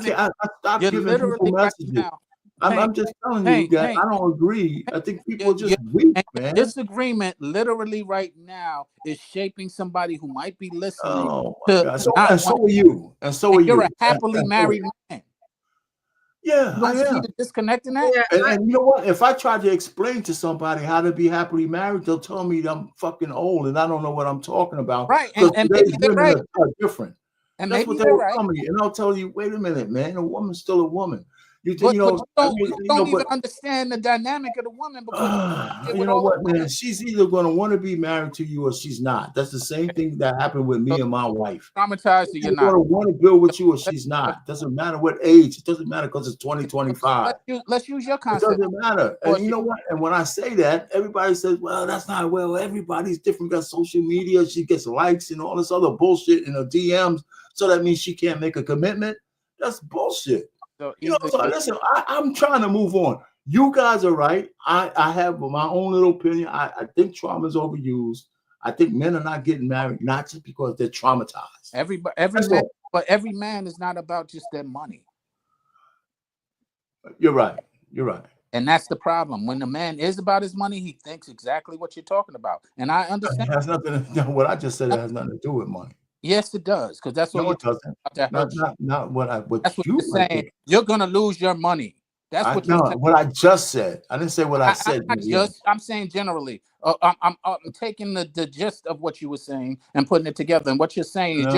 stopped giving people messages. I'm just telling you that I don't agree. I think people are just weak, man. Disagreement literally right now is shaping somebody who might be listening. And so are you. And so are you. You're a happily married man. Yeah, You don't I see am. the disconnect in that? Yeah, And you know what? If I try to explain to somebody how to be happily married, they'll tell me I'm fucking old and I don't know what I'm talking about. Right, Because and today's maybe they're women right. are different. And That's maybe what they they're will right. tell me. And I'll tell you, wait a minute, man. A woman's still a woman. You But know, I mean, you don't even understand the dynamic of the woman because you know what, man? She's either going to want to be married to you or she's not. That's the same thing that happened with me and my wife. Traumatized or She's you're going not. to want to build with you or she's not. Doesn't matter what age. It doesn't matter because it's 2025. Let's use your It concept. doesn't matter. And you know what? And when I say that, everybody says, well, that's not well. Everybody's different. Got social media. She gets likes and all this other bullshit in her DMs. So that means she can't make a commitment. That's bullshit. So You know, so listen, I'm trying to move on. You guys are right. I have my own little opinion. I think trauma is overused. I think men are not getting married, not just because they're traumatized. Every man is not about just their money. You're right. You're right. And that's the problem. When the man is about his money, he thinks exactly what you're talking about. And I understand. It has nothing to, what I just said, it has nothing to do with money. Yes, it does, because that's what it doesn't. Not what that's what you're saying. You're gonna lose your money. That's what you're saying. What I just said. I didn't say what I said. I'm saying generally. I'm taking the gist of what you were saying and putting it together. And what you're saying is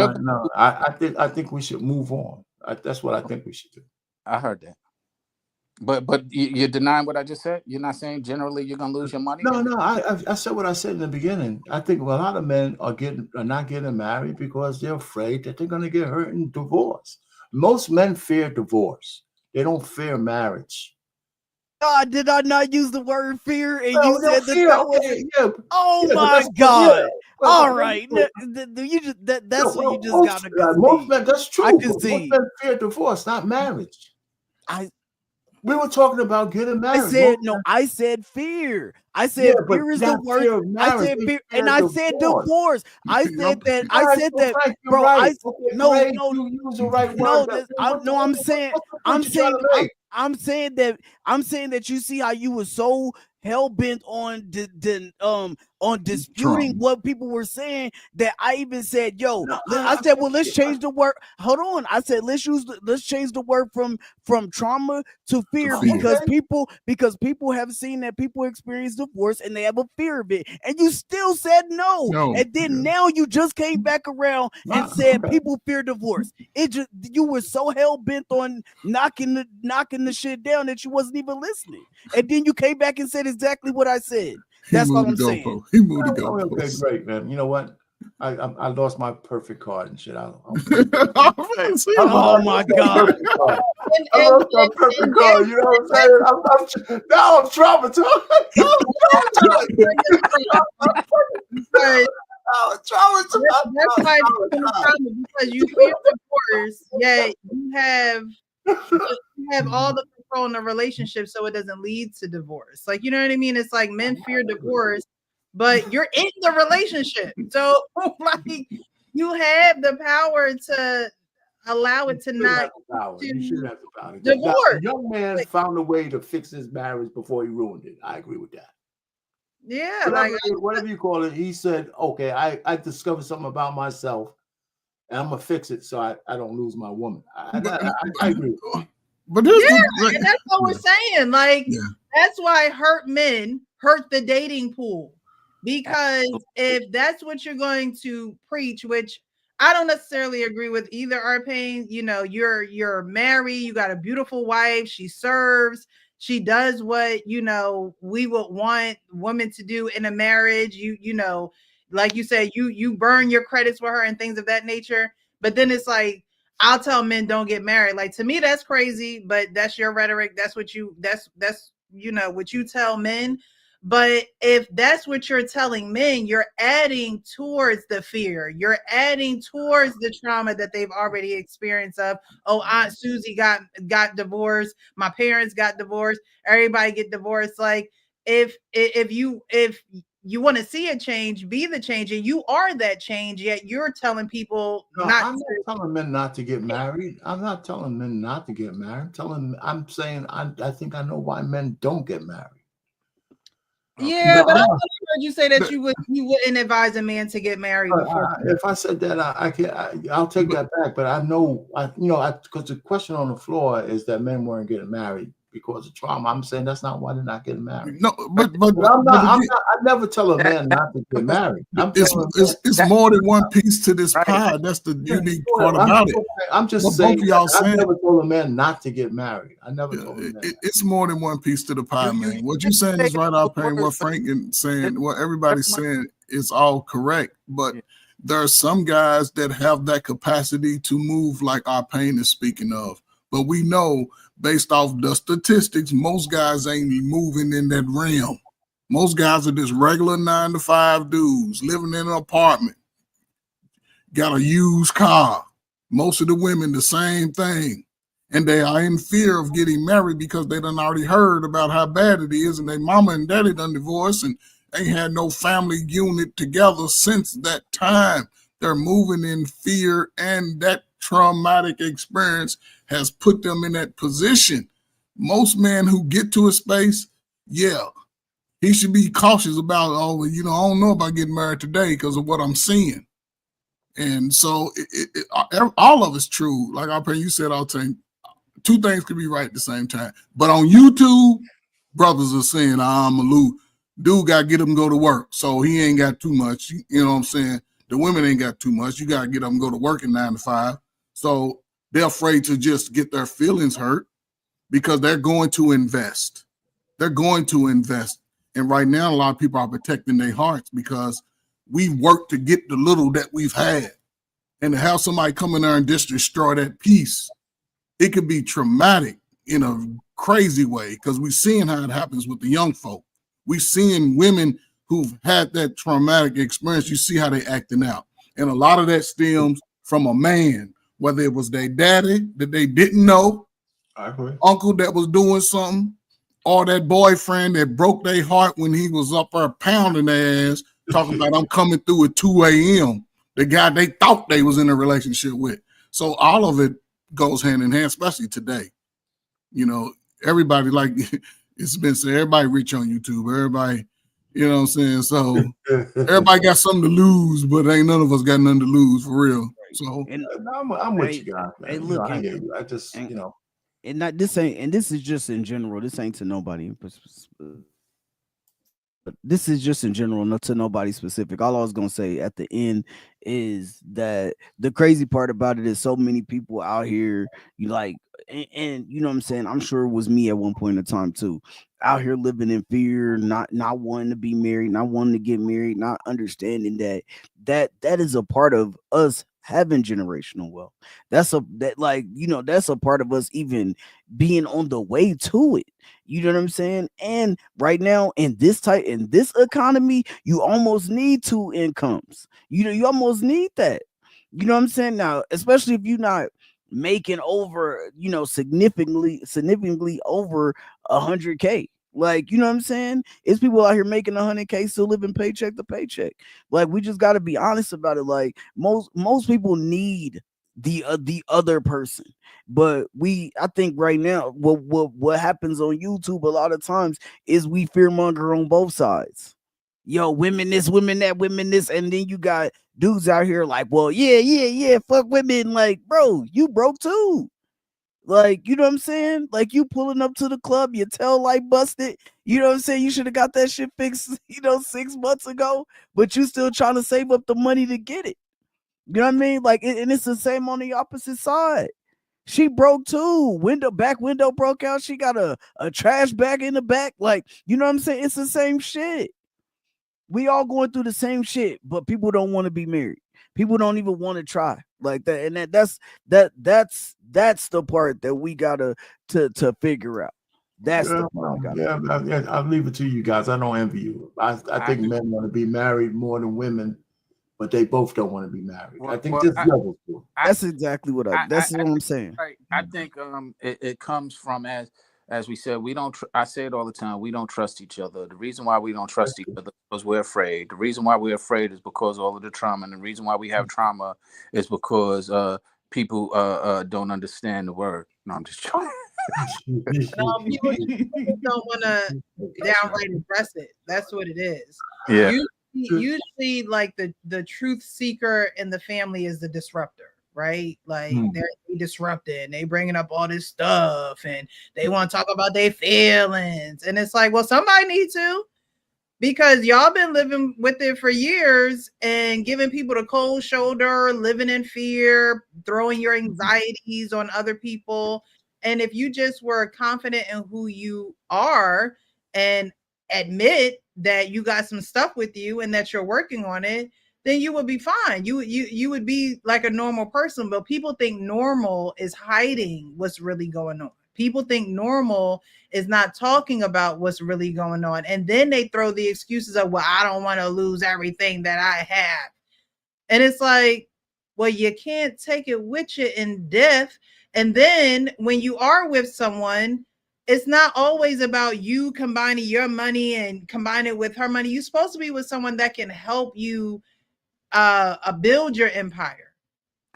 I think we should move on. That's what I think we should do. I heard that. But you're denying what I just said? You're not saying generally you're gonna lose your money? No. I said what I said in the beginning. I think a lot of men are not getting married because they're afraid that they're gonna get hurt in divorce. Most men fear divorce. They don't fear marriage. God, did I not use the word fear? And you said fear, that was yeah. Oh my God! All right, you just that's what you just got to most men. That's true. I can Most see. men fear divorce, not marriage. We were talking about getting married. I said fear. I said fear is the worst. I said fear, and I said divorce. I said that. I said that, bro. Right. No, you use the right word. I'm saying that you see how you were so hell bent on disputing what people were saying that I even said, I said, well, let's change the word. Hold on. I said, let's change the word from trauma to fear because people have seen that people experience divorce and they have a fear of it. And you still said no. And then now you just came back around and said people fear divorce. You were so hell bent on knocking the shit down that you wasn't even listening. And then you came back and said exactly what I said. That's all I'm saying. He moved the Okay, goalpost. great, man. You know what? I lost my perfect card and shit. Oh my God! I lost my perfect card. You know what I'm saying? Now I'm traumatized. That's why because you fear divorce, yet you have all the control in the relationship, so it doesn't lead to divorce. Like, you know what I mean? It's like men fear divorce, but you're in the relationship, so like you have the power to allow it to not. You should have the power. Divorce. The young man found a way to fix his marriage before he ruined it. I agree with that. Yeah, whatever you call it, he said, okay, I discovered something about myself and I'm gonna fix it so I don't lose my woman. I agree. But and that's what we're saying. Like, that's why hurt men hurt the dating pool. Because if that's what you're going to preach, which I don't necessarily agree with either, Arpain, you're married, you got a beautiful wife, she serves, she does what we would want women to do in a marriage. Like you said, you burn your credits with her and things of that nature. But then it's like, I'll tell men don't get married. Like, to me, that's crazy, but that's your rhetoric. That's what that's what you tell men. But if that's what you're telling men, you're adding towards the fear. You're adding towards the trauma that they've already experienced of, Aunt Susie got divorced, my parents got divorced, everybody get divorced. Like, if you want to see a change, be the change, and you are that change, yet you're telling people I'm not telling men not to get married. I'm not telling men not to get married. I'm saying I think I know why men don't get married. Yeah, but I want to heard you say that you wouldn't advise a man to get married before. If I said that, I'll take that back. But I know, because the question on the floor is that men weren't getting married because of trauma. I'm saying that's not why they're not getting married. No, but I never tell a man not to get married. It's more than one piece to this pie. That's the unique part about it. I'm just What saying, both of y'all I saying, never told a man not to get married. I never told a man. it's more than one piece to the pie, man. What you're saying is right out paying what Frank is saying, what everybody's saying is all correct. But there are some guys that have that capacity to move like our pain is speaking of. But we know, based off the statistics, most guys ain't moving in that realm. Most guys are just regular 9-to-5 dudes living in an apartment, got a used car. Most of the women, the same thing. And they are in fear of getting married because they done already heard about how bad it is, and their mama and daddy done divorced and ain't had no family unit together since that time. They're moving in fear, and that traumatic experience has put them in that position. Most men who get to a space, he should be cautious about, I don't know about getting married today because of what I'm seeing. And so all of it's true. Like you said all the time, two things could be right at the same time. But on YouTube, brothers are saying, I'm a Lou. Dude got to get him to go to work. So he ain't got too much. You know what I'm saying? The women ain't got too much. You got to get them to go to work at 9 to 5. So they're afraid to just get their feelings hurt because they're going to invest. They're going to invest. And right now, a lot of people are protecting their hearts because we worked to get the little that we've had. And to have somebody come in there and just destroy that peace, it could be traumatic in a crazy way because we're seeing how it happens with the young folk. We're seeing women who've had that traumatic experience. You see how they acting out. And a lot of that stems from a man, whether it was their daddy that they didn't know, uncle that was doing something, or that boyfriend that broke their heart when he was up there pounding their ass, talking about I'm coming through at 2 a.m., the guy they thought they was in a relationship with. So all of it goes hand in hand, especially today. Everybody, like it's been said, everybody rich on YouTube. Everybody, you know what I'm saying? So everybody got something to lose, but ain't none of us got nothing to lose for real. So I'm with you guys, man. Hey, look, I hear you. I just, and not this ain't, and this is just in general. This ain't to nobody. This is just in general, not to nobody specific. All I was gonna say at the end is that the crazy part about it is so many people out here, and you know what I'm saying. I'm sure it was me at one point in time too, out here living in fear, not wanting to be married, not wanting to get married, not understanding that is a part of us having generational wealth. That's a part of us even being on the way to it. You know what I'm saying? And right now in this economy, you almost need 2 incomes. You almost need that. You know what I'm saying? Now, especially if you're not making over, significantly over 100K. Like, you know what I'm saying? It's people out here making 100K still living paycheck to paycheck. Like, we just got to be honest about it. Like, most people need the other person. But I think right now, what happens on YouTube a lot of times is we fearmonger on both sides. Yo, women this, women that, women this, and then you got dudes out here like, well, yeah, fuck women. Like, bro, you broke too. Like, you know what I'm saying? Like, you pulling up to the club, your tail light busted. You know what I'm saying? You should have got that shit fixed, 6 months ago, but you still trying to save up the money to get it. You know what I mean? Like, and it's the same on the opposite side. She broke too. Back window broke out. She got a trash bag in the back. Like, you know what I'm saying? It's the same shit. We all going through the same shit, but people don't want to be married. People don't even want to try like that. And that's the part that we gotta to figure out. That's the part. I'll leave it to you guys. I don't envy you. I think men want to be married more than women, but they both don't want to be married. I think this levels. That's exactly what that's what I'm saying. I think it comes from as we said, we don't. I say it all the time. We don't trust each other. The reason why we don't trust each other is because we're afraid. The reason why we're afraid is because all of the trauma, and the reason why we have trauma is because people don't understand the word. No, I'm just joking. People just don't want to downright address it. That's what it is. Yeah. Usually, like the truth seeker in the family is the disruptor, right? Like they're disrupting, they bringing up all this stuff, and they want to talk about their feelings, and it's like, well, somebody needs to. Because y'all been living with it for years and giving people the cold shoulder, living in fear, throwing your anxieties on other people. And if you just were confident in who you are and admit that you got some stuff with you and that you're working on it, then you would be fine. You would be like a normal person. But people think normal is hiding what's really going on. People think normal is not talking about what's really going on. And then they throw the excuses of, well, I don't want to lose everything that I have. And it's like, well, you can't take it with you in death. And then when you are with someone, it's not always about you combining your money and combine it with her money. You're supposed to be with someone that can help you build your empire.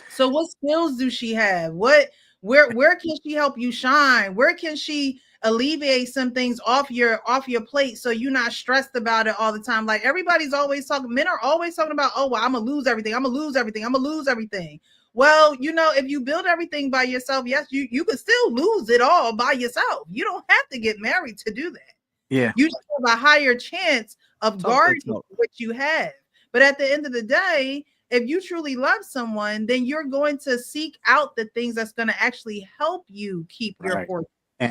So what skills do she have? Where can she help you shine? Where can she alleviate some things off your plate so you're not stressed about it all the time? Like everybody's always talking, men are always talking about, oh, well, I'm gonna lose everything. I'm gonna lose everything. I'm gonna lose everything. Well, if you build everything by yourself, yes, you could still lose it all by yourself. You don't have to get married to do that. Yeah. You just have a higher chance of guarding what you have. But at the end of the day, if you truly love someone, then you're going to seek out the things that's going to actually help you keep your fortune.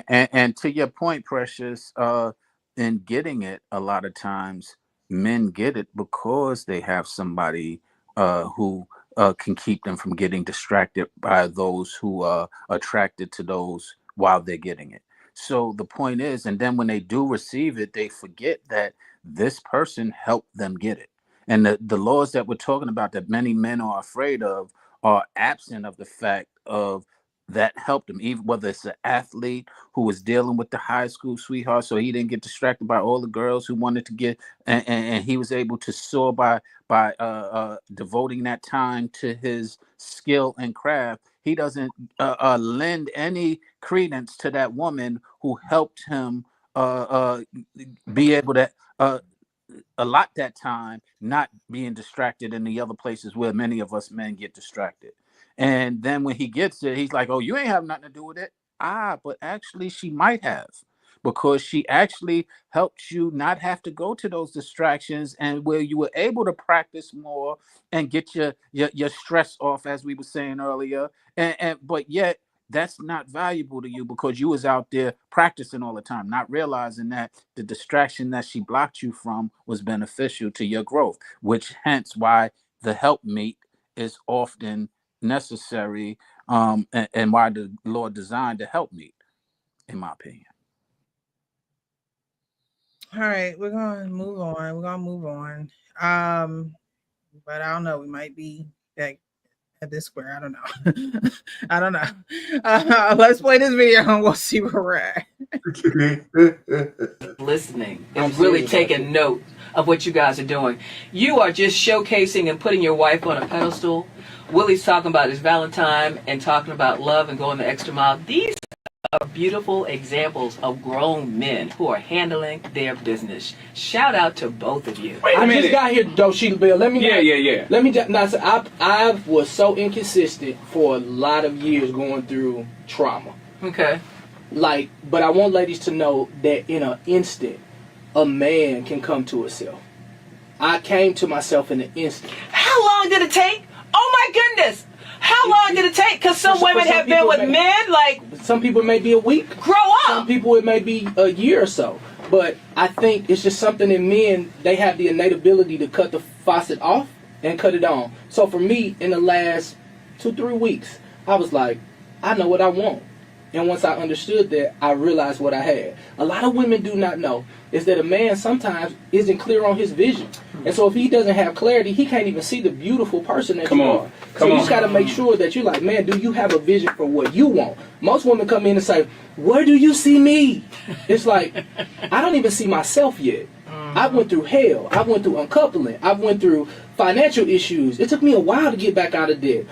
And to your point, Precious, in getting it, a lot of times men get it because they have somebody who can keep them from getting distracted by those who are attracted to those while they're getting it. So the point is, and then when they do receive it, they forget that this person helped them get it. And the laws that we're talking about that many men are afraid of are absent of the fact of that helped him, even whether it's an athlete who was dealing with the high school sweetheart, so he didn't get distracted by all the girls who wanted to get, and he was able to soar by devoting that time to his skill and craft. He doesn't lend any credence to that woman who helped him be able to allot that time, not being distracted in the other places where many of us men get distracted. And then when he gets it, he's like, oh, you ain't have nothing to do with it. But actually she might have, because she actually helped you not have to go to those distractions, and where you were able to practice more and get your stress off, as we were saying earlier. But yet that's not valuable to you because you was out there practicing all the time, not realizing that the distraction that she blocked you from was beneficial to your growth, which hence why the helpmate is often necessary, and why the Lord designed the helpmate, in my opinion. All right, we're gonna move on. But I don't know, we might be back at this square. I don't know. I don't know. Let's play this video and we'll see where we're at. Listening and really taking note of what you guys are doing. You are just showcasing and putting your wife on a pedestal. Willie's talking about his Valentine and talking about love and going the extra mile. These are beautiful examples of grown men who are handling their business. Shout out to both of you. I just got here, though, Sheila Bill. Let me Let me just not say I was so inconsistent for a lot of years going through trauma. Okay. But I want ladies to know that in an instant, a man can come to himself. I came to myself in an instant. How long did it take? Oh my goodness! How long did it take? Because some women have been with men, like... Some people may be a week. Grow up! Some people it may be a year or so. But I think it's just something in men, they have the innate ability to cut the faucet off and cut it on. So for me, in the last 2-3 weeks, I was like, I know what I want. And once I understood that, I realized what I had. A lot of women do not know is that a man sometimes isn't clear on his vision. And so if he doesn't have clarity, he can't even see the beautiful person that you are. So you just got to make sure that you're like, man, do you have a vision for what you want? Most women come in and say, where do you see me? It's like, I don't even see myself yet. I went through hell. I went through uncoupling. I went through financial issues. It took me a while to get back out of debt.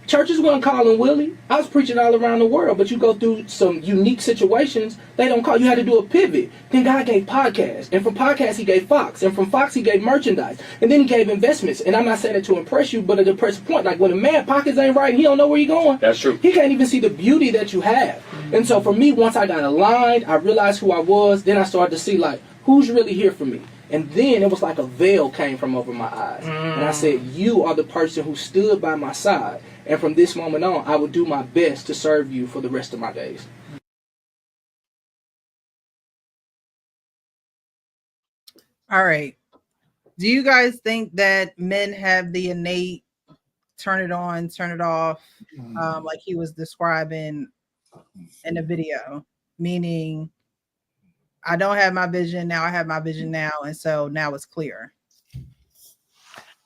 Churches weren't calling Willie. I was preaching all around the world, but you go through some unique situations, they don't call. You had to do a pivot. Then God gave podcasts, and from podcasts he gave Fox, and from Fox he gave merchandise, and then he gave investments. And I'm not saying it to impress you, but to impress the point. Like when a man pockets ain't right, and he don't know where he going. That's true. He can't even see the beauty that you have. And so for me, once I got aligned, I realized who I was. Then I started to see like who's really here for me. And then it was like a veil came from over my eyes. And I said, you are the person who stood by my side. And from this moment on, I will do my best to serve you for the rest of my days. All right. Do you guys think that men have the innate turn it on, turn it off, like he was describing in the video? Meaning, I don't have my vision, now I have my vision now, and so now it's clear.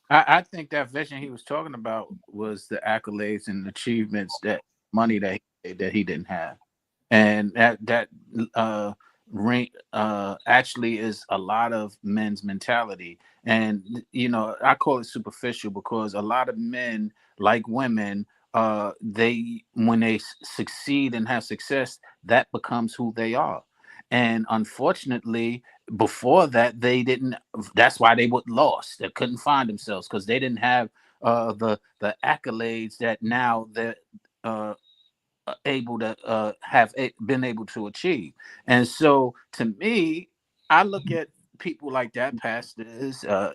I think that vision he was talking about was the accolades and achievements, that money that he didn't have, and that actually is a lot of men's mentality. And I call it superficial because a lot of men, like women, they when they succeed and have success, that becomes who they are. And unfortunately, before that, they didn't. That's why they were lost. They couldn't find themselves because they didn't have the accolades that now they're able to been able to achieve. And so, to me, I look at people like that, pastors, and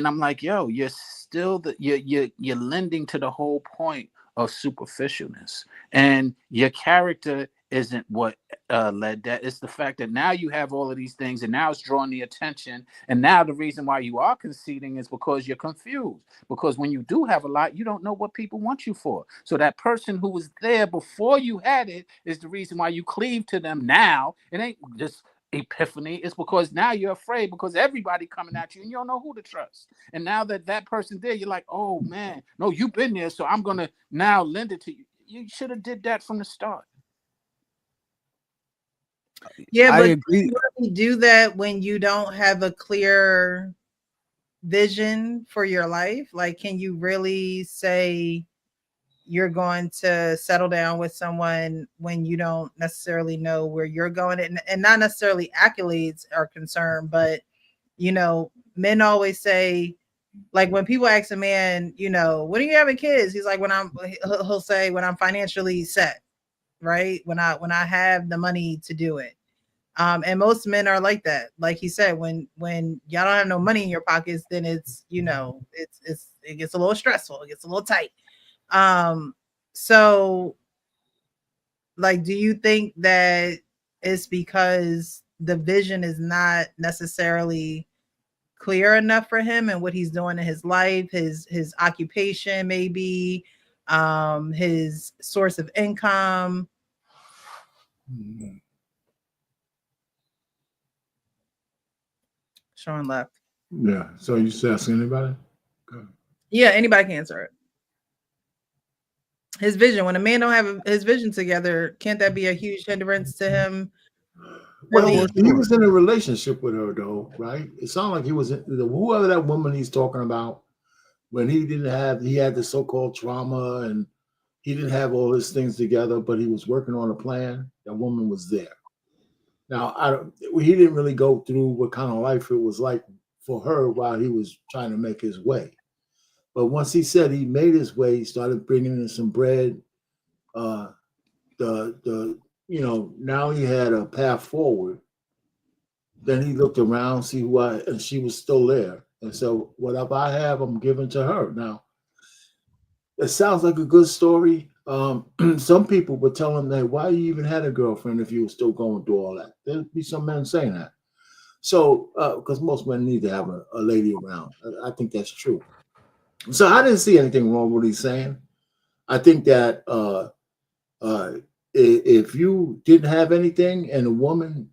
I'm like, yo, you're still you're lending to the whole point of superficialness, and your character isn't what led that. It's the fact that now you have all of these things, and now it's drawing the attention. And now the reason why you are conceding is because you're confused. Because when you do have a lot, you don't know what people want you for. So that person who was there before you had it is the reason why you cleave to them now. It ain't just epiphany. It's because now you're afraid because everybody coming at you and you don't know who to trust. And now that person's there, you're like, oh man, no, you've been there, so I'm gonna now lend it to you. You should have did that from the start. Yeah, I but agree. you really do that when you don't have a clear vision for your life. Like, can you really say you're going to settle down with someone when you don't necessarily know where you're going? And not necessarily accolades are concerned, but men always say, like when people ask a man, when are you having kids? He's like, he'll say, when I'm financially set, right? When I have the money to do it. And most men are like that. Like he said, when y'all don't have no money in your pockets, then it's it gets a little stressful, it gets a little tight. So like, do you think that it's because the vision is not necessarily clear enough for him and what he's doing in his life, his occupation, maybe his source of income? Sean left. Yeah. So you asking anybody? Yeah, anybody can answer it. His vision. When a man don't have his vision together, can't that be a huge hindrance to him? Well, he was in a relationship with her, though, right? It sounded like he was whoever that woman he's talking about. When he had the so-called trauma and he didn't have all his things together, but he was working on a plan. That woman was there. Now, he didn't really go through what kind of life it was like for her while he was trying to make his way. But once he said he made his way, he started bringing in some bread. Now he had a path forward. Then he looked around, and she was still there. And so whatever I have, I'm giving to her. Now, it sounds like a good story. Some people would tell him that, why you even had a girlfriend if you were still going through all that? There'd be some men saying that. So, because most men need to have a lady around. I think that's true. So I didn't see anything wrong with what he's saying. I think that if you didn't have anything and a woman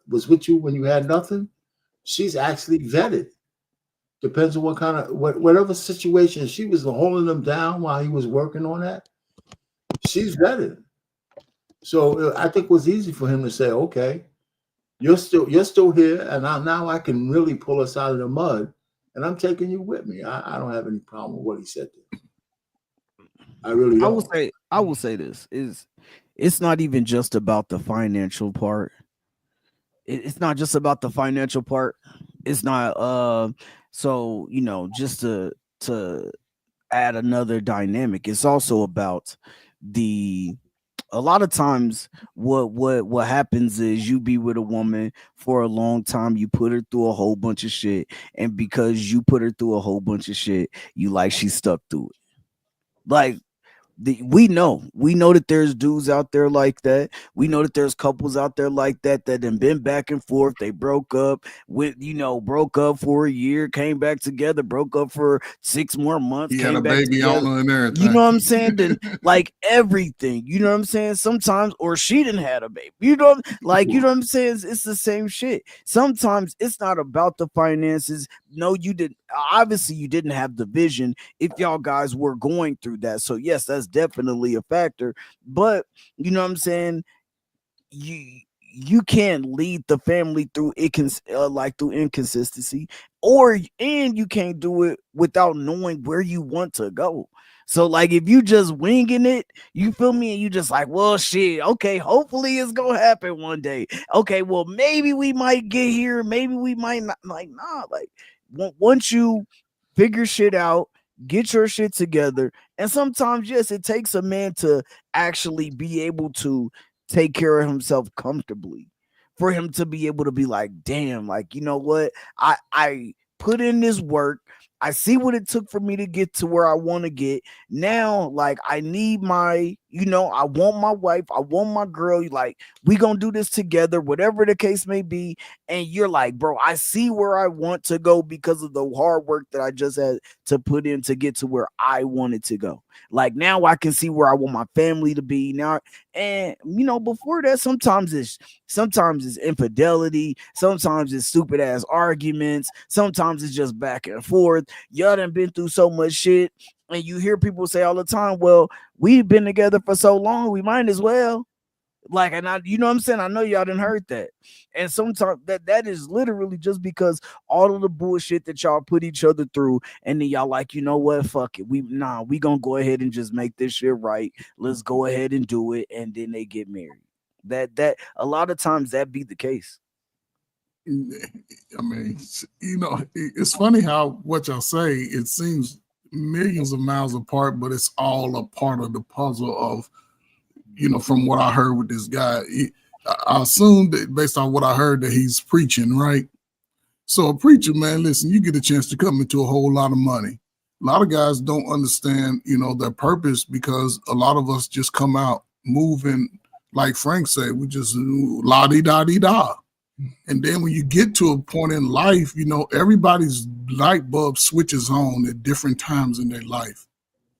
was with you when you had nothing, she's actually vetted. Depends on what kind of whatever situation she was holding him down while he was working on that. She's vetted. So I think it was easy for him to say, okay, you're still here, and now I can really pull us out of the mud, and I'm taking you with me. I don't have any problem with what he said there. I really I will don't. say this is it's not even just about the financial part. It's not just about the financial part. It's not so just to add another dynamic. It's also about the a lot of times what happens is you be with a woman for a long time, you put her through a whole bunch of shit, and because you put her through a whole bunch of shit, you like she stuck through it. Like we know that there's dudes out there like that. We know that there's couples out there like that have been back and forth. They broke up broke up for a year, came back together, broke up for 6 more months, He had a came back baby on together. her and You everything. know what I'm saying? Then like everything, you know what I'm saying? Sometimes, or she didn't have a baby. You know what I'm saying? It's the same shit. Sometimes it's not about the finances. No, you didn't. Obviously, you didn't have the vision if y'all guys were going through that. So yes, that's definitely a factor. But you know what I'm saying? You can't lead the family through through inconsistency, and you can't do it without knowing where you want to go. So like if you just winging it, you feel me, and you just like, well shit, okay, hopefully it's gonna happen one day. Okay, well maybe we might get here, maybe we might not. Like nah, like once you figure shit out, get your shit together. And sometimes yes, it takes a man to actually be able to take care of himself comfortably, for him to be able to be like, damn, like, you know what, I put in this work, I see what it took for me to get to where I want to get. Now like I need I want my wife, I want my girl, like we gonna do this together, whatever the case may be. And you're like, bro, I see where I want to go because of the hard work that I just had to put in to get to where I wanted to go. Like now I can see where I want my family to be now. And before that, sometimes it's infidelity, sometimes it's stupid ass arguments, sometimes it's just back and forth. Y'all done been through so much shit, and you hear people say all the time, well, we've been together for so long, we might as well. Like, and you know what I'm saying? I know y'all didn't heard that. And sometimes that is literally just because all of the bullshit that y'all put each other through, and then y'all like, you know what? Fuck it. We gonna go ahead and just make this shit right. Let's go ahead and do it. And then they get married. That a lot of times that be the case. I mean, it's funny how what y'all say, it seems millions of miles apart, but it's all a part of the puzzle of, from what I heard with this guy. I assume that based on what I heard that he's preaching, right? So a preacher, man, listen, you get a chance to come into a whole lot of money. A lot of guys don't understand, their purpose, because a lot of us just come out moving, like Frank said, we just la-di-da-di-da. And then when you get to a point in life, everybody's light bulb switches on at different times in their life.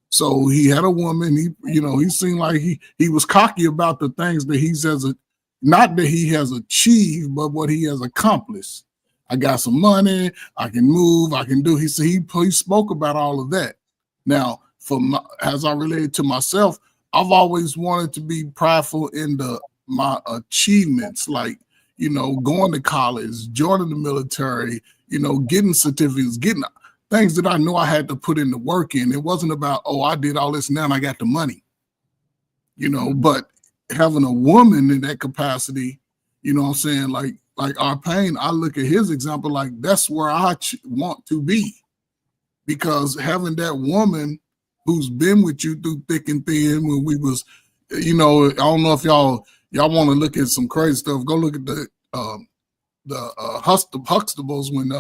So he had a woman, he seemed like he was cocky about the things that not that he has achieved, but what he has accomplished. I got some money, I can move, I can do. He said he spoke about all of that. Now, as I related to myself, I've always wanted to be prideful in my achievements, like going to college, joining the military, getting certificates, getting things that I know I had to put in the work in. It wasn't about, oh, I did all this now and I got the money, but having a woman in that capacity, what I'm saying? Like our pain, I look at his example, like that's where I want to be, because having that woman who's been with you through thick and thin when we was, I don't know if y'all want to look at some crazy stuff. Go look at the Huxtables when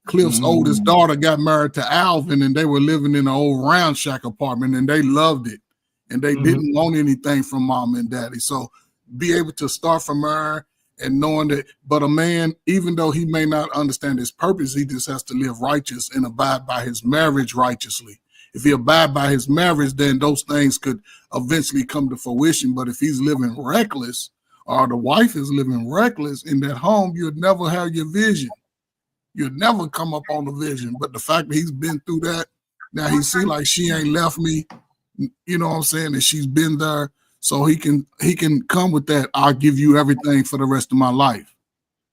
Cliff's oldest daughter got married to Alvin, and they were living in an old round shack apartment, and they loved it, and they didn't want anything from mom and daddy. So be able to start from her and knowing that, but a man, even though he may not understand his purpose, he just has to live righteous and abide by his marriage righteously. If he abide by his marriage, then those things could eventually come to fruition. But if he's living reckless, or the wife is living reckless in that home, you'll never have your vision. You'll never come up on the vision. But the fact that he's been through that, now he see like she ain't left me, you know what I'm saying, and she's been there, so he can come with that, I'll give you everything for the rest of my life.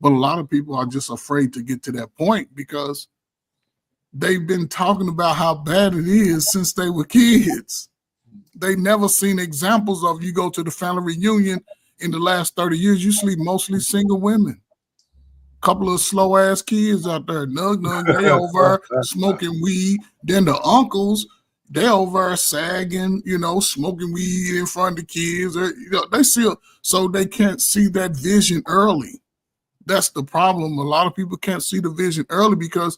But a lot of people are just afraid to get to that point because they've been talking about how bad it is since they were kids. They never seen examples of. You go to the family reunion in the last 30 years, you see mostly single women. Couple of slow ass kids out there, they over smoking weed. Then the uncles, they over sagging, smoking weed in front of the kids. Or, they see, so they can't see that vision early. That's the problem. A lot of people can't see the vision early because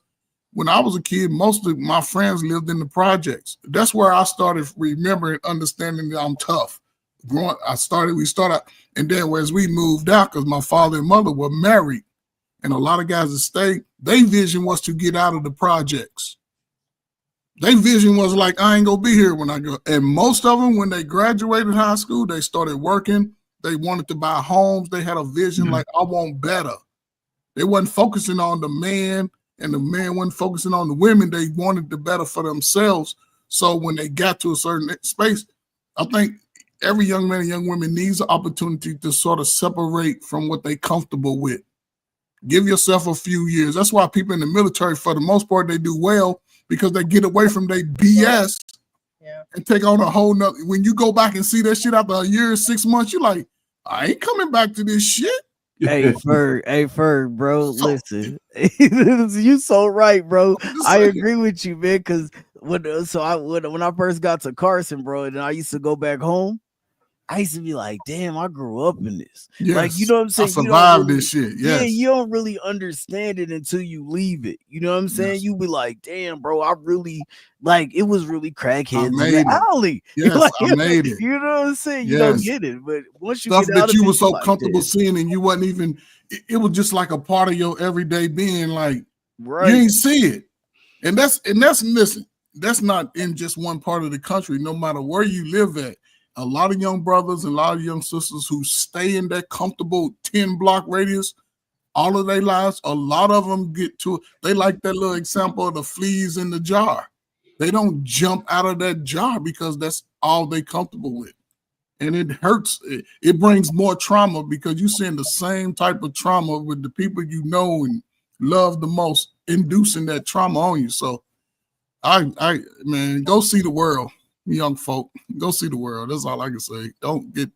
when I was a kid, most of my friends lived in the projects. That's where I started remembering, understanding that I'm tough. We started, and then as we moved out, because my father and mother were married, and a lot of guys that stayed, their vision was to get out of the projects. Their vision was like, I ain't gonna be here when I go. And most of them, when they graduated high school, they started working. They wanted to buy homes. They had a vision like, I want better. They wasn't focusing on the man, and the man wasn't focusing on the women. They wanted the better for themselves. So when they got to a certain space, I think every young man and young woman needs an opportunity to sort of separate from what they're comfortable with. Give yourself a few years. That's why people in the military, for the most part, they do well because they get away from their BS and take on a whole nother. When you go back and see that shit after a year, 6 months, you're like, I ain't coming back to this shit. Hey Ferg, bro, listen. You so right, bro. I agree with you, man. Because when I first got to Carson, bro, and I used to go back home, I used to be like, damn, I grew up in this. Yes, like, you know what I'm saying? I survived this shit. Yes. Yeah, you don't really understand it until you leave it. You know what I'm saying? Yes. You be like, damn, bro, I really, like, it was really crackheads in the alley. Yes, like, I made it. You know what I'm saying? You don't get it. But once you Stuff get out that of you it, were so like, comfortable seeing and you wasn't even, it was just like a part of your everyday being. Like, right. You ain't see it. And listen, that's not in just one part of the country, no matter where you live at. A lot of young brothers and a lot of young sisters who stay in that comfortable 10-block radius all of their lives, a lot of them they like that little example of the fleas in the jar. They don't jump out of that jar because that's all they comfortable with. And it hurts. It brings more trauma because you're seeing the same type of trauma with the people you know and love the most, inducing that trauma on you. So man, go see the world. Young folk, go see the world. That's all I can say. Don't get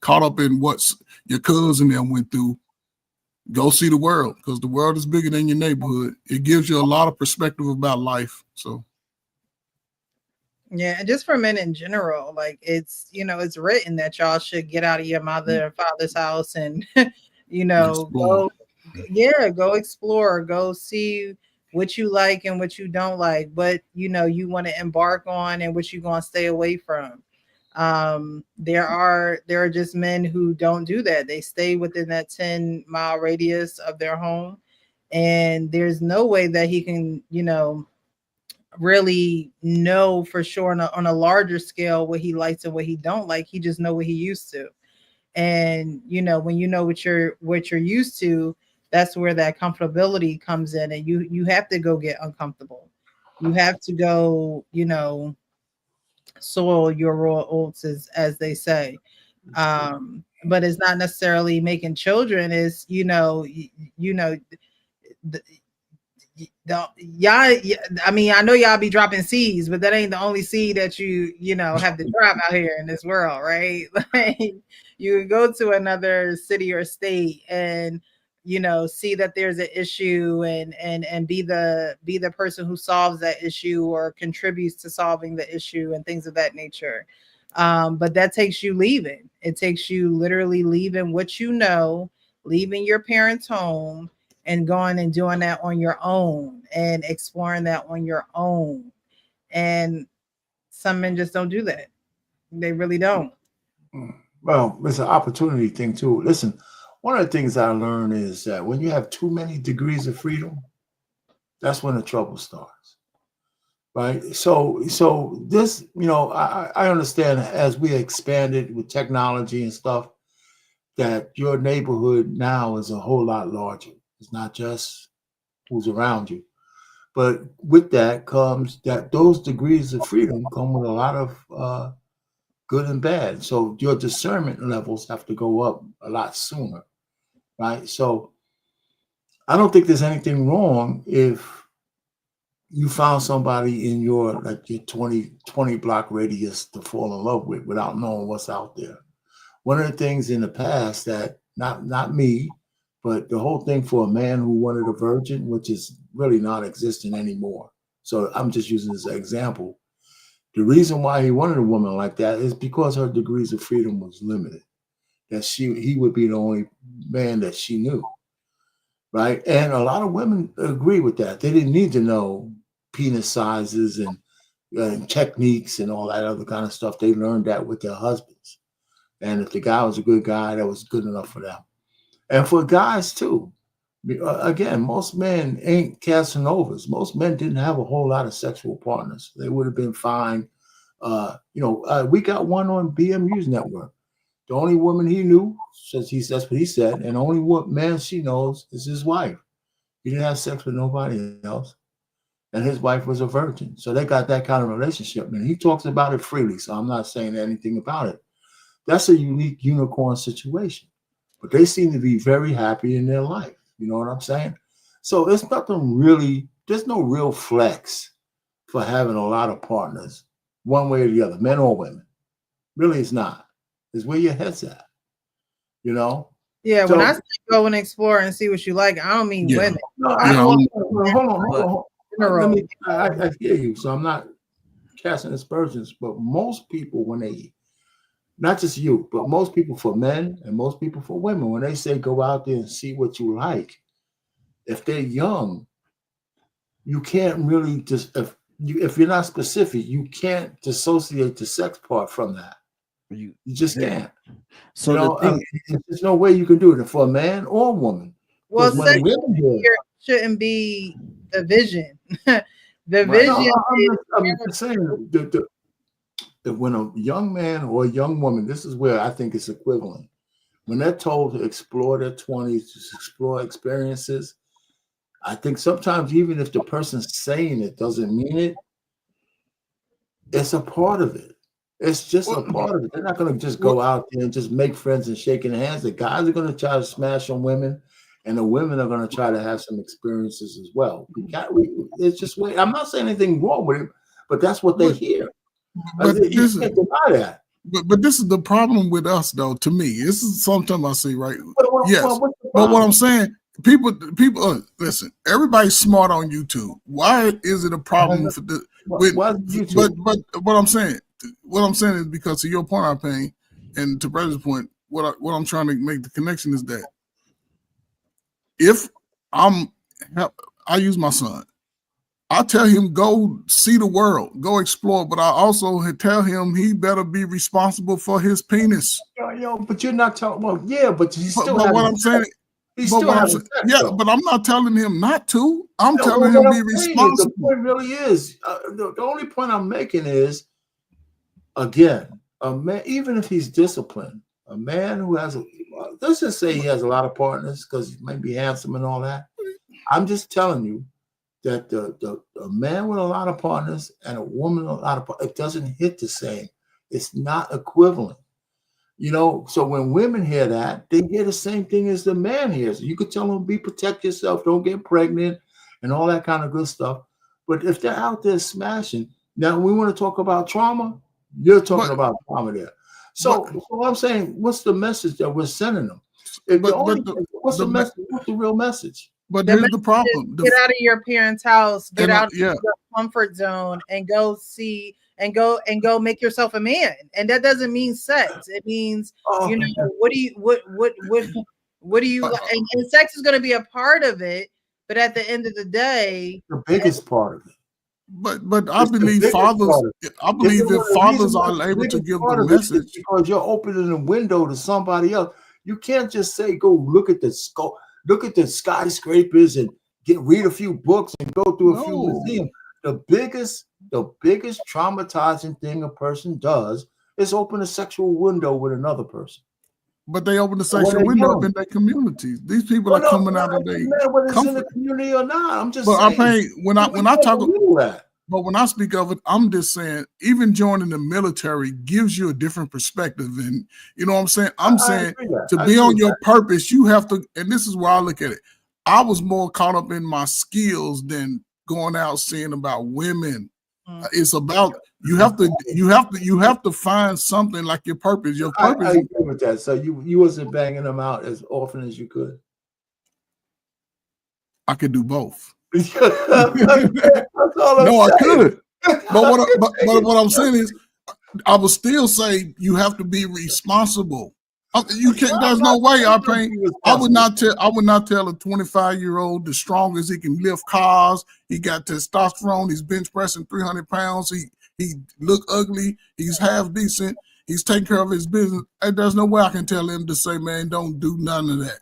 caught up in what your cousin them went through. Go see the world because the world is bigger than your neighborhood. It gives you a lot of perspective about life. So, yeah, and just for men in general, like it's written that y'all should get out of your mother and father's house and explore. go explore, go see what you like and what you don't like, what you want to embark on and what you're going to stay away from. There are just men who don't do that. They stay within that 10-mile radius of their home, and there's no way that he can really know for sure on a larger scale what he likes and what he don't like. He just know what he used to. And when you know what you're used to, that's where that comfortability comes in, and you have to go get uncomfortable. You have to go soil your raw oats, as they say. But it's not necessarily making children. Is y'all, I mean, I know y'all be dropping seeds, but that ain't the only seed that you have to drop out here in this world, right? Like, you go to another city or state and see that there's an issue and be the person who solves that issue or contributes to solving the issue and things of that nature. But that takes you leaving. It takes you literally leaving what leaving your parents' home and going and doing that on your own and exploring that on your own. And some men just don't do that. They really don't. Well, it's an opportunity thing too. Listen, one of the things I learned is that when you have too many degrees of freedom, that's when the trouble starts. Right. So this, I understand as we expanded with technology and stuff, that your neighborhood now is a whole lot larger. It's not just who's around you. But with that comes that those degrees of freedom come with a lot of good and bad. So your discernment levels have to go up a lot sooner, right? So I don't think there's anything wrong if you found somebody in your 20 block radius to fall in love with without knowing what's out there. One of the things in the past that not me, but the whole thing for a man who wanted a virgin, which is really not existing anymore. So I'm just using this as an example. The reason why he wanted a woman like that is because her degrees of freedom was limited. That he would be the only man that she knew. Right. And a lot of women agree with that. They didn't need to know penis sizes and techniques and all that other kind of stuff. They learned that with their husbands. And if the guy was a good guy, that was good enough for them. And for guys too. Again, most men ain't Casanovas. Most men didn't have a whole lot of sexual partners. They would have been fine. We got one on BMU's network. The only woman he knew, that's what he said, and the only man she knows is his wife. He didn't have sex with nobody else. And his wife was a virgin. So they got that kind of relationship. And he talks about it freely. So I'm not saying anything about it. That's a unique unicorn situation. But they seem to be very happy in their life. You know what I'm saying? So there's no real flex for having a lot of partners, one way or the other, men or women. Really, it's not. It's where your head's at. You know? Yeah, when I say go and explore and see what you like, I don't mean women. No, hold on. I hear you. So I'm not casting aspersions, but most people, when they, not just you, but most people for men and most people for women, when they say go out there and see what you like, if they're young, you can't really just, if you're not specific, you can't dissociate the sex part from that. You just can't. So there's no way you can do it for a man or a woman. Well, sex here shouldn't be the vision. The vision. I'm just saying that when a young man or a young woman, this is where I think it's equivalent. When they're told to explore their 20s, to explore experiences, I think sometimes even if the person's saying it doesn't mean it, it's a part of it. It's just a part of it. They're not going to just go out there and just make friends and shaking hands. The guys are going to try to smash on women, and the women are going to try to have some experiences as well. It's just way. I'm not saying anything wrong with it, but that's what they hear. But this is the problem with us, though. To me, this is sometimes I see, right? Yes, but what I'm saying, people, listen. Everybody's smart on YouTube. Why is it a problem for the? But what I'm saying. What I'm saying is because to your point, I think, and to Brad's point, what I'm trying to make the connection is that if I use my son, I tell him go see the world, go explore, but I also tell him he better be responsible for his penis. But you're not talking. Well, yeah, but he's still. But what I'm saying. But I'm not telling him not to. I'm telling him be responsible. The point really is the only point I'm making is. Again, a man, even if he's disciplined, a man who has let's just say he has a lot of partners because he might be handsome and all that. I'm just telling you that a man with a lot of partners and a woman with a lot of partners, it doesn't hit the same. It's not equivalent. So when women hear that, they hear the same thing as the man hears. You could tell them, protect yourself, don't get pregnant, and all that kind of good stuff. But if they're out there smashing, now we want to talk about trauma. You're talking about trauma there. So I'm saying, what's the message that we're sending them? What's the message? What's the real message? But here's the problem: get out of your parents' house, get out of your comfort zone, and go see and go make yourself a man. And that doesn't mean sex. It means what do you and sex is going to be a part of it, but at the end of the day, the biggest part of it. But I believe fathers. I believe if fathers are able to give the message, because you're opening a window to somebody else. You can't just say go look at the skyscrapers and read a few books and go through a few museums. The biggest traumatizing thing a person does is open a sexual window with another person. But they open the sexual window up in their communities. These people are coming out of their whether it's in the community or not. I'm just saying. I'm saying when I talk about that. But when I speak of it, I'm just saying even joining the military gives you a different perspective. And you know what I'm saying? I'm saying to be on your purpose, you have to, and this is where I look at it. I was more caught up in my skills than going out saying about women. Mm. It's about you have to find something like your purpose. Your purpose. I agree with that. So you wasn't banging them out as often as you could. I could do both. That's all No, I I'm saying. could. But what I'm saying is, I would still say you have to be responsible. You can't. There's no way. I would not tell a 25-year-old the strongest he can lift cars. He got testosterone. He's bench pressing 300 pounds. He look ugly. He's half decent. He's taking care of his business. And there's no way I can tell him to say, man, don't do none of that.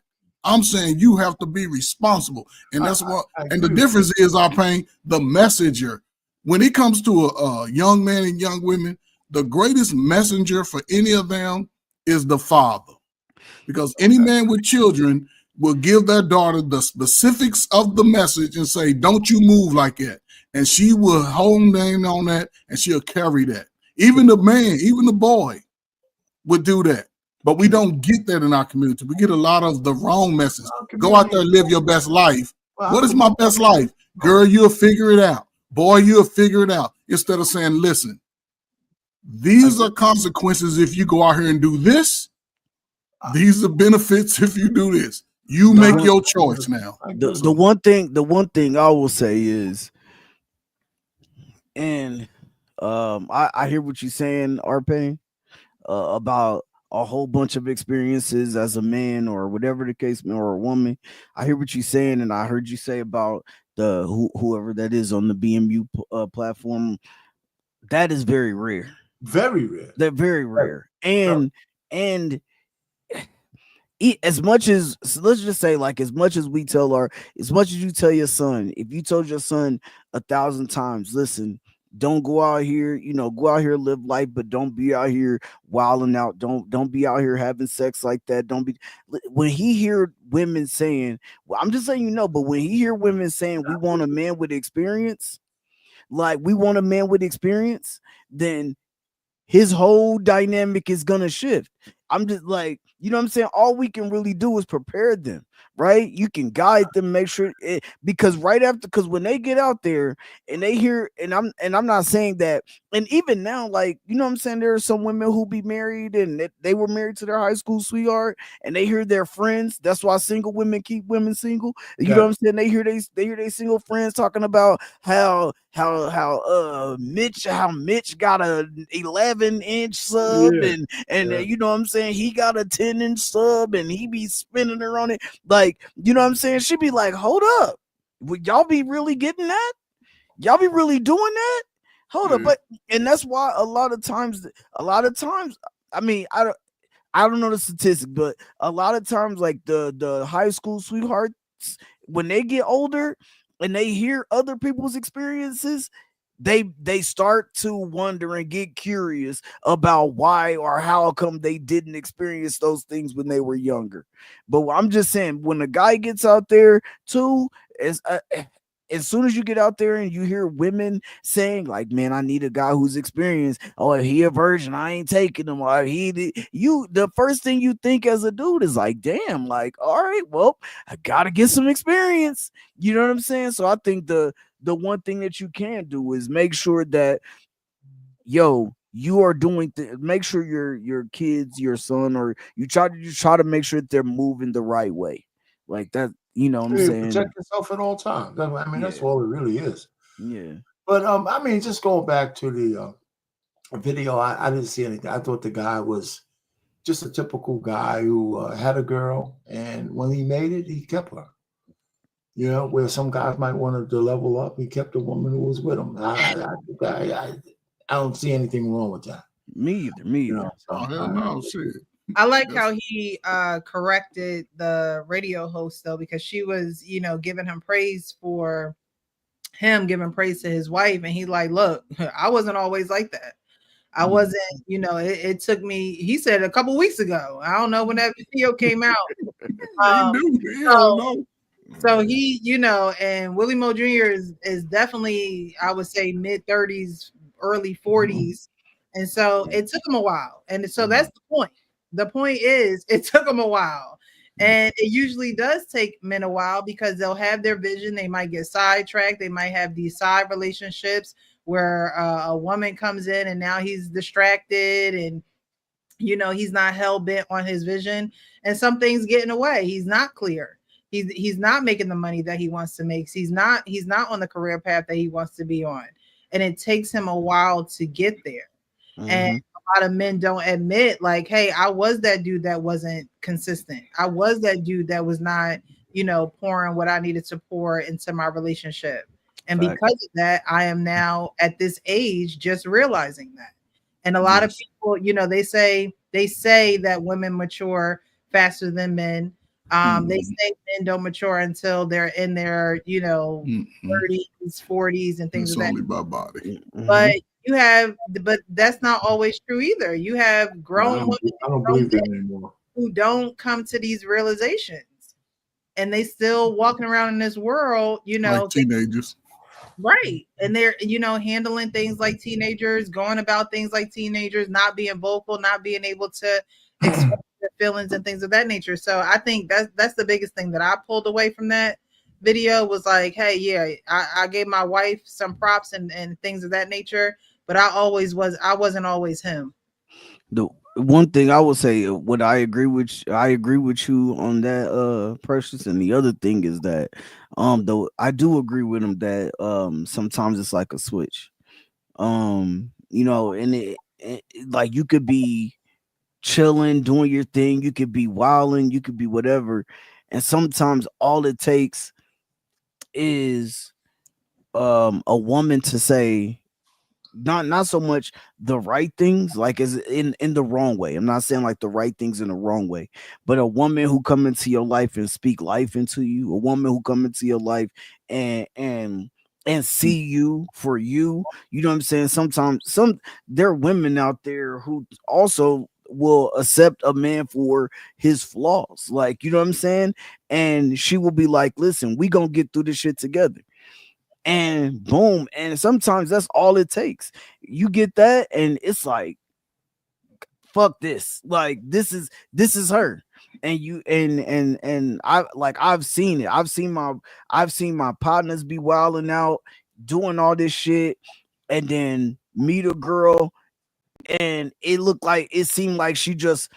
I'm saying you have to be responsible, and that's what. And the difference is, the messenger. When it comes to a young man and young women, the greatest messenger for any of them is the father, because any man with children will give their daughter the specifics of the message and say, "Don't you move like that," and she will hone in on that, and she'll carry that. Even the man, even the boy, would do that. But we don't get that in our community. We get a lot of the wrong message. Go out there and live your best life. What is my best life? Girl, you'll figure it out. Boy, you'll figure it out. Instead of saying, listen, these are consequences if you go out here and do this. These are benefits if you do this. You make your choice now. The one thing I will say is, and I hear what you're saying, Arpain, about a whole bunch of experiences as a man or whatever the case, or a woman. I hear what you're saying, and I heard you say about whoever that is on the BMU platform. That is very rare. Very rare. They're very rare. And as much as, so let's just say, like, as much as you tell your son, if you told your son 1,000 times, listen, don't go out here, go out here, live life, but don't be out here wilding out. Don't be out here having sex like that. Don't be. When he hear women saying, well, I'm just saying, but when he hear women saying, we want a man with experience, then his whole dynamic is gonna shift. I'm just like, you know what I'm saying? All we can really do is prepare them, right? You can guide them, make sure because when they get out there and they hear, and I'm not saying that, and even now, like, you know what I'm saying, there are some women who be married and they were married to their high school sweetheart, and they hear their friends. That's why single women keep women single. You know what I'm saying? They hear they single friends talking about how Mitch got a 11-inch sub, and you know what I'm saying, he got a 10-inch sub and he be spinning her on it, like, you know what I'm saying, she be like, hold up, would y'all be really getting that? Y'all be really doing that? Hold up. But and that's why a lot of times, I mean, I don't know the statistic, but a lot of times, like the high school sweethearts, when they get older and they hear other people's experiences, they start to wonder and get curious about why or how come they didn't experience those things when they were younger. But I'm just saying, when a guy gets out there too, as soon as you get out there and you hear women saying, like, man, I need a guy who's experienced. Oh, if he a virgin, I ain't taking him. Or the first thing you think as a dude is like, damn, like, all right, well, I gotta get some experience. You know what I'm saying? So I think the one thing that you can do is make sure that, you are doing make sure your kids, your son, or you try to make sure that they're moving the right way, like that. You know what I'm saying? Protect yourself at all times. I mean, that's all it really is. Yeah. But I mean, just going back to the video, I didn't see anything. I thought the guy was just a typical guy who had a girl, and when he made it, he kept her. Where some guys might want to level up, he kept the woman who was with him. I don't see anything wrong with that. Me either. No, shit. I like how he corrected the radio host, though, because she was, giving him praise for him giving praise to his wife, and he like, look, I wasn't always like that. I wasn't, it took me, he said, a couple weeks ago. I don't know when that video came out. So he, and Willie Mo Jr. is definitely, I would say, mid-30s, early 40s. And so it took him a while. And so that's the point. The point is, it took him a while. And it usually does take men a while because they'll have their vision. They might get sidetracked. They might have these side relationships where a woman comes in and now he's distracted and he's not hell bent on his vision, and some things get in the way. He's not clear. He's not making the money that he wants to make. He's not on the career path that he wants to be on, and it takes him a while to get there. And a lot of men don't admit, like, hey, I was that dude that wasn't consistent. I was that dude that was not, pouring what I needed to pour into my relationship. And Fact. because of that, I am now at this age just realizing that. And a lot of Yes. people, they say that women mature faster than men. They say men don't mature until they're in their, 30s, 40s, and things It's of that. only by body. But that's not always true either. You have grown women, I don't grown believe that men anymore. who don't come to these realizations, and they still walking around in this world, Like teenagers. right. And they're, handling things like teenagers, going about things like teenagers, not being vocal, not being able to express their feelings and things of that nature. So I think that's the biggest thing that I pulled away from that video was like, hey, yeah, I gave my wife some props and things of that nature, but I wasn't always him. The one thing I would say, what I agree with you on that, Precious. And the other thing is that, though I do agree with him that sometimes it's like a switch. And like you could be chilling, doing your thing, you could be wilding, you could be whatever, and sometimes all it takes is a woman to say not so much the right things, like as in the wrong way. I'm not saying like the right things in the wrong way, but a woman who come into your life and speak life into you, a woman who come into your life and see you for you. You know what I'm saying? Sometimes there are women out there who also will accept a man for his flaws, like, you know what I'm saying, and she will be like, listen, we gonna get through this shit together, and boom. And sometimes that's all it takes. You get that, and it's like, fuck this. Like, this is her. And you and I, like, I've seen it. I've seen my partners be wilding out, doing all this shit, and then meet a girl, and it seemed like she just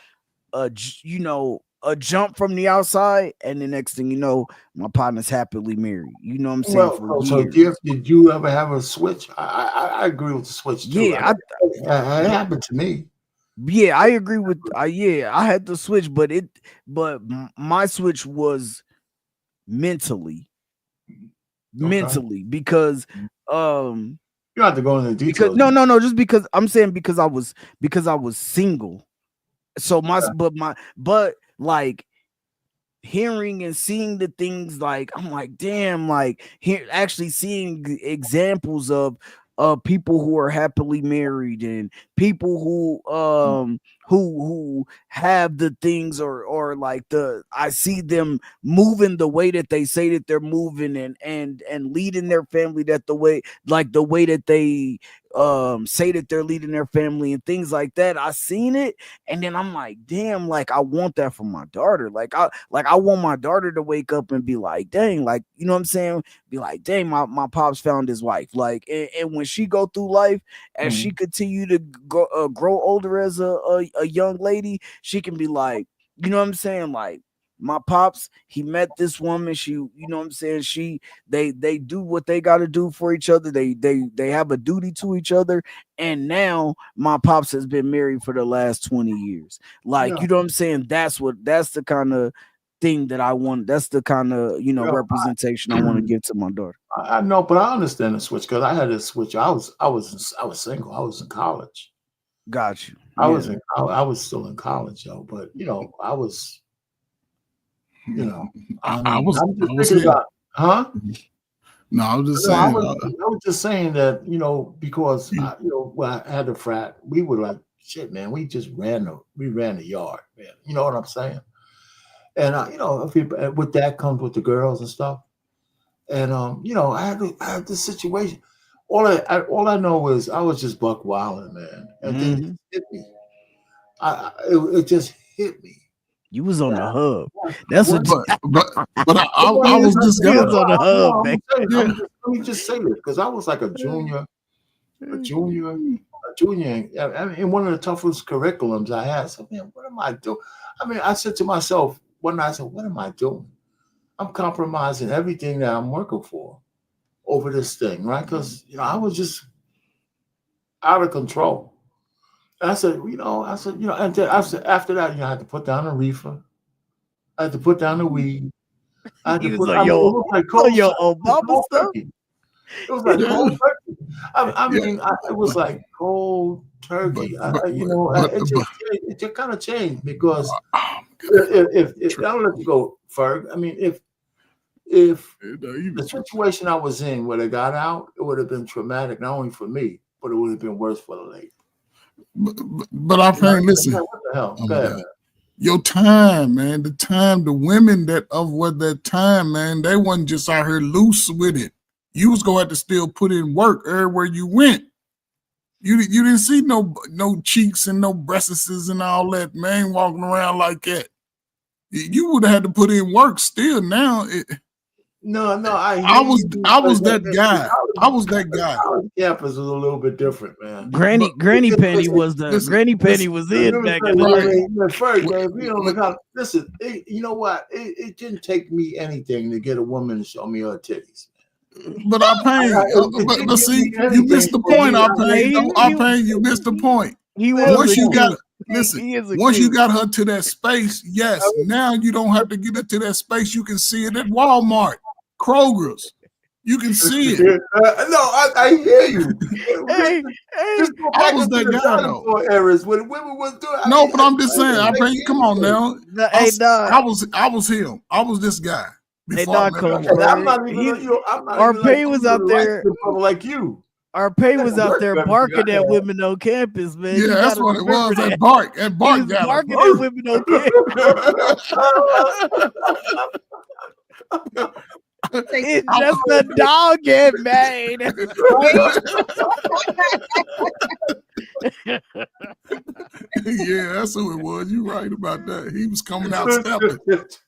a jump from the outside, and the next thing you know, my partner's happily married. You know what I'm saying? For Well, so years. did you ever have a switch? I agree with the switch too. Yeah, It happened to me. yeah, I agree with. Yeah, I had to switch, but my switch was mentally, Okay. because You don't have to go into because details. no, just because I'm saying, because I was single. So but like, hearing and seeing the things, like, I'm like, damn, like, here actually seeing examples of people who are happily married, and people who have the things, or like, I see them moving the way that they say that they're moving, and leading their family, that the way that they say that they're leading their family, and things like that. I seen it, and then I'm like, damn, like, I want that for my daughter. Like I want my daughter to wake up and be like, dang, like, you know what I'm saying? Be like, dang, my pops found his wife. Like, and when she go through life, as she continue to grow older as a young lady, she can be like, you know what I'm saying? Like, my pops, he met this woman. She, you know what I'm saying? They do what they got to do for each other. They have a duty to each other. And now my pops has been married for the last 20 years. Like, Yeah. you know what I'm saying? That's the kind of thing that I want. That's the kind of, Yeah. representation I want to give to my daughter. I know, but I understand the switch because I had a switch. I was single. I was in college. Got you. I Yeah. was still in college, though. But I was, I was I'm just thinking here. about, huh? No, I was just No, saying. I was just saying that, because when I had a frat, we were like, shit, man, we just ran the yard, man. You know what I'm saying? And with that comes with the girls and stuff. And I had this situation. All I know is I was just buck wilding, man, and then it hit me. It just hit me. You was on the hub. That's what. But I was this guy. He was on the hub, man. Let me just say this, because I was like a junior. I mean, in one of the toughest curriculums I had. So, man, what am I doing? I mean, I said to myself one night, I said, what am I doing? I'm compromising everything that I'm working for over this thing, right? Because, I was just out of control. And I said, and then after that, I had to put down a reefer. I had to put down the weed. I had to put on your Obama stuff. It was like cold turkey. I mean, it was like cold turkey. It just kind of changed because if I'll let you go, Ferg. I mean, if the situation I was in would have got out, it would have been traumatic not only for me, but it would have been worse for the lady. But I'm saying, listen. What the hell? Go ahead, man. Your time, man. The women that time, man, they wasn't just out here loose with it. You was gonna have to still put in work everywhere you went. You didn't see no cheeks and no breasts and all that, man, walking around like that. You would have had to put in work still. Now, no, I was that guy. I was that guy. Campus was a little bit different, man. Granny Penny was in back in the day. Listen, you know what? It didn't take me anything to get a woman to show me her titties. But but see, you missed the point. You missed the point. Once you got her to that space, yes. Now you don't have to get her to that space. You can see it at Walmart, Kroger's. You can see it. I hear you. I was that guy though. Errors when women was doing. No, but I'm just saying. Come on now. I was him. I was this guy. I'm not even. RP was out there like you. RP was out there barking at women on campus, man. Yeah, that's what it was. That bark got barking at women on campus. It's just a dog get made. Yeah, that's who it was. You right about that. He was coming out stepping.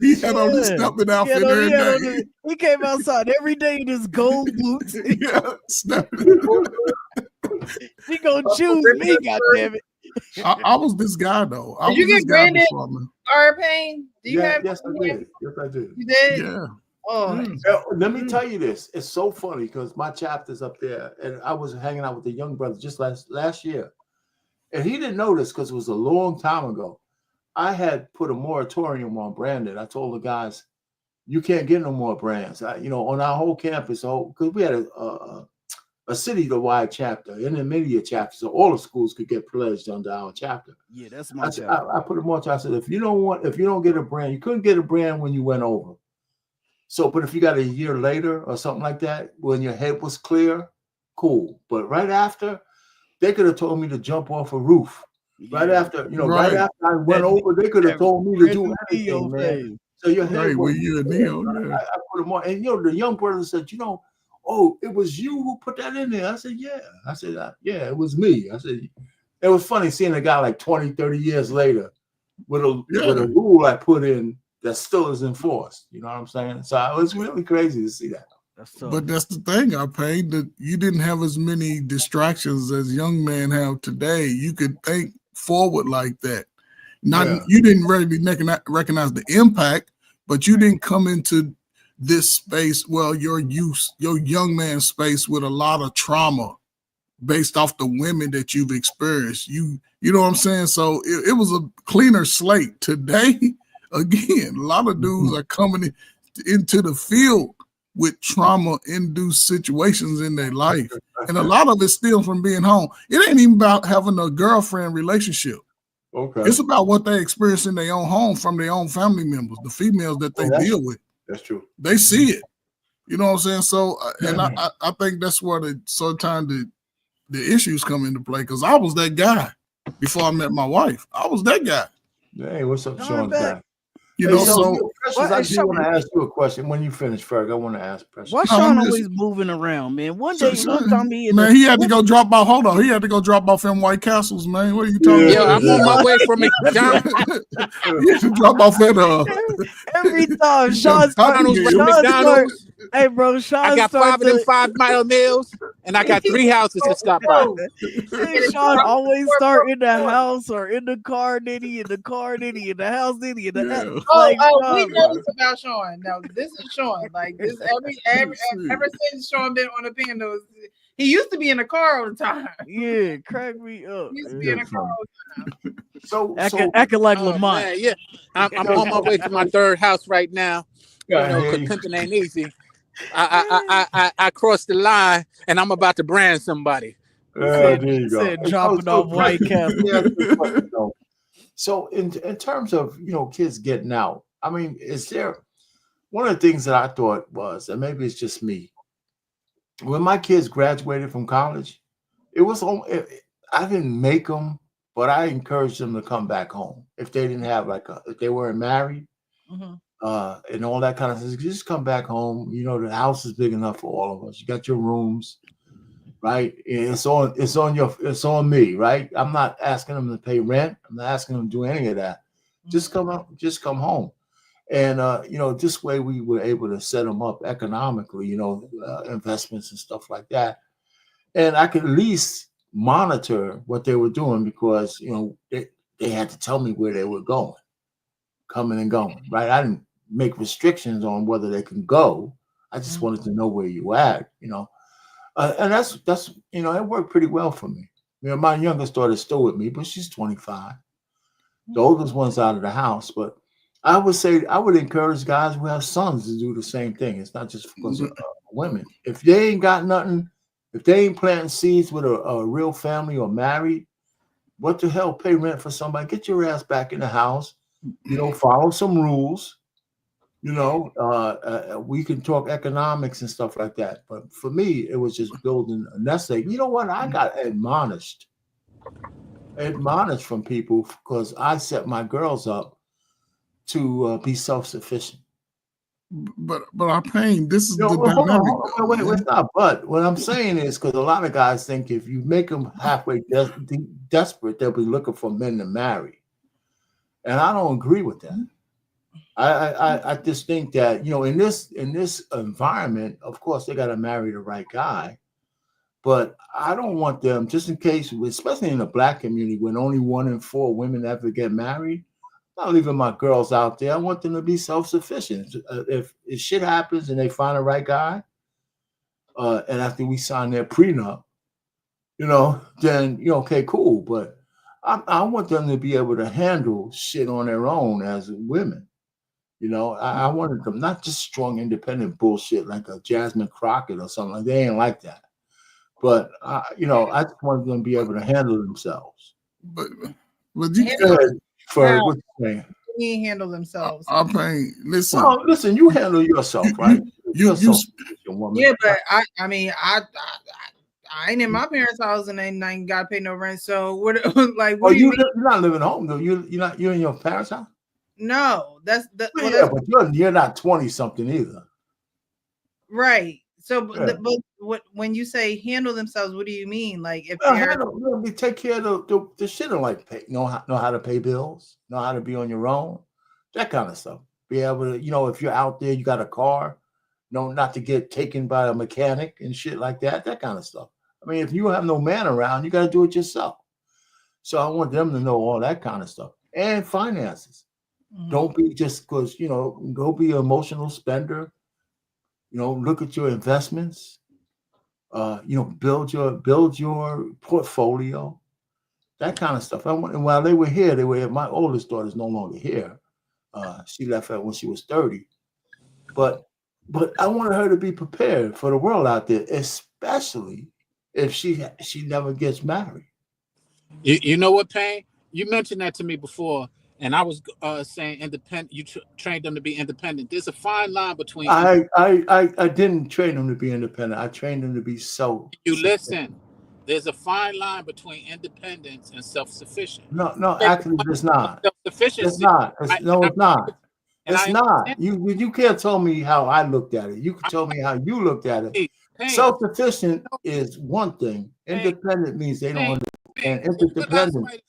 He had on his stepping outfit every day. He came outside every day in his gold boots. Yeah, stepping. He gonna choose me, goddammit. I was this guy though. Did you get branded R-Pain? Do you have? Yes, I did. Yes, I did. You did? Yeah. Oh, let me tell you this. It's so funny because my chapter's up there, and I was hanging out with the young brother just last year, and he didn't know this because it was a long time ago. I had put a moratorium on branded. I told the guys, you can't get no more brands. On our whole campus, because we had a city-wide chapter, intermediate chapter, so all the schools could get pledged under our chapter. Yeah, that's my chapter. I put a moratorium. I said, if you don't get a brand, you couldn't get a brand when you went over. So, but if you got a year later or something like that, when your head was clear, cool. But right after, they could have told me to jump off a roof. Yeah. Right after I went over, they could have told me to do anything, man. So your head was I put them on. And the young brother said, it was you who put that in there. I said, yeah. I said, yeah, it was me. I said, it was funny seeing a guy like 20, 30 years later with a rule I put in that still is enforced. You know what I'm saying? So it was really crazy to see that. But that's the thing, that you didn't have as many distractions as young men have today. You could think forward like that. You didn't really recognize the impact, but you didn't come into this space, your young man space with a lot of trauma based off the women that you've experienced. You know what I'm saying? So it was a cleaner slate. Today, again, a lot of dudes are coming into the field with trauma-induced situations in their life. And a lot of it's still from being home. It ain't even about having a girlfriend relationship. Okay. It's about what they experience in their own home from their own family members, the females that they deal with. That's true. They see it. You know what I'm saying? So, and I think that's where sometimes the issues come into play, because I was that guy before I met my wife. I was that guy. Hey, what's up, Sean? You Hey, know, so so Precious, I do want to ask you a question. When you finish, Ferg, I want to ask Precious. Why No, Sean I'm just- always moving around, man? One time he in man, he had to go drop off. Hold on, he had to go drop off them White Castles, man. What are you talking Yo, about? I'm on my way from McDonald's. He had to drop off at every time Sean start. Hey, bro, Sean I got start 5 of them 5-mile meals, and I got 3 houses to stop by. Hey, Sean always start in the house or in the car, then he in the car, then he in the house, then he in the house. Like, we know this about Sean. Now this is Sean. Like this ever since Sean been on the panels, he used to be in the car all the time. Yeah, crack me up. He used to be in the car all the time. So acting like Oh, Lamont. man, yeah, I'm on my way to my 3rd house right now. Because pimping ain't easy. I crossed the line, and I'm about to brand somebody. There you go. Dropping off White Castle. So in terms of kids getting out, I mean, is there one of the things that I thought was, and maybe it's just me, when my kids graduated from college, it was I didn't make them, but I encouraged them to come back home if they didn't have if they weren't married. And all that kind of thing. Just come back home. The house is big enough for all of us. You got your rooms, right? And it's on me, right? I'm not asking them to pay rent. I'm not asking them to do any of that. Just come home. And this way we were able to set them up economically, investments and stuff like that. And I could at least monitor what they were doing because they had to tell me where they were going, coming and going, right? I didn't make restrictions on whether they can go. I just wanted to know where you at, and that's it worked pretty well for me. My youngest daughter is still with me, but she's 25. The oldest one's out of the house, but I would encourage guys who have sons to do the same thing. It's not just because of women. If they ain't got nothing, if they ain't planting seeds with a real family or married, what the hell? Pay rent for somebody? Get your ass back in the house. Follow some rules. We can talk economics and stuff like that. But for me, it was just building a nest egg. You know what? I got admonished from people because I set my girls up to be self-sufficient. But our pain, this is the dynamic. Wait, it's not but. What I'm saying is because a lot of guys think if you make them halfway desperate, they'll be looking for men to marry. And I don't agree with that. I just think that in this environment, of course, they got to marry the right guy, but I don't want them, just in case, especially in the Black community, when only 1 in 4 women ever get married. I'm not leaving my girls out there. I want them to be self-sufficient. If shit happens and they find the right guy, and after we sign their prenup, then okay, cool. But I want them to be able to handle shit on their own as women. I wanted them not just strong, independent bullshit like a Jasmine Crockett or something like that. They ain't like that. But I just wanted them to be able to handle themselves. But you for what you saying? They handle themselves. I'm paying. Listen. Well, listen. You handle yourself, right? You yeah, but I mean, I ain't in my parents' house and I ain't got to pay no rent. So what? Like, what? You're not living home though. You're in your parents' house. No, that's but you're not 20 something either, right? So, but when you say handle themselves, what do you mean? Like, if they take care of the shit and know how to pay bills, know how to be on your own, that kind of stuff. Be able to, if you're out there, you got a car, not to get taken by a mechanic and shit like that kind of stuff. I mean, if you have no man around, you got to do it yourself. So I want them to know all that kind of stuff and finances. Don't be just because, go be an emotional spender. Look at your investments. Build your portfolio. That kind of stuff. And while they were here, my oldest daughter's no longer here. She left when she was 30. But I wanted her to be prepared for the world out there, especially if she never gets married. You know what, Payne? You mentioned that to me before. And I was saying independent. You trained them to be independent. There's a fine line between. I didn't train them to be independent. I trained them to be self. You listen. There's a fine line between independence and self-sufficient. No, actually, there's not. Self-sufficiency. It's not. It's not. It's not. You can't tell me how I looked at it. You can tell me how you looked at it. Self-sufficient is one thing. Independent means they don't understand interdependence.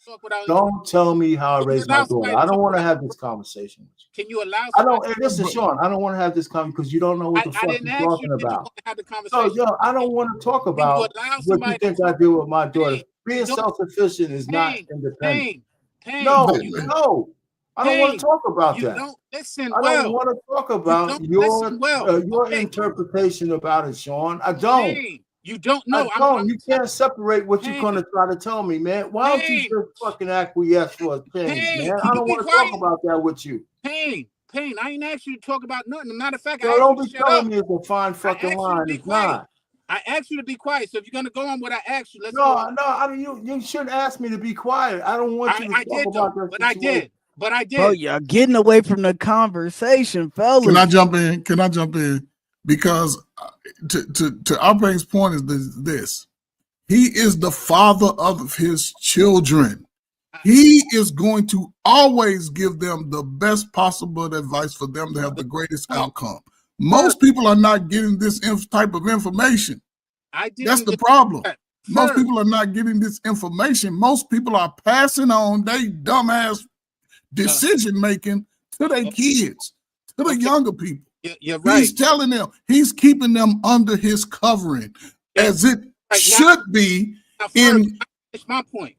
Don't tell me how I raised my daughter. I don't want to have this conversation with you. Can you allow? I don't. And listen, Sean, I don't want to have this conversation because you don't know what the fuck you're talking about. So, yo, I don't want to talk about what you think I do with my daughter. Being self-sufficient is not independent. No, no. I don't want to talk about that. I don't want to talk about your interpretation about it, Sean. I don't. You don't know. You can't separate what you're going to try to tell me, man. Why don't you just fucking acquiesce for a change, man? I don't want to talk about that with you. Pain. I ain't asked you to talk about nothing. Matter of fact, don't be telling me it's a fine fucking line. It's not. I asked you to be quiet. So if you're gonna go on what I asked you, let's go. I mean, you shouldn't ask me to be quiet. I don't want you to talk about that. But I did. Bro, y'all getting away from the conversation, fellas. Can I jump in? Because to Alpayne's point is this. He is the father of his children. He is going to always give them the best possible advice for them to have the greatest outcome. Most people are not getting this type of information. That's the problem. Most people are not getting this information. Most people are passing on their dumbass decision making to their kids, to the younger people. You're right. He's telling them, he's keeping them under his covering, as it should be. It's my point,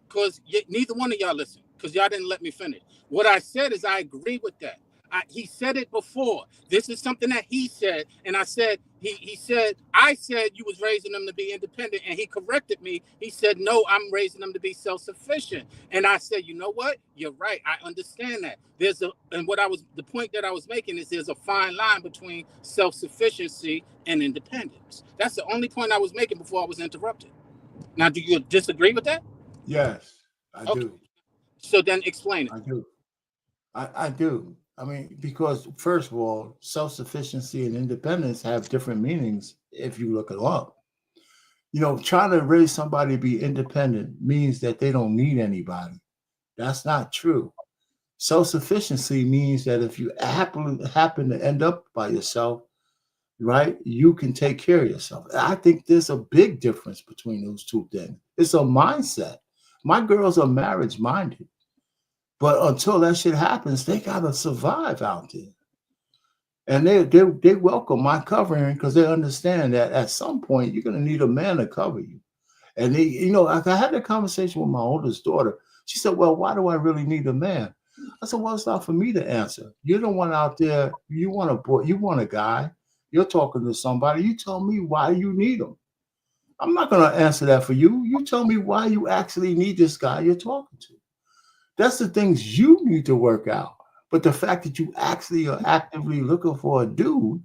because neither one of y'all listen, because y'all didn't let me finish. What I said is I agree with that. He said it before. This is something that he said, and I said I said you was raising them to be independent, and he corrected me. He said, no, I'm raising them to be self-sufficient. And I said, you know what? You're right. I understand that. The point that I was making is there's a fine line between self-sufficiency and independence. That's the only point I was making before I was interrupted. Now, do you disagree with that? Yes, I do. So then explain it. I do. I do. I mean, because first of all, self-sufficiency and independence have different meanings if you look it up. Trying to raise somebody to be independent means that they don't need anybody. That's not true. Self-sufficiency means that if you happen to end up by yourself, right, you can take care of yourself. I think there's a big difference between those two things. It's a mindset. My girls are marriage-minded. But until that shit happens, they gotta survive out there, and they welcome my covering because they understand that at some point you're gonna need a man to cover you. And I had a conversation with my oldest daughter. She said, "Well, why do I really need a man?" I said, "Well, it's not for me to answer. You're the one out there. You want a boy. You want a guy. You're talking to somebody. You tell me why you need him. I'm not gonna answer that for you. You tell me why you actually need this guy you're talking to." That's the things you need to work out. But the fact that you actually are actively looking for a dude,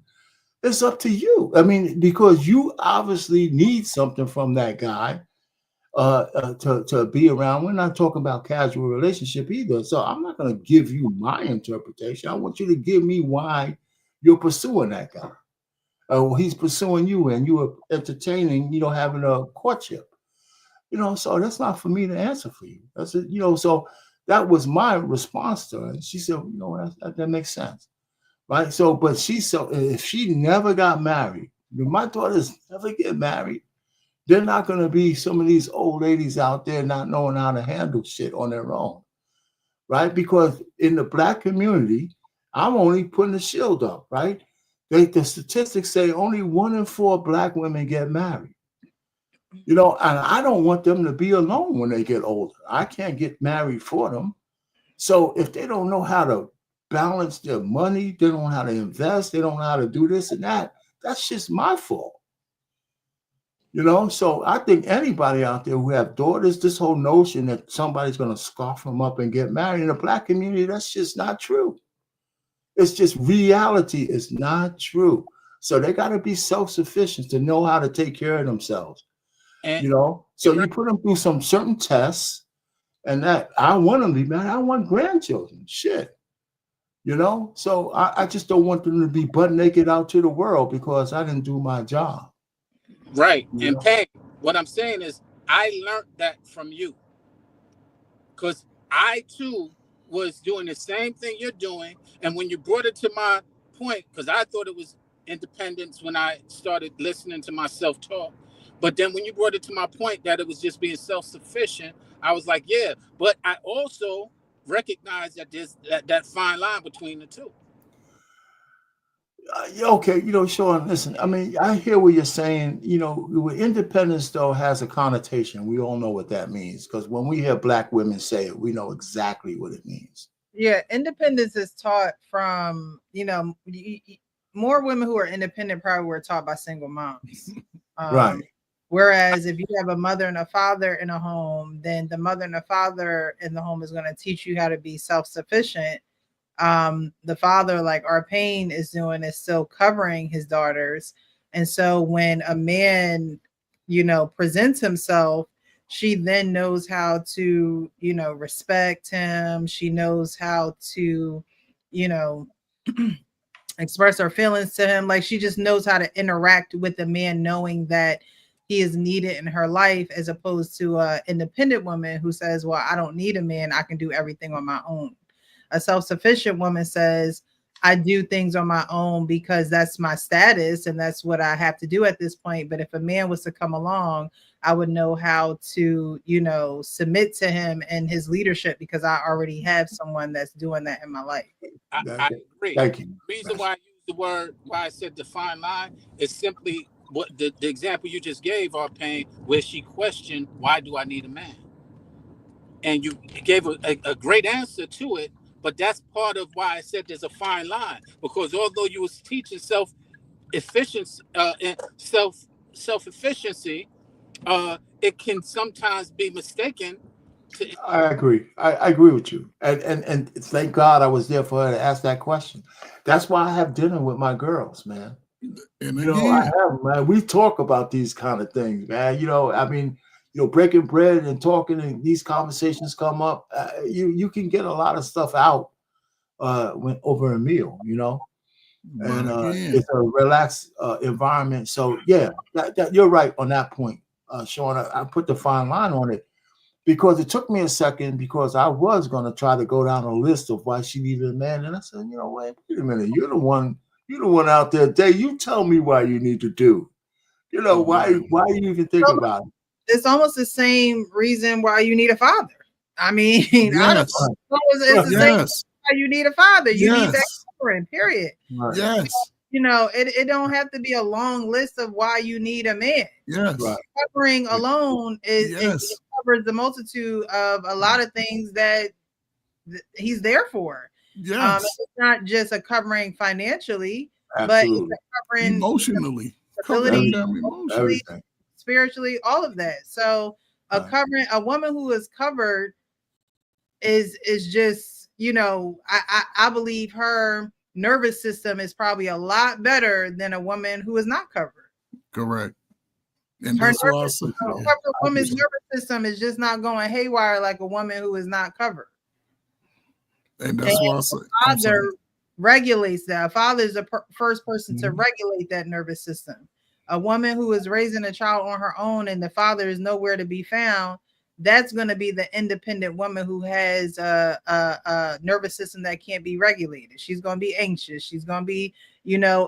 it's up to you. I mean, because you obviously need something from that guy to be around. We're not talking about casual relationship either. So I'm not going to give you my interpretation. I want you to give me why you're pursuing that guy. He's pursuing you and you are entertaining, having a courtship. So that's not for me to answer for you. That's it, so that was my response to her. And she said, that makes sense. Right. So, but if she never got married, my daughters never get married, they're not going to be some of these old ladies out there not knowing how to handle shit on their own. Right. Because in the Black community, I'm only putting the shield up. Right. The statistics say only 1 in 4 Black women get married. And I don't want them to be alone when they get older. I can't get married for them. So if they don't know how to balance their money, they don't know how to invest, they don't know how to do this and that, that's just my fault. So I think anybody out there who have daughters, this whole notion that somebody's going to scarf them up and get married in the Black community, that's just not true. It's just reality is not true. So they got to be self-sufficient to know how to take care of themselves. And, so you put them through some certain tests, and that I want them to be married. I want grandchildren. Shit. So I just don't want them to be butt naked out to the world because I didn't do my job. Right. And Peg, what I'm saying is I learned that from you. Because I too was doing the same thing you're doing. And when you brought it to my point, because I thought it was independence when I started listening to myself talk. But then when you brought it to my point that it was just being self-sufficient, I was like, yeah. But I also recognize that there's that fine line between the two. Okay, Sean, listen, I mean, I hear what you're saying. Independence, though, has a connotation. We all know what that means because when we hear Black women say it, we know exactly what it means. Yeah, independence is taught from, more women who are independent probably were taught by single moms. Right. Whereas if you have a mother and a father in a home, then the mother and the father in the home is going to teach you how to be self-sufficient. The father, like our pain is doing, is still covering his daughters. And so when a man, presents himself, she then knows how to, respect him. She knows how to, you know, express her feelings to him. Like she just knows how to interact with the man, knowing that he is needed in her life, as opposed to a independent woman who says, well, I don't need a man, I can do everything on my own. A self-sufficient woman says, I do things on my own because that's my status and that's what I have to do at this point. But if a man was to come along, I would know how to, submit to him and his leadership because I already have someone that's doing that in my life. I agree. Thank you. The reason why I use the word, why I said define line, is simply what the example you just gave, our pain, where she questioned, why do I need a man? And you gave a great answer to it, but that's part of why I said there's a fine line, because although you was teaching self-efficiency, and self-efficiency, it can sometimes be mistaken to. I agree. I agree with you. And thank God I was there for her to ask that question. That's why I have dinner with my girls, man. And I have, man. We talk about these kind of things, man. I mean, breaking bread and talking, and these conversations come up. You can get a lot of stuff out when over a meal, but and again, it's a relaxed environment. So yeah, that you're right on that point, Sean. I put the fine line on it because it took me a second because I was going to try to go down a list of why she needed a man, and I said, wait a minute, you're the one out there, Dave. You tell me why you need to do. Why you even think about it? It's almost the same reason why you need a father. I mean, yes, it's the same why you need a father. You need that covering, period. Right. Yes. It don't have to be a long list of why you need a man. Yes. Right. Covering alone it covers the multitude of a lot of things that he's there for. Yes. It's not just a covering financially, Absolutely. but it's a covering emotionally, emotionally, spiritually, all of that. So a woman who is covered is just, I believe her nervous system is probably a lot better than a woman who is not covered. Correct. And her that's covered woman's nervous system is just not going haywire like a woman who is not covered. And that's why I say father regulates that. A father is the first person to regulate that nervous system. A woman who is raising a child on her own and the father is nowhere to be found, that's going to be the independent woman who has a nervous system that can't be regulated. She's going to be anxious. She's going to be,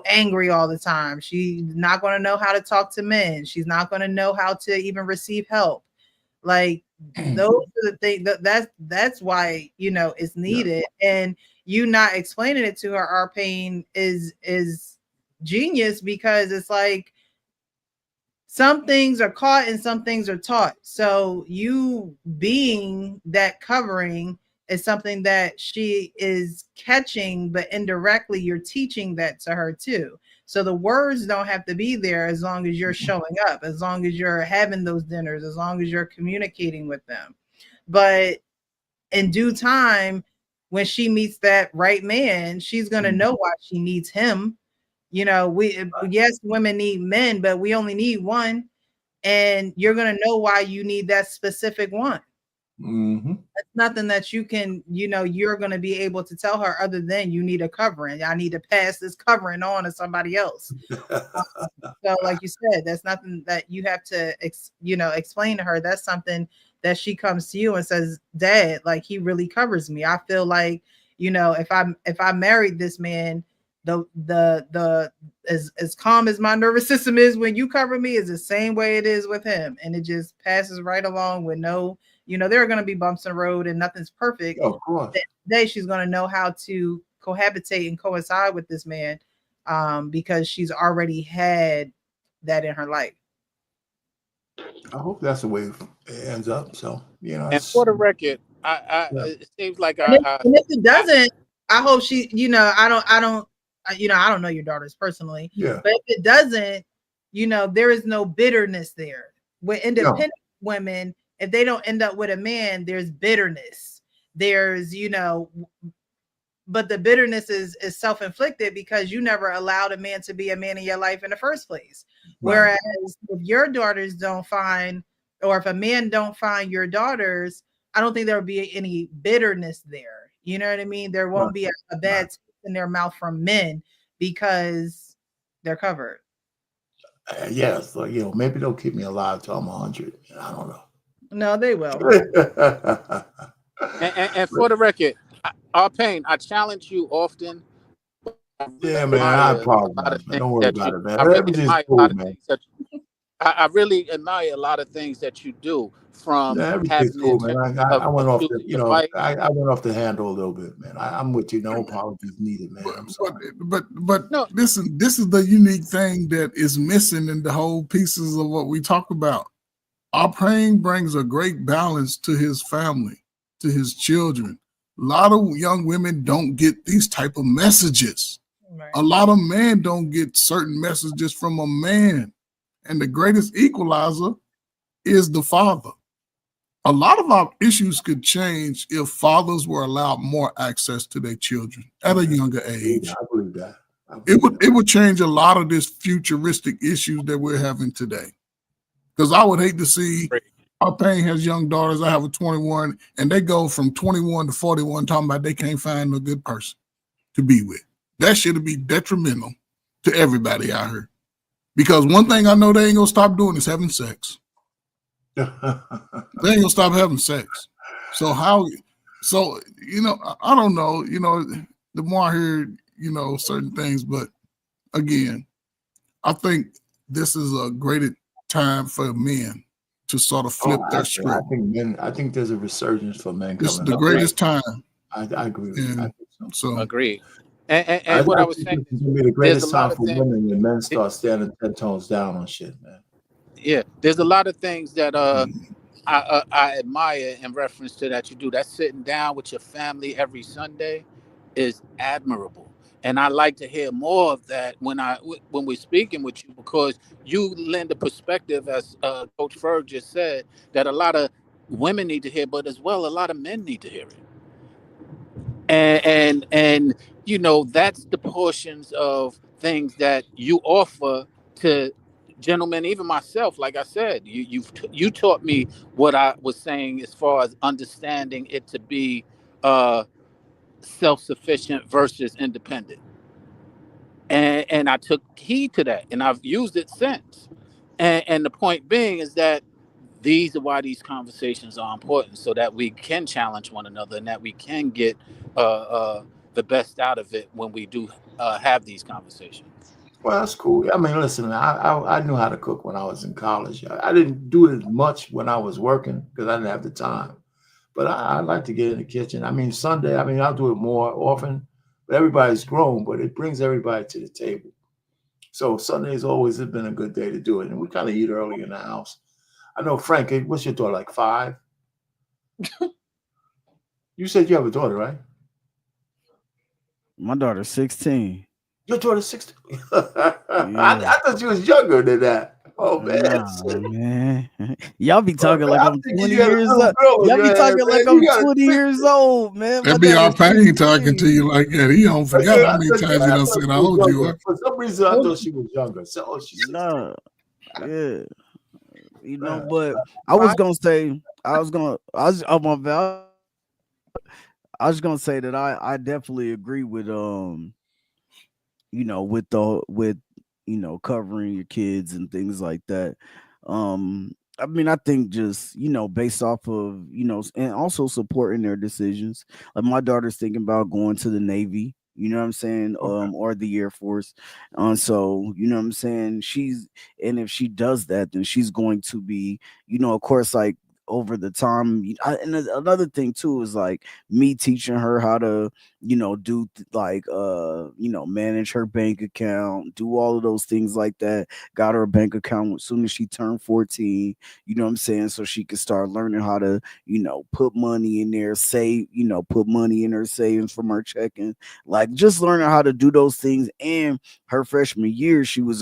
angry all the time. She's not going to know how to talk to men. She's not going to know how to even receive help. Like those are the things that's why, it's needed. And you not explaining it to her, our pain is genius, because it's like, some things are caught and some things are taught. So you being that covering is something that she is catching, but indirectly you're teaching that to her too. So the words don't have to be there as long as you're showing up, as long as you're having those dinners, as long as you're communicating with them. But in due time, when she meets that right man, she's going to know why she needs him. Yes, women need men, but we only need one, and you're going to know why you need that specific one. That's nothing that you can, you're going to be able to tell her other than you need a covering. I need to pass this covering on to somebody else. So like you said, that's nothing that you have to, explain to her. That's something that she comes to you and says, Dad, like he really covers me. I feel like, if I married this man, the as calm as my nervous system is when you cover me is the same way it is with him. And it just passes right along with no, there are going to be bumps in the road and nothing's perfect. Of course. That day she's going to know how to cohabitate and coincide with this man, because she's already had that in her life. I hope that's the way it ends up. So, And for the record, yeah. it seems like And if it doesn't, I hope she, I don't know your daughters personally, Yeah. but if it doesn't, there is no bitterness there. With No. independent women, if they don't end up with a man, there's bitterness. There's, but the bitterness is self-inflicted because you never allowed a man to be a man in your life in the first place. Right. Whereas if your daughters don't find, or if a man don't find your daughters, I don't think there will be any bitterness there. You know what I mean? There won't be a bad taste in their mouth from men because they're covered. Yes, so, maybe they'll keep me alive till I'm 100. I don't know. No, they will. and for the record, Pain, I challenge you often. Yeah, man, I apologize, man. Don't worry about it, man. Everything's cool, man. I really admire a lot of things that you do, from Yeah, having everything's the cool, man. intention I went of off choosing the, to fight. I went off the handle a little bit, man. I'm with you. No apologies needed, man. I'm sorry. But No. this is the unique thing that is missing in the whole pieces of what we talk about. Our Pain brings a great balance to his family, to his children. A lot of young women don't get these type of messages. Right. A lot of men don't get certain messages from a man. And the greatest equalizer is the father. A lot of our issues could change if fathers were allowed more access to their children at a younger age. I believe that. It would change a lot of this futuristic issues that we're having today. Because I would hate to see our Pain has young daughters. I have a 21, and they go from 21 to 41 talking about they can't find a good person to be with. That should be detrimental to everybody out here. Because one thing I know they ain't gonna stop doing is having sex. They ain't gonna stop having sex. So I don't know, the more I hear, certain things, but again, I think this is a great time for men to sort of flip their script. I think there's a resurgence for men This is coming the up. greatest time. I agree with you. I think so. Agree. And what I was saying, it's gonna be the greatest time for things, women when men start standing 10 tones down on shit, man. Yeah, there's a lot of things that I admire in reference to that you do. That sitting down with your family every Sunday is admirable, and I like to hear more of that when we're speaking with you, because you lend a perspective, as Coach Ferg just said, that a lot of women need to hear, but as well a lot of men need to hear it. And that's the portions of things that you offer to gentlemen, even myself. Like I said, you taught me what I was saying as far as understanding it to be self-sufficient versus independent, and I took heed to that, and I've used it since. And the point being is that these are why these conversations are important, so that we can challenge one another and that we can get the best out of it when we do have these conversations. Well, that's cool. I mean, listen, I knew how to cook when I was in college. I didn't do it as much when I was working because I didn't have the time. But I like to get in the kitchen. I mean, Sunday, I'll do it more often. But everybody's grown, but it brings everybody to the table. So Sunday's always has been a good day to do it. And we kind of eat early in the house. I know, Frank, what's your daughter, like 5? You said you have a daughter, right? My daughter's 16. Your daughter's 16? I thought you was younger than that. Oh, man. Nah, man. Y'all be talking like I'm 20 you had a years little old. girl in Y'all your be head, talking like man. I'm You got a 20 years old, man. My That be our daughter's Pain talking to you like that. He don't forgot how many times he done said how old you are. For some reason, I thought she was younger. So, she's Nah, yeah. Right. But I was gonna say, I was on my value. I was gonna say that I definitely agree with with covering your kids and things like that. I mean, I think just, based off of, and also supporting their decisions. Like my daughter's thinking about going to the Navy, you know what I'm saying? Okay. Or the Air Force. So, you know what I'm saying? And if she does that, then she's going to be, of course, like over the time. And another thing too is like me teaching her how to, like, manage her bank account, do all of those things like that. Got her a bank account as soon as she turned 14, you know what I'm saying? So she could start learning how to, put money in there, save, put money in her savings from her checking, like just learning how to do those things. And her freshman year, she was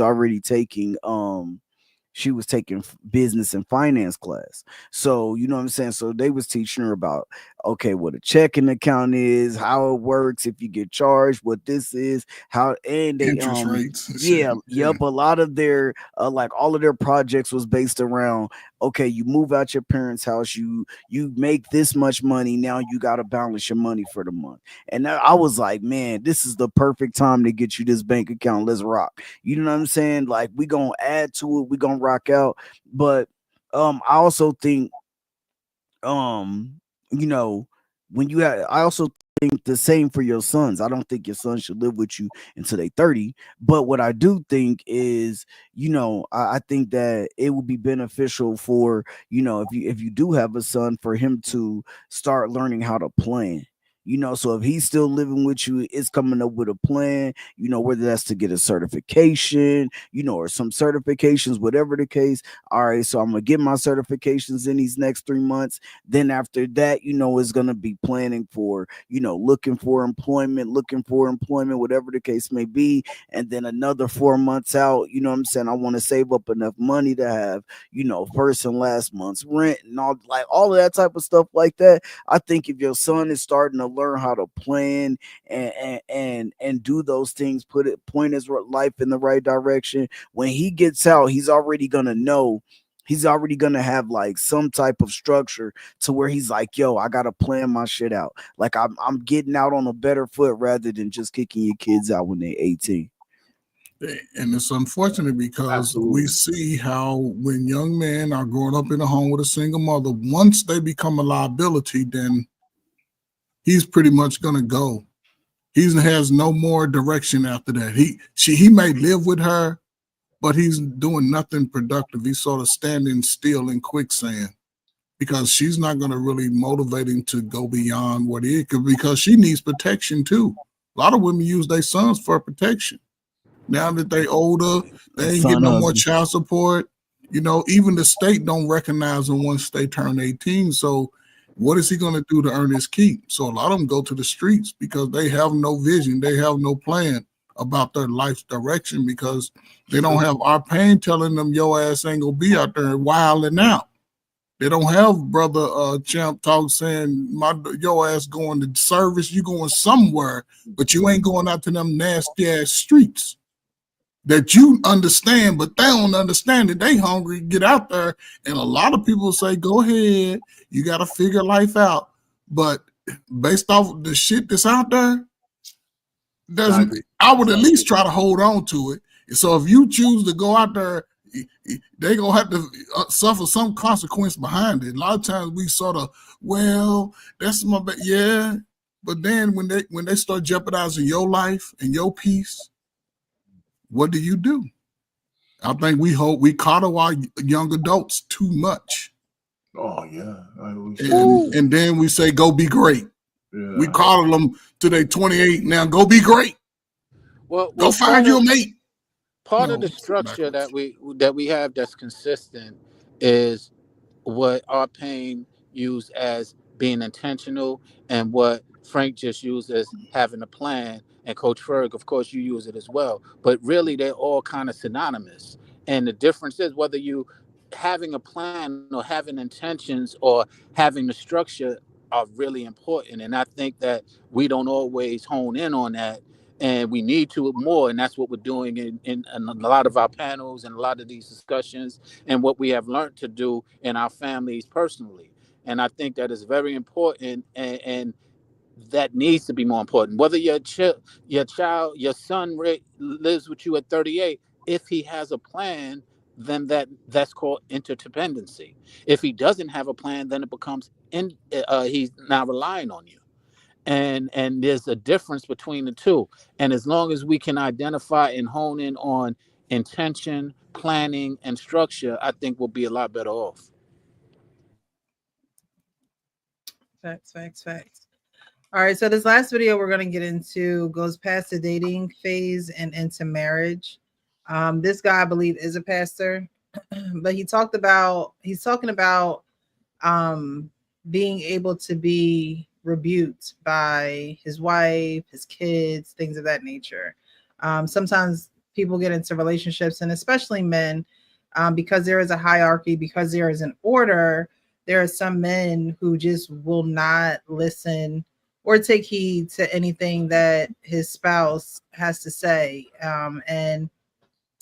taking business and finance class. So, you know what I'm saying? So they was teaching her about, okay, what a checking account is, how it works, if you get charged, what this is, how, and they, Interest rates and shit. yeah, Yeah. yep. A lot of their, like all of their projects was based around, okay, you move out your parents' house, you make this much money, now you got to balance your money for the month. And I was like, man, this is the perfect time to get you this bank account. Let's rock. You know what I'm saying? Like we gonna add to it, we gonna rock out. But I also think, um you know when you have, I also think the same for your sons. I don't think your sons should live with you until they 30. But what I do think is, I think that it would be beneficial for, if you do have a son, for him to start learning how to plan. So if he's still living with you, it's coming up with a plan, whether that's to get a certification, or some certifications, whatever the case. All right, so I'm gonna get my certifications in these next 3 months. Then after that, it's gonna be planning for, looking for employment, whatever the case may be. And then another 4 months out, you know what I'm saying? I want to save up enough money to have, first and last month's rent and all of that type of stuff like that. I think if your son is starting to learn how to plan and do those things, point his life in the right direction, when he gets out, he's already gonna have like some type of structure to where he's like, yo, I gotta plan my shit out. Like I'm getting out on a better foot rather than just kicking your kids out when they're 18. And it's unfortunate because we Absolutely. see how when young men are growing up in a home with a single mother, once they become a liability, then he's pretty much gonna go. He has no more direction after that. He may live with her, but he's doing nothing productive. He's sort of standing still in quicksand because she's not going to really motivate him to go beyond what he is, because she needs protection too. A lot of women use their sons for protection. Now that they older, A they ain't getting son no more husband. child support. Even the state don't recognize them once they turn 18. So what is he going to do to earn his keep? So a lot of them go to the streets because they have no vision. They have no plan about their life's direction because they don't have our pain telling them your ass ain't gonna be out there wilding out. They don't have brother Champ Talk saying your ass going to service, you going somewhere, but you ain't going out to them nasty ass streets that you understand, but they don't understand it. They hungry to get out there. And a lot of people say, go ahead, you got to figure life out. But based off the shit that's out there, I would at least try to hold on to it. So if you choose to go out there, they gonna have to suffer some consequence behind it. A lot of times we sort of, well, that's my yeah, but then when they start jeopardizing your life and your peace, what do? I think we coddle our young adults too much. Oh yeah, and then we say go be great. Yeah. We coddle them till they 28. Now go be great. Well, Go find you a mate. Part of No, the structure that we have that's consistent is what our pain used as being intentional, and what Frank just used as having a plan, and Coach Ferg, of course, you use it as well. But really, they're all kind of synonymous. And the difference is whether you having a plan or having intentions or having the structure are really important. And I think that we don't always hone in on that, and we need to more. And that's what we're doing in a lot of our panels and a lot of these discussions, and what we have learned to do in our families personally. And I think that is very important, and that needs to be more important. Whether your son lives with you at 38, if he has a plan, then that's called interdependency. If he doesn't have a plan, then it becomes he's now relying on you. And there's a difference between the two. And as long as we can identify and hone in on intention, planning, and structure, I think we'll be a lot better off. Facts. All right, so this last video we're going to get into goes past the dating phase and into marriage. This guy, I believe, is a pastor, but he's talking about being able to be rebuked by his wife, his kids, things of that nature. Sometimes people get into relationships, and especially men, because there is a hierarchy, because there is an order. There are some men who just will not listen or take heed to anything that his spouse has to say. And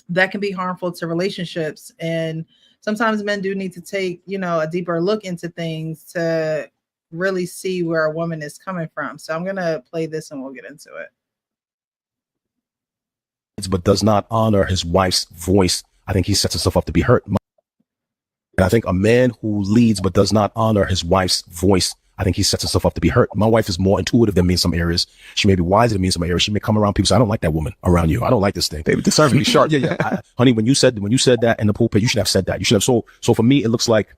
that can be harmful to relationships. And sometimes men do need to take, a deeper look into things to really see where a woman is coming from. So I'm going to play this and we'll get into it. But does not honor his wife's voice, I think he sets himself up to be hurt. And I think a man who leads but does not honor his wife's voice, I think he sets himself up to be hurt. My wife is more intuitive than me in some areas. She may be wiser than me in some areas. She may come around people say, I don't like that woman around you. I don't like this thing. They deserve to be sharp. Yeah. Honey, when you said that in the pulpit, you should have said that. You should have. So for me, it looks like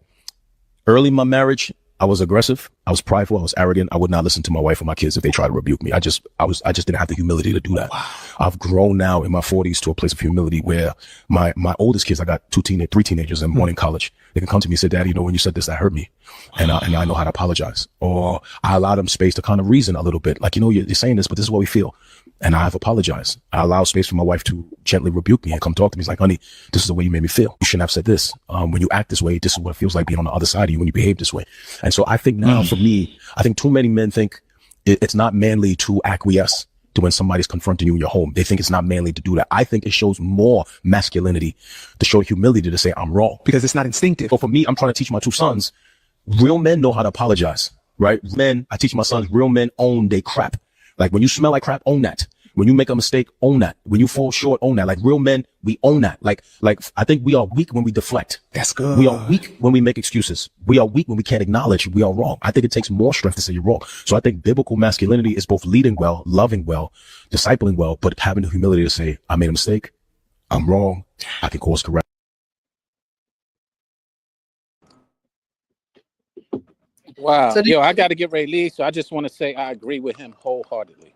early in my marriage, I was aggressive. I was prideful. I was arrogant. I would not listen to my wife or my kids if they tried to rebuke me. I just didn't have the humility to do that. Wow. I've grown now in my 40s to a place of humility where my oldest kids, I got three teenagers and one in college. They can come to me and say, Daddy, when you said this, that hurt me. And I know how to apologize. Or I allow them space to kind of reason a little bit. Like, you're saying this, but this is what we feel. And I've apologized. I allow space for my wife to gently rebuke me and come talk to me. It's like, honey, this is the way you made me feel. You shouldn't have said this. When you act this way, this is what it feels like being on the other side of you when you behave this way. And so I think now for me, I think too many men think it's not manly to acquiesce to when somebody's confronting you in your home. They think it's not manly to do that. I think it shows more masculinity to show humility to say I'm wrong. Because it's not instinctive. So for me, I'm trying to teach my two sons, real men know how to apologize, right? I teach my sons, real men own their crap. Like when you smell like crap, own that. When you make a mistake, own that. When you fall short, own that. Like real men, we own that. Like I think we are weak when we deflect. That's good. We are weak when we make excuses. We are weak when we can't acknowledge we are wrong. I think it takes more strength to say you're wrong. So I think biblical masculinity is both leading well, loving well, discipling well, but having the humility to say, I made a mistake. I'm wrong. I can course correct. Wow. So I got to get ready to leave. So I just want to say I agree with him wholeheartedly.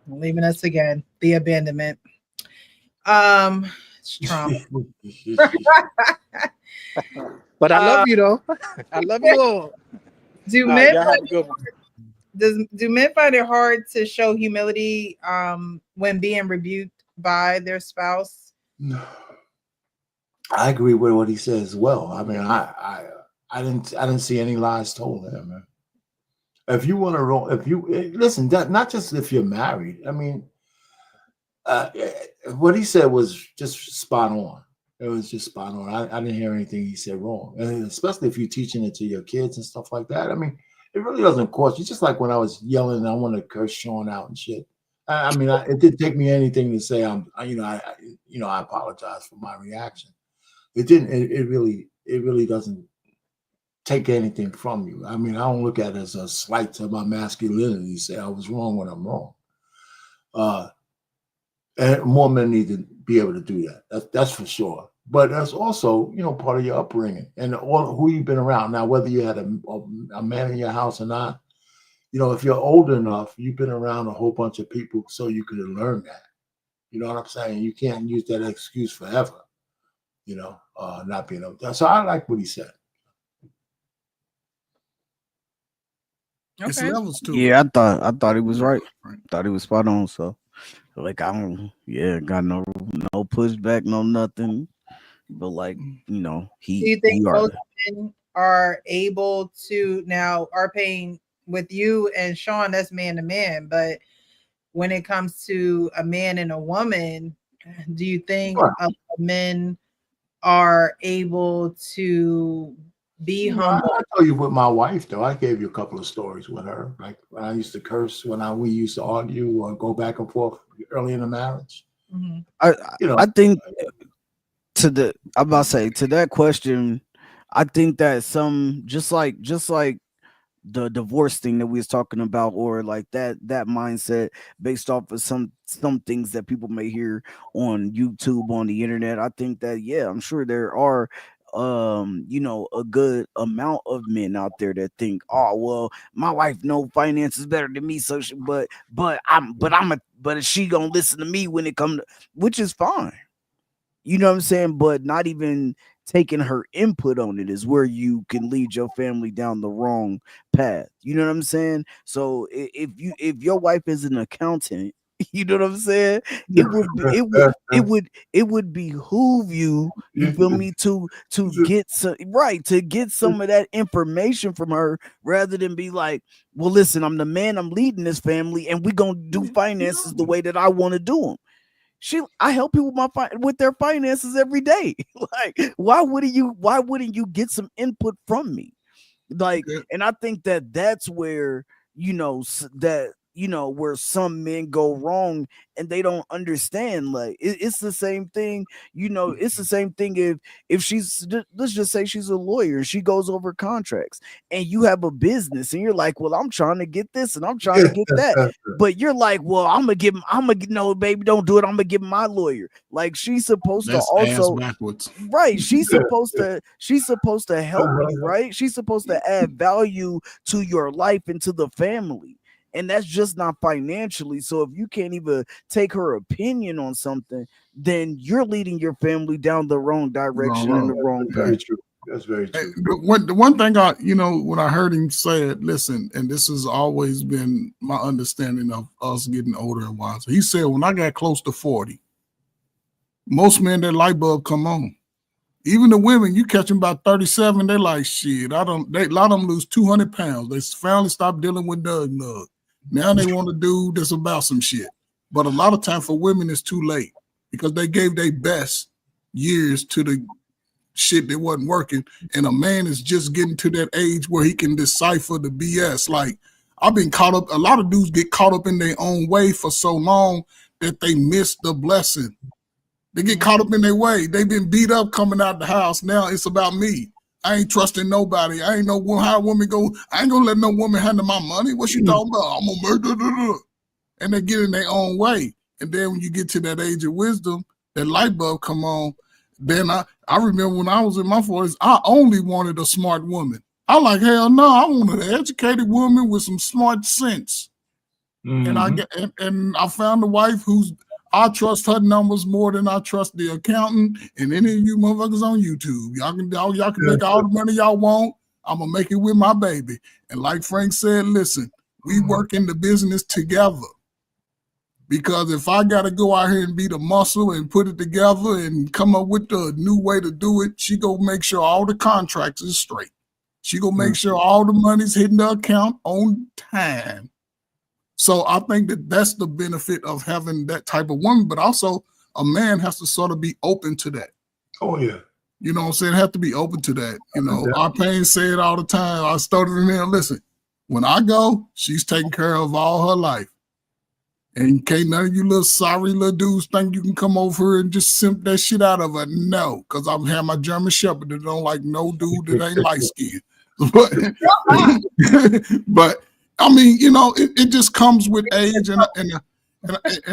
Leaving us again, the abandonment. It's trauma. But I love you though. I love you all. Do men find it hard to show humility when being rebuked by their spouse? No. I agree with what he says as well. I mean, I didn't see any lies told there, man. If you want to listen, not just if you're married. I mean, what he said was just spot on. It was just spot on. I didn't hear anything he said wrong, and especially if you're teaching it to your kids and stuff like that. I mean, it really doesn't cost you. Just like when I was yelling and I wanted to curse Sean out and shit. I mean, it didn't take me anything to say I apologize for my reaction. It didn't. It really doesn't take anything from you. I mean, I don't look at it as a slight to my masculinity. Say I was wrong when I'm wrong. And more men need to be able to do that. That's for sure. But that's also, part of your upbringing and all who you've been around. Now, whether you had a man in your house or not, if you're old enough, you've been around a whole bunch of people so you could learn that. You know what I'm saying? You can't use that excuse forever. Not being able to. So I like what he said. Okay. It's levels to it. Yeah, I thought he was right. Thought he was spot on. So, like, got no pushback, no nothing. But like, do you think both men are able to now are paying with you and Sean? That's man to man. But when it comes to a man and a woman, do you think men are able to be humble? I tell you with my wife though, I gave you a couple of stories with her. Like when I used to curse, we used to argue or go back and forth early in the marriage. Mm-hmm. I think I'm about to say to that question, I think that some just like the divorce thing that we was talking about, or like that mindset based off of some things that people may hear on YouTube, on the internet. I think that, yeah, I'm sure there are a good amount of men out there that think, oh well, my wife know finances better than me, so but is she gonna listen to me when it comes to, which is fine, you know what I'm saying? But not even taking her input on it is where you can lead your family down the wrong path. You know what I'm saying? So if your wife is an accountant, you know what I'm saying? It would behoove you, you feel me, to get to get some of that information from her, rather than be like, well, listen, I'm the man, I'm leading this family, and we gonna do finances the way that I want to do them. I help people with their finances every day. Like, why wouldn't you get some input from me? Like, and I think that that's where, where some men go wrong, and they don't understand. Like, it's the same thing, it's the same thing if let's just say she's a lawyer and she goes over contracts, and you have a business and you're like, well, I'm trying to get this and I'm trying to get that, but you're like, well, I'm gonna no, baby, don't do it, I'm gonna give him my lawyer. Like, she's supposed That's to also, ass backwards. right, she's supposed to help you, right? She's supposed to add value to your life and to the family, and that's just not financially. So if you can't even take her opinion on something, then you're leading your family down the wrong direction and the wrong path. Very true. That's very true. The one thing when I heard him say it, listen, and this has always been my understanding of us getting older and wiser. He said, when I got close to 40, most men, that light bulb come on. Even the women, you catch them about 37, they're like, shit, a lot of them lose 200 pounds. They finally stop dealing with Doug. Now they want a dude that's about some shit. But a lot of time for women, it's too late, because they gave their best years to the shit that wasn't working. And a man is just getting to that age where he can decipher the BS. Like, I've been caught up, a lot of dudes get caught up in their own way for so long that they miss the blessing. They get caught up in their way. They've been beat up coming out the house. Now it's about me. I ain't trusting nobody. I ain't know how a woman go. I ain't gonna let no woman handle my money. What you talking about? I'm gonna murder. And they get in their own way. And then when you get to that age of wisdom, that light bulb come on. Then I remember when I was in my 40s, I only wanted a smart woman. I like, hell no, I wanted an educated woman with some smart sense. Mm-hmm. And I found a wife I trust her numbers more than I trust the accountant and any of you motherfuckers on YouTube. Y'all can make all the money y'all want. I'm gonna make it with my baby. And like Frank said, listen, we work in the business together. Because if I gotta go out here and be the muscle and put it together and come up with the new way to do it, she gonna make sure all the contracts is straight. She gonna make sure all the money's hitting the account on time. So I think that's the benefit of having that type of woman, but also a man has to sort of be open to that. Oh, yeah. You know what I'm saying? Have to be open to that. Our Payne say it all the time. I started in there, listen, when I go, she's taking care of all her life. And can't none of you little sorry little dudes think you can come over here and just simp that shit out of her. No, because I'm having my German Shepherd that don't like no dude that ain't light skinned. But I mean, it just comes with age, and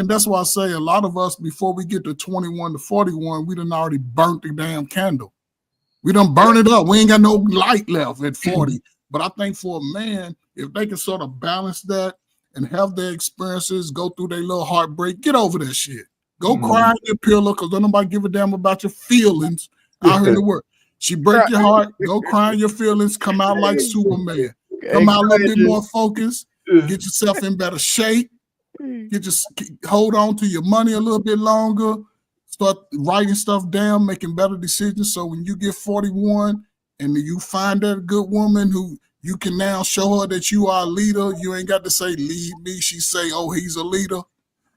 that's why I say a lot of us, before we get to 21 to 41, we done already burnt the damn candle. We done burn it up. We ain't got no light left at 40. But I think for a man, if they can sort of balance that and have their experiences, go through their little heartbreak, get over that shit. Go cry in your pillow, because don't nobody give a damn about your feelings out here in the world. She break your heart, go cry in your feelings, come out like Superman. Come out a little bit more focused, get yourself in better shape, hold on to your money a little bit longer, start writing stuff down, making better decisions. So when you get 41 and you find that good woman who you can now show her that you are a leader, you ain't got to say, lead me. She say, oh, he's a leader.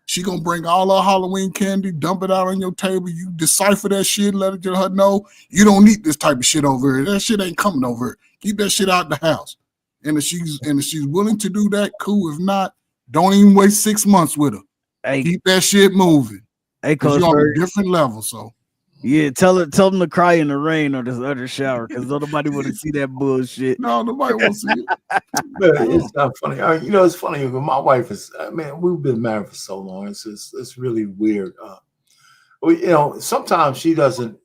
She gonna bring all her Halloween candy, dump it out on your table. You decipher that shit, let her know you don't need this type of shit over here. That shit ain't coming over here. Keep that shit out the house. And if she's willing to do that, cool. If not, don't even waste 6 months with her. Hey, keep that shit moving. Hey, Coach, you're on a different level. So Yeah, tell them to cry in the rain or the other shower because nobody want to see that bullshit. No, nobody wants to see it. Man, it's not funny. You know, it's funny. My wife is. Man, we've been married for so long. It's really weird. You know, sometimes she doesn't.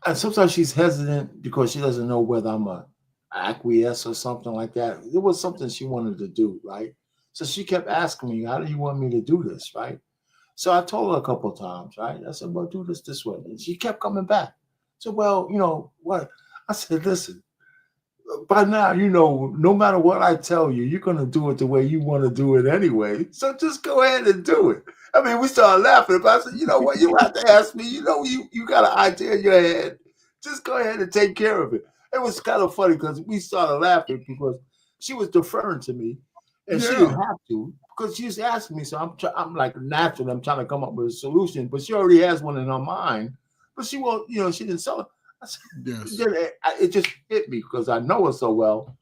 And sometimes she's hesitant because she doesn't know whether I'm a acquiesce or something like that. It was something she wanted to do, right? So she kept asking me, "How do you want me to do this?" Right? So I told her a couple of times, right? I said, "Well, do this way," and she kept coming back. So, well, you know what? I said, "Listen, by now, you know, no matter what I tell you, you're going to do it the way you want to do it anyway. So just go ahead and do it." I mean, we started laughing. But I said, "You know what? You don't have to ask me. You know, you got an idea in your head. Just go ahead and take care of it." It was kind of funny because we started laughing because she was deferring to me, and she didn't have to because she's asking me. So I'm like naturally, I'm trying to come up with a solution, but she already has one in her mind. But she won't. You know, she didn't sell it. I said, Yes. it just hit me because I know her so well.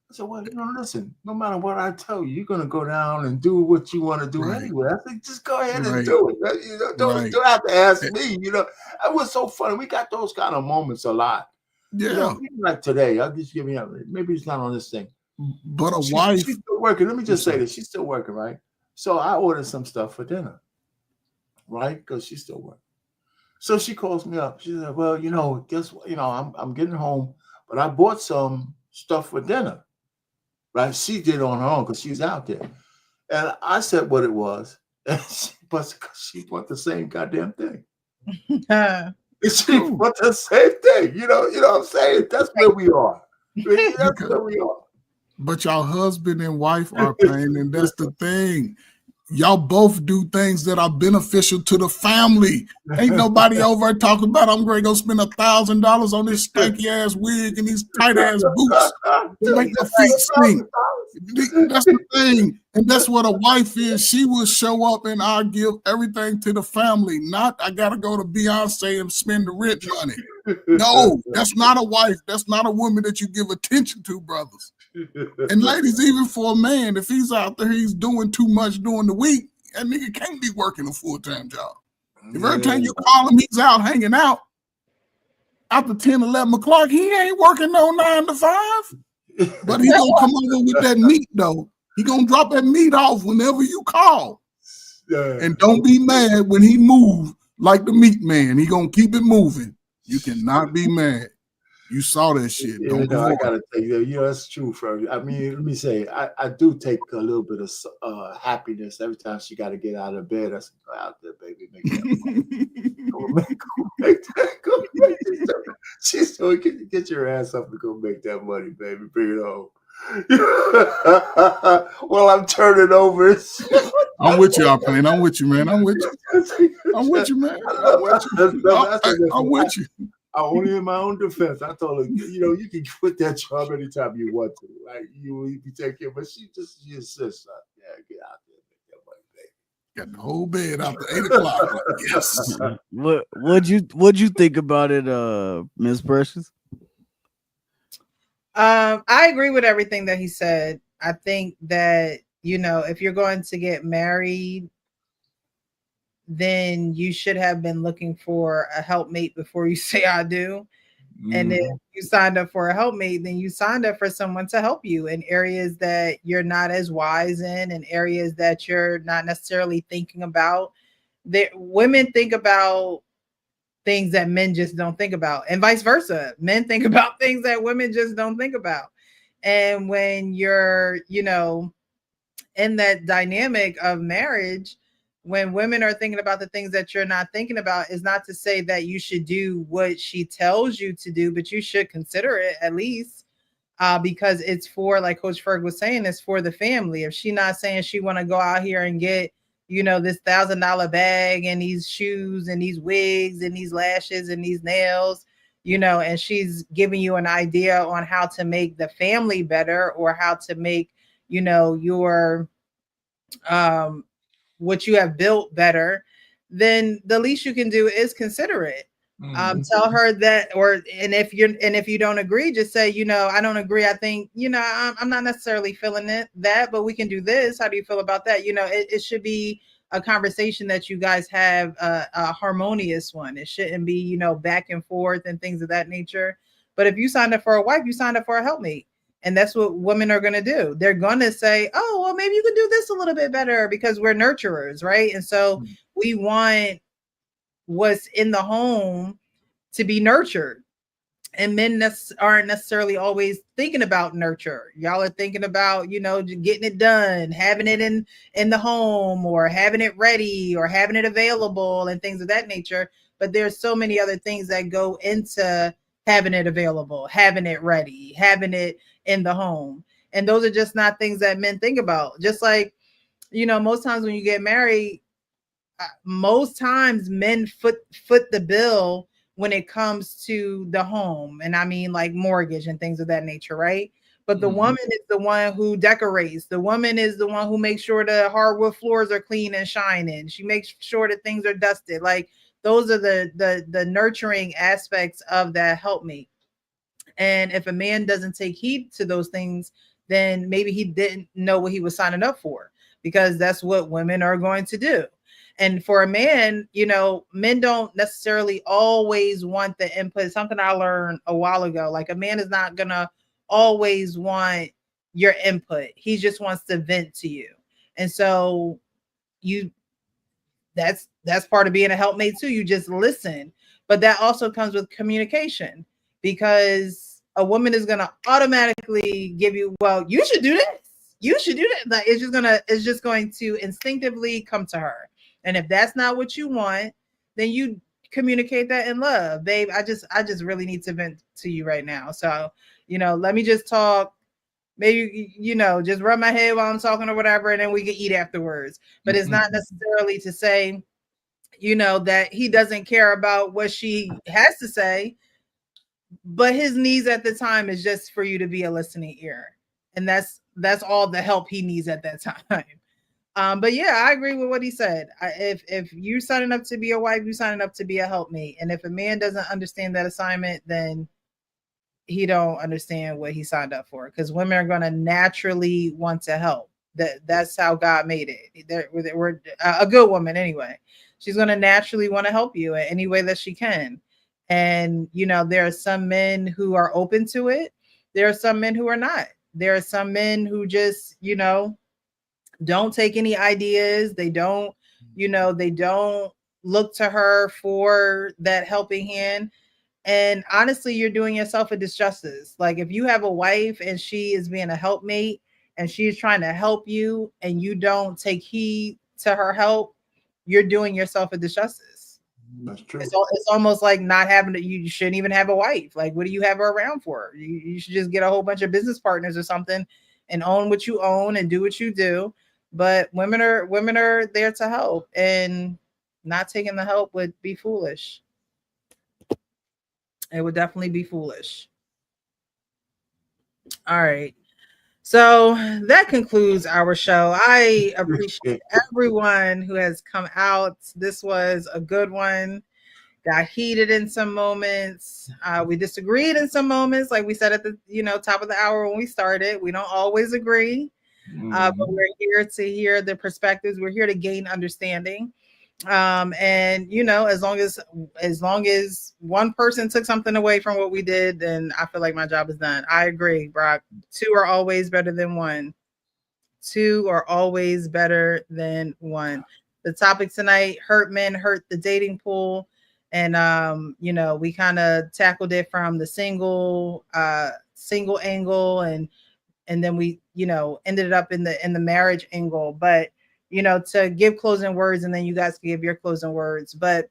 I said, "Well, you know, listen, no matter what I tell you, you're going to go down and do what you want to do anyway." I said, "Just go ahead and do it. You know, don't have to ask me." You know, it was so funny. We got those kind of moments a lot. Yeah. You know, even like today, I'll just give you, maybe it's not on this thing. But a wife. She's still working. Let me just say this. She's still working, right? So I ordered some stuff for dinner, right? Because she's still working. So she calls me up. She said, "Well, you know, guess what? You know, I'm getting home, but I bought some stuff for dinner." Right? She did on her own because she's out there. And I said what it was. And she bought the same goddamn thing. She bought the same thing. You know what I'm saying? That's where we are. That's where we are. But y'all husband and wife are paying, and that's the thing. Y'all both do things that are beneficial to the family. Ain't nobody over talking about I'm going to go spend $1,000 on this stanky ass wig and these tight ass boots to make my feet stink. That's the thing. And that's what a wife is. She will show up and I'll give everything to the family. Not I got to go to Beyonce and spend the rent money. No, that's not a wife. That's not a woman that you give attention to, brothers. And ladies, even for a man, if he's out there, he's doing too much during the week, that nigga can't be working a full-time job. If every time you call him, he's out hanging out after 10, 11 o'clock, he ain't working no 9 to 5. But he gonna come over with that meat, though. He gonna drop that meat off whenever you call. And don't be mad when he move like the meat man. He gonna keep it moving. You cannot be mad. You saw that shit. I gotta tell you, you know, that's true for her. I mean, let me say, I do take a little bit of happiness every time she got to get out of bed. I said, "Go out there, baby, make that money. Go make that. She's so get your ass up and go make that money, baby. Bring it home." Well, I'm turning over. I'm with you, Alpine. I'm with you, man. I'm with you. I'm with you, man. I'm with you. I'm with you. Only in my own defense, I told her, you know, you can quit that job anytime you want to. Like you take care, but she insists. Yeah, get out there, make that money, baby. Got the whole bed out to 8 o'clock. Like, yes. What'd you think about it, Miss Precious? I agree with everything that he said. I think that, you know, if you're going to get married, then you should have been looking for a helpmate before you say I do. And if you signed up for a helpmate, then you signed up for someone to help you in areas that you're not as wise in, and areas that you're not necessarily thinking about. Women think about things that men just don't think about, and vice versa. Men think about things that women just don't think about. And when you're, you know, in that dynamic of marriage, when women are thinking about the things that you're not thinking about, is not to say that you should do what she tells you to do, but you should consider it at least, because it's for, like Coach Ferg was saying, it's for the family. If she's not saying she want to go out here and get, you know, this $1,000 bag and these shoes and these wigs and these lashes and these nails, you know, and she's giving you an idea on how to make the family better, or how to make, you know, your what you have built better, then the least you can do is consider it. Tell her that, and if you don't agree, just say, you know, I don't agree. I think, you know, I'm not necessarily feeling that, but we can do this. How do you feel about that? You know, it should be a conversation that you guys have a harmonious one. It shouldn't be, back and forth and things of that nature. But if you signed up for a wife, you signed up for a helpmate. And that's what women are going to do. They're going to say, oh, well, maybe you can do this a little bit better because we're nurturers, right? And so we want what's in the home to be nurtured. And men aren't necessarily always thinking about nurture. Y'all are thinking about, getting it done, having it in the home, or having it ready, or having it available, and things of that nature. But there's so many other things that go into having it available, having it ready, having it in the home. And those are just not things that men think about. Just like, most times when you get married, most times men foot the bill when it comes to the home, and I mean like mortgage and things of that nature, right? But the woman is the one who decorates. The woman is the one who makes sure the hardwood floors are clean and shining. She makes sure that things are dusted. Like those are the nurturing aspects of that helpmate. And if a man doesn't take heed to those things, then maybe he didn't know what he was signing up for, because that's what women are going to do. And for a man, men don't necessarily always want the input. Something I learned a while ago, like a man is not going to always want your input. He just wants to vent to you. And so you that's part of being a helpmate too. You just listen. But that also comes with communication, because a woman is going to automatically give you, well, you should do this, you should do that. Like it's just going to instinctively come to her. And if that's not what you want, then you communicate that in love. Babe, I just really need to vent to you right now. So, let me just talk. Maybe, just rub my head while I'm talking or whatever, and then we can eat afterwards. But it's not necessarily to say, that he doesn't care about what she has to say, but his needs at the time is just for you to be a listening ear. And that's all the help he needs at that time. But yeah, I agree with what he said. If you're signing up to be a wife, you're signing up to be a helpmate. And if a man doesn't understand that assignment, then he don't understand what he signed up for, because women are going to naturally want to help. That's how God made it. We're a good woman anyway. She's going to naturally want to help you in any way that she can. And there are some men who are open to it. There are some men who are not. There are some men who just don't take any ideas. They don't look to her for that helping hand. And honestly, you're doing yourself a disjustice. Like if you have a wife and she is being a helpmate and she's trying to help you and you don't take heed to her help, you're doing yourself a disjustice. That's true. It's almost like not having to, you shouldn't even have a wife. Like, what do you have her around for? You should just get a whole bunch of business partners or something and own what you own and do what you do. But women are there to help, and not taking the help would be foolish. It would definitely be foolish. All right. So that concludes our show. I appreciate everyone who has come out. This was a good one. Got heated in some moments. We disagreed in some moments, like we said at the top of the hour when we started. We don't always agree, but we're here to hear the perspectives. We're here to gain understanding. And as long as one person took something away from what we did, then I feel like my job is done. I agree, Brock. Two are always better than one. Two are always better than one. The topic tonight: hurt men, hurt the dating pool. And we kind of tackled it from the single angle, and then we ended it up in the marriage angle. But to give closing words, and then you guys can give your closing words. But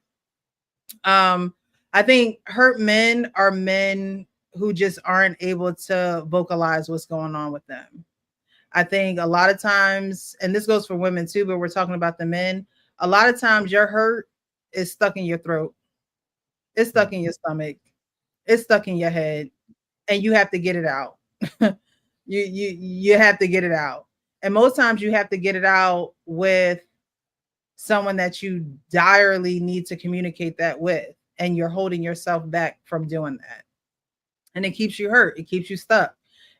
I think hurt men are men who just aren't able to vocalize what's going on with them. I think a lot of times, and this goes for women too, but we're talking about the men. A lot of times your hurt is stuck in your throat. It's stuck in your stomach. It's stuck in your head, and you have to get it out. You have to get it out. And most times you have to get it out with someone that you direly need to communicate that with, and you're holding yourself back from doing that. And it keeps you hurt. It keeps you stuck.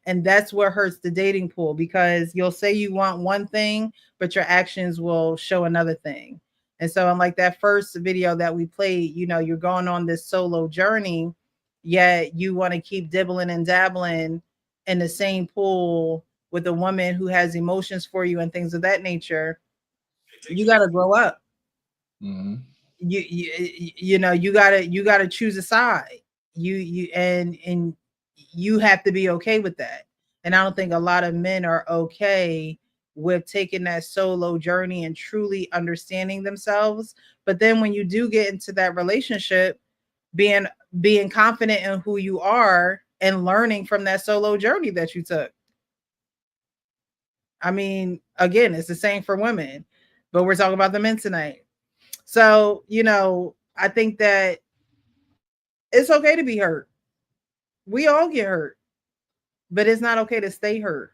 And that's what hurts the dating pool, because you'll say you want one thing, but your actions will show another thing. And so, in like that first video that we played, you're going on this solo journey, yet you want to keep dibbling and dabbling in the same pool with a woman who has emotions for you and things of that nature. You got to grow up. Mm-hmm. You gotta choose a side. And you have to be okay with that. And I don't think a lot of men are okay with taking that solo journey and truly understanding themselves. But then when you do get into that relationship, being confident in who you are and learning from that solo journey that you took. I mean, again, it's the same for women, but we're talking about the men tonight. So, I think that it's okay to be hurt. We all get hurt, but it's not okay to stay hurt.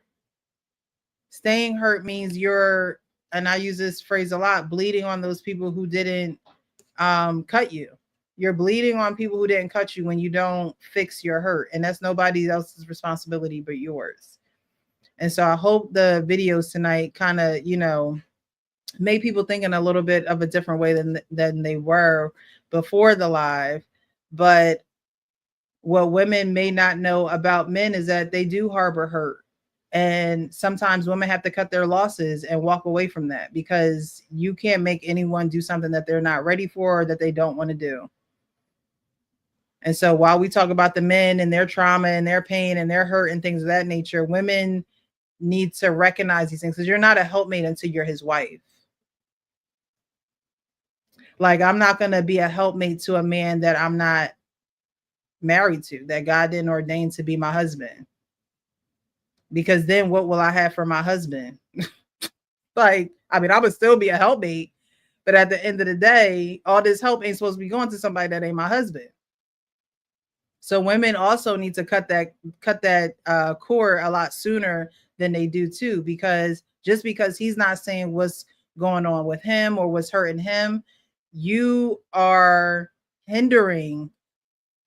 Staying hurt means you're, and I use this phrase a lot, bleeding on those people who didn't cut you. You're bleeding on people who didn't cut you when you don't fix your hurt. And that's nobody else's responsibility but yours. And so I hope the videos tonight kind of, made people think in a little bit of a different way than they were before the live. But what women may not know about men is that they do harbor hurt. And sometimes women have to cut their losses and walk away from that, because you can't make anyone do something that they're not ready for or that they don't want to do. And so while we talk about the men and their trauma and their pain and their hurt and things of that nature, women need to recognize these things, because you're not a helpmate until you're his wife. Like, I'm not going to be a helpmate to a man that I'm not married to, that God didn't ordain to be my husband. Because then what will I have for my husband? Like, I mean, I would still be a helpmate, but at the end of the day, all this help ain't supposed to be going to somebody that ain't my husband. So women also need to cut that cord a lot sooner than they do too, because just because he's not saying what's going on with him or what's hurting him, you are hindering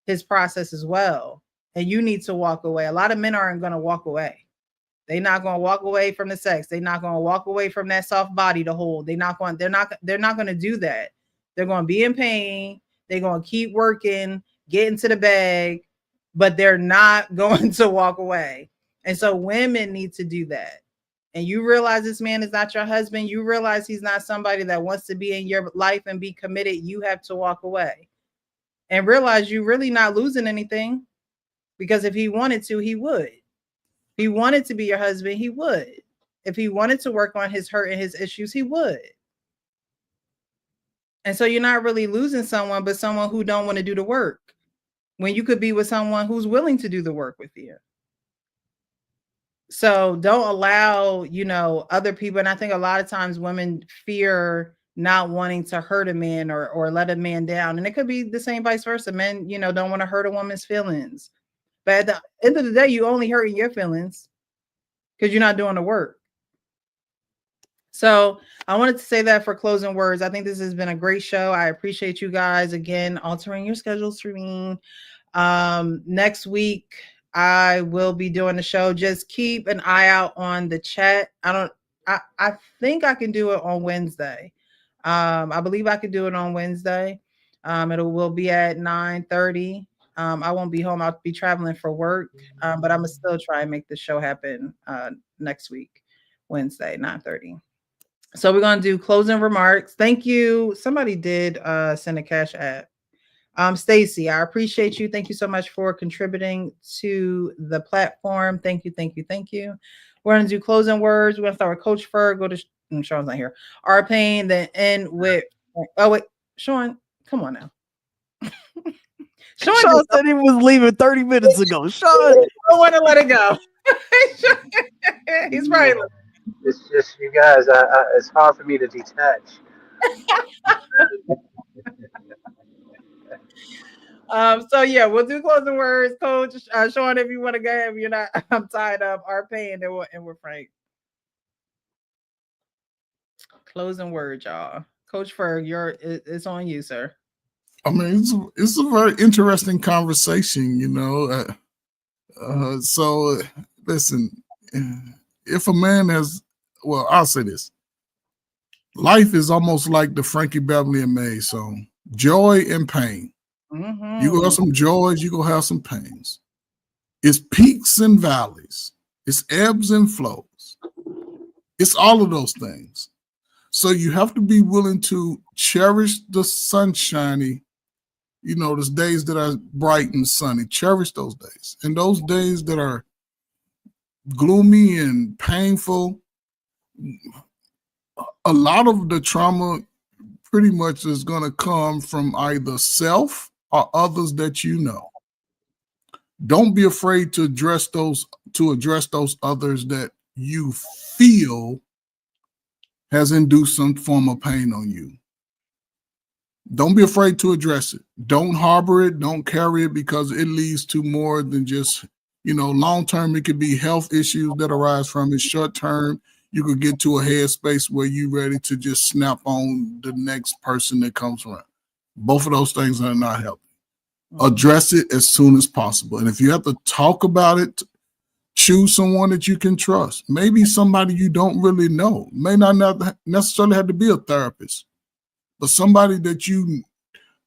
his process as well. And you need to walk away. A lot of men aren't going to walk away. They're not going to walk away from the sex. They're not going to walk away from that soft body to hold. They're not going to do that. They're going to be in pain. They're going to keep working, get into the bag, but they're not going to walk away. And so women need to do that. And you realize this man is not your husband. You realize he's not somebody that wants to be in your life and be committed. You have to walk away and realize you're really not losing anything, because if he wanted to, he would. If he wanted to be your husband, he would. If he wanted to work on his hurt and his issues, he would. And so you're not really losing someone, but someone who don't want to do the work, when you could be with someone who's willing to do the work with you. So don't allow, other people. And I think a lot of times women fear not wanting to hurt a man or let a man down. And it could be the same vice versa. Men, don't want to hurt a woman's feelings. But at the end of the day, you only hurting your feelings because you're not doing the work. So I wanted to say that for closing words. I think this has been a great show. I appreciate you guys again altering your schedules for me. Next week I will be doing the show. Just keep an eye out on the chat. I think I can do it on Wednesday. I believe I could do it on Wednesday. It will be at 9:30. I won't be home. I'll be traveling for work, but I'm gonna still try and make the show happen next week, Wednesday, 9:30. So we're gonna do closing remarks. Thank you. Somebody did send a cash app. Stacy, I appreciate you. Thank you so much for contributing to the platform. Thank you, thank you, thank you. We're gonna do closing words. We're gonna start with Coach Ferg. Go to Sean's not here. Our pain, then end with Sean, come on now. Sean said he was leaving 30 minutes ago. Sean, I don't want to let it go. He's probably. It's just you guys. It's hard for me to detach. So yeah, we'll do closing words, Coach Sean. If you want to go, if you're not, I'm tied up. Our pain, and we're frank. Closing words, y'all. Coach Ferg, it's on you, sir. I mean, it's a very interesting conversation, so Listen, if a man has, well, I'll say this. Life is almost like the Frankie Beverly and May song, joy and pain. You go have some joys, you go have some pains. It's peaks and valleys. It's ebbs and flows. It's all of those things. So you have to be willing to cherish the sunshiny, those days that are bright and sunny. Cherish those days. And those days that are gloomy and painful, a lot of the trauma pretty much is going to come from either self or others that you know. Don't be afraid to address those others that you feel has induced some form of pain on you. Don't be afraid to address it. Don't harbor it. Don't carry it, because it leads to more than just, long term. It could be health issues that arise from it. Short term, you could get to a headspace where you're ready to just snap on the next person that comes around. Both of those things are not healthy. Address it as soon as possible. And if you have to talk about it, choose someone that you can trust. Maybe somebody you don't really know. May not necessarily have to be a therapist, but somebody that you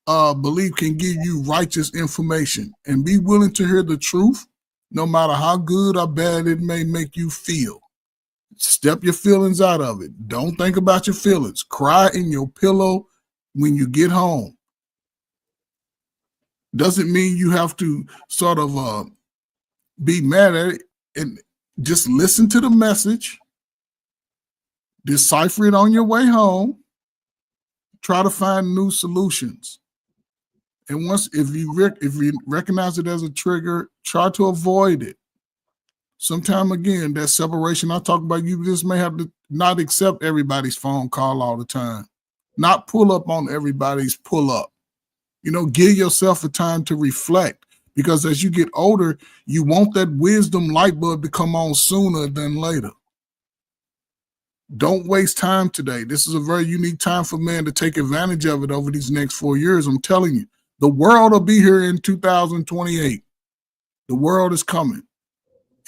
believe can give you righteous information, and be willing to hear the truth, no matter how good or bad it may make you feel. Step your feelings out of it. Don't think about your feelings. Cry in your pillow when you get home. Doesn't mean you have to sort of be mad at it, and just listen to the message, decipher it on your way home, try to find new solutions. And if you recognize it as a trigger, try to avoid it. Sometime again, that separation I talk about, you just may have to not accept everybody's phone call all the time, not pull up on everybody's pull up. Give yourself a time to reflect, because as you get older, you want that wisdom light bulb to come on sooner than later. Don't waste time today. This is a very unique time for men to take advantage of it over these next 4 years. I'm telling you, the world will be here in 2028. The world is coming.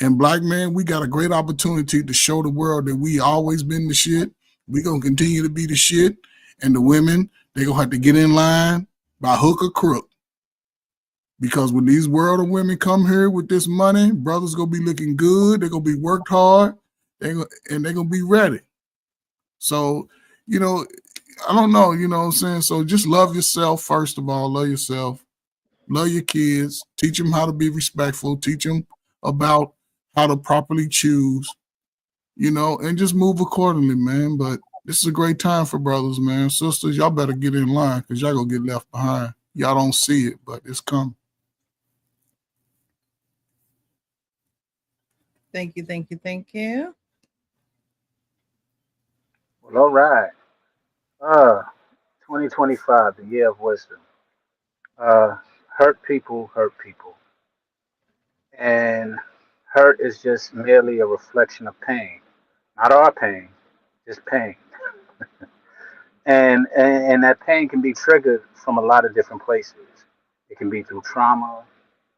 And black men, we got a great opportunity to show the world that we always been the shit. We're going to continue to be the shit. And the women, they're going to have to get in line by hook or crook. Because when these world of women come here with this money, brothers going to be looking good. They're going to be worked hard. And they're going to be ready. So, I don't know, what I'm saying? So just love yourself, first of all. Love yourself. Love your kids. Teach them how to be respectful. Teach them about how to properly choose, and just move accordingly, man. But this is a great time for brothers, man. Sisters, y'all better get in line, because y'all going to get left behind. Y'all don't see it, but it's coming. Thank you, thank you, thank you. Well, all right. 2025, the year of wisdom. Hurt people hurt people. And hurt is just merely a reflection of pain. Not our pain, just pain. And that pain can be triggered from a lot of different places. It can be through trauma,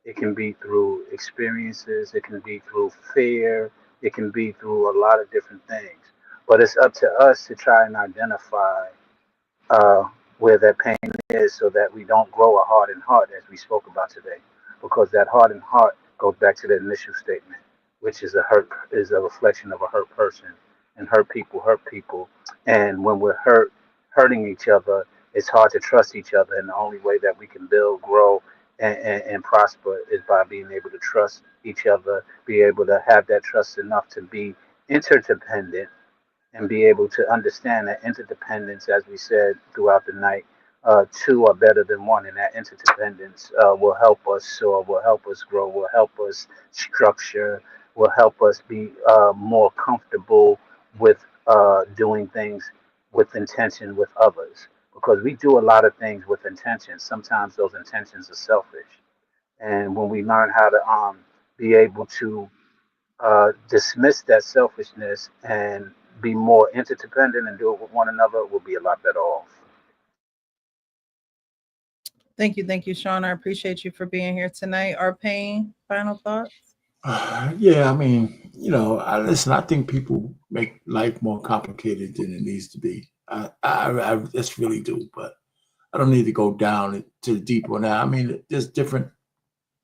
it can be through experiences, it can be through fear, it can be through a lot of different things. But it's up to us to try and identify where that pain is, so that we don't grow a hardened heart, as we spoke about today. Because that hardened heart goes back to the initial statement, which is a reflection of a hurt person. And hurt people hurt people. And when we're hurting each other, it's hard to trust each other. And the only way that we can build, grow, and prosper is by being able to trust each other, be able to have that trust enough to be interdependent, and be able to understand that interdependence, as we said throughout the night, two are better than one, and that interdependence will help us soar, will help us grow, will help us structure, will help us be more comfortable with doing things with intention with others. Because we do a lot of things with intention. Sometimes those intentions are selfish. And when we learn how to be able to dismiss that selfishness and be more interdependent and do it with one another, we'll be a lot better off. Thank you, Sean. I appreciate you for being here tonight. Our pain, final thoughts? Yeah, I mean, listen. I think people make life more complicated than it needs to be. I just really do, but I don't need to go down to the deep one. Now, I mean, there's different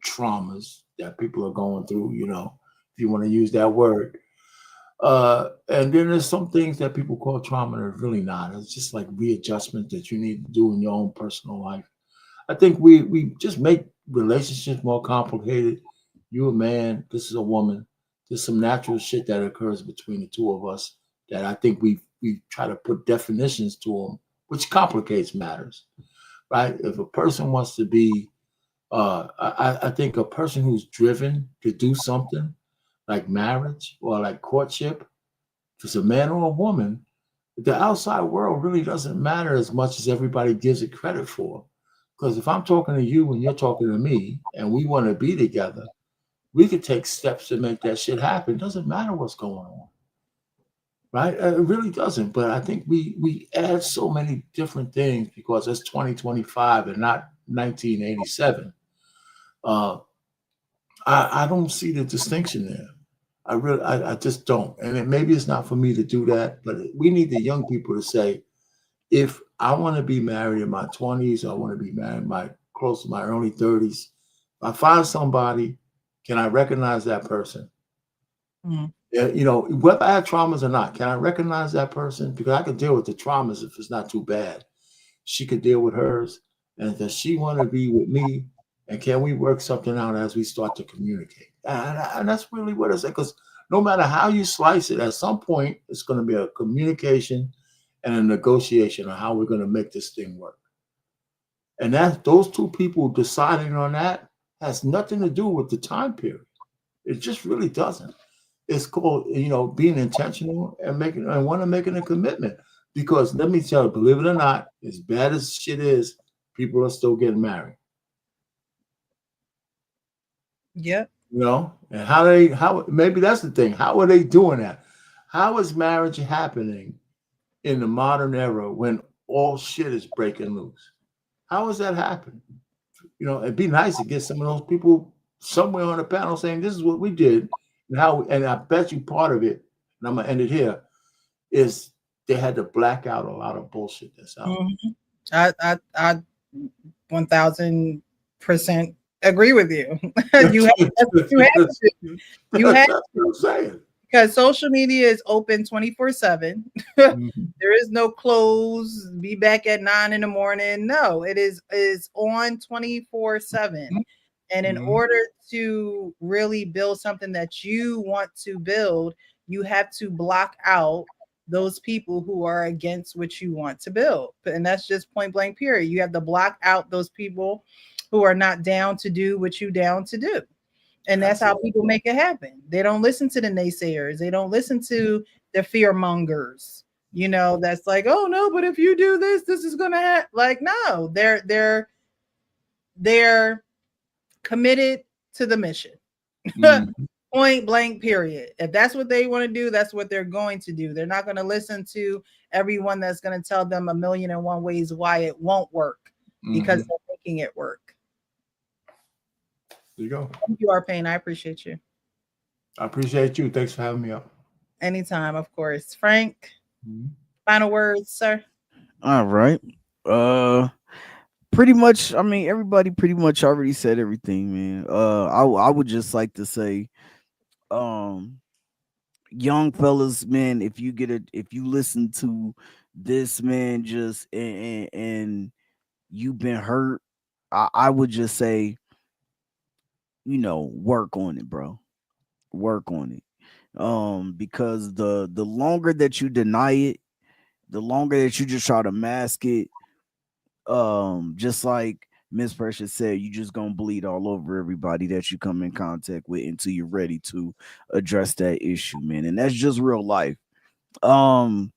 traumas that people are going through. If you want to use that word, and then there's some things that people call trauma that are really not. It's just like readjustment that you need to do in your own personal life. I think we just make relationships more complicated. You a man, this is a woman. There's some natural shit that occurs between the two of us that I think we try to put definitions to them, which complicates matters, right? If a person wants to be, I think a person who's driven to do something like marriage or like courtship, if it's a man or a woman, the outside world really doesn't matter as much as everybody gives it credit for. Because if I'm talking to you and you're talking to me and we want to be together, we could take steps to make that shit happen. It doesn't matter what's going on, right? It really doesn't. But I think we add so many different things because it's 2025 and not 1987. Uh, I don't see the distinction there. I just don't. And maybe it's not for me to do that, but we need the young people to say, if I want to be married in my 20s, I want to be married in my close to my early 30s. If I find somebody, can I recognize that person? Mhm. Yeah, whether I have traumas or not, can I recognize that person? Because I can deal with the traumas if it's not too bad. She could deal with hers. And does she want to be with me? And can we work something out as we start to communicate? And that's really what it's like. Because no matter how you slice it, at some point, it's going to be a communication and a negotiation on how we're going to make this thing work. And those two people deciding on that has nothing to do with the time period. It just really doesn't. It's called, being intentional and making a commitment. Because let me tell you, believe it or not, as bad as shit is, people are still getting married. Yep. And how maybe that's the thing. How are they doing that? How is marriage happening in the modern era when all shit is breaking loose? How is that happening? It'd be nice to get some of those people somewhere on the panel saying this is what we did and I bet you part of it, and I'm gonna end it here, is they had to black out a lot of bullshit that's out. I 1000% agree with you. You have to. You have That's what I'm saying. Because social media is open 24/7. There is no close, be back at 9 in the morning. No, it is on 24/7. And in order to really build something that you want to build, you have to block out those people who are against what you want to build. And that's just point blank period. You have to block out those people who are not down to do what you down to do. And that's how people make it happen. They don't listen to the naysayers. They don't listen to the fear mongers. That's like, oh no, but if you do this, this is gonna happen. Like, no, they're committed to the mission. Point blank, period. If that's what they want to do, that's what they're going to do. They're not going to listen to everyone that's going to tell them a million and one ways why it won't work because they're making it work. There you go. Thank you, Arpain. I appreciate you. I appreciate you. Thanks for having me up. Anytime, of course. Frank, final words, sir. All right. Pretty much, I mean, everybody pretty much already said everything, man. I would just like to say, young fellas, man, if you listen to this, man, just and you've been hurt, I would just say, work on it, bro. Work on it. Because the longer that you deny it, the longer that you just try to mask it, just like Miss Precious said, you just gonna bleed all over everybody that you come in contact with until you're ready to address that issue, man. And that's just real life. Also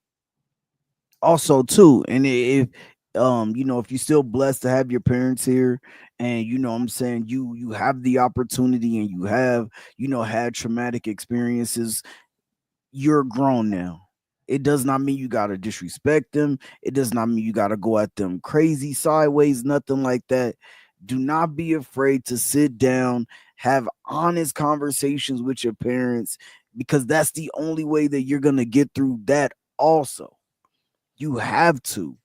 too, and if if you're still blessed to have your parents here, and I'm saying you have the opportunity and you have had traumatic experiences, you're grown now. It does not mean you gotta disrespect them. It does not mean you gotta go at them crazy sideways, nothing like that. Do not be afraid to sit down, have honest conversations with your parents, because that's the only way that you're gonna get through that. Also, you have to.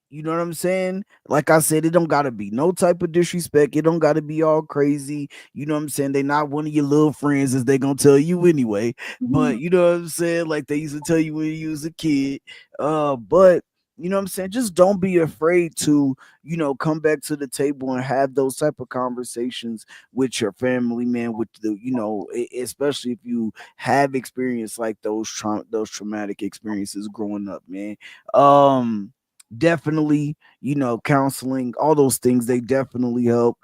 You know what I'm saying? Like I said, it don't gotta be no type of disrespect. It don't gotta be all crazy. You know what I'm saying? They not one of your little friends, as they gonna tell you anyway. But you know what I'm saying? Like they used to tell you when you was a kid. But you know what I'm saying? Just don't be afraid to, come back to the table and have those type of conversations with your family, man. With the, especially if you have experienced like those traumatic experiences growing up, man. Definitely, counseling, all those things, they definitely help.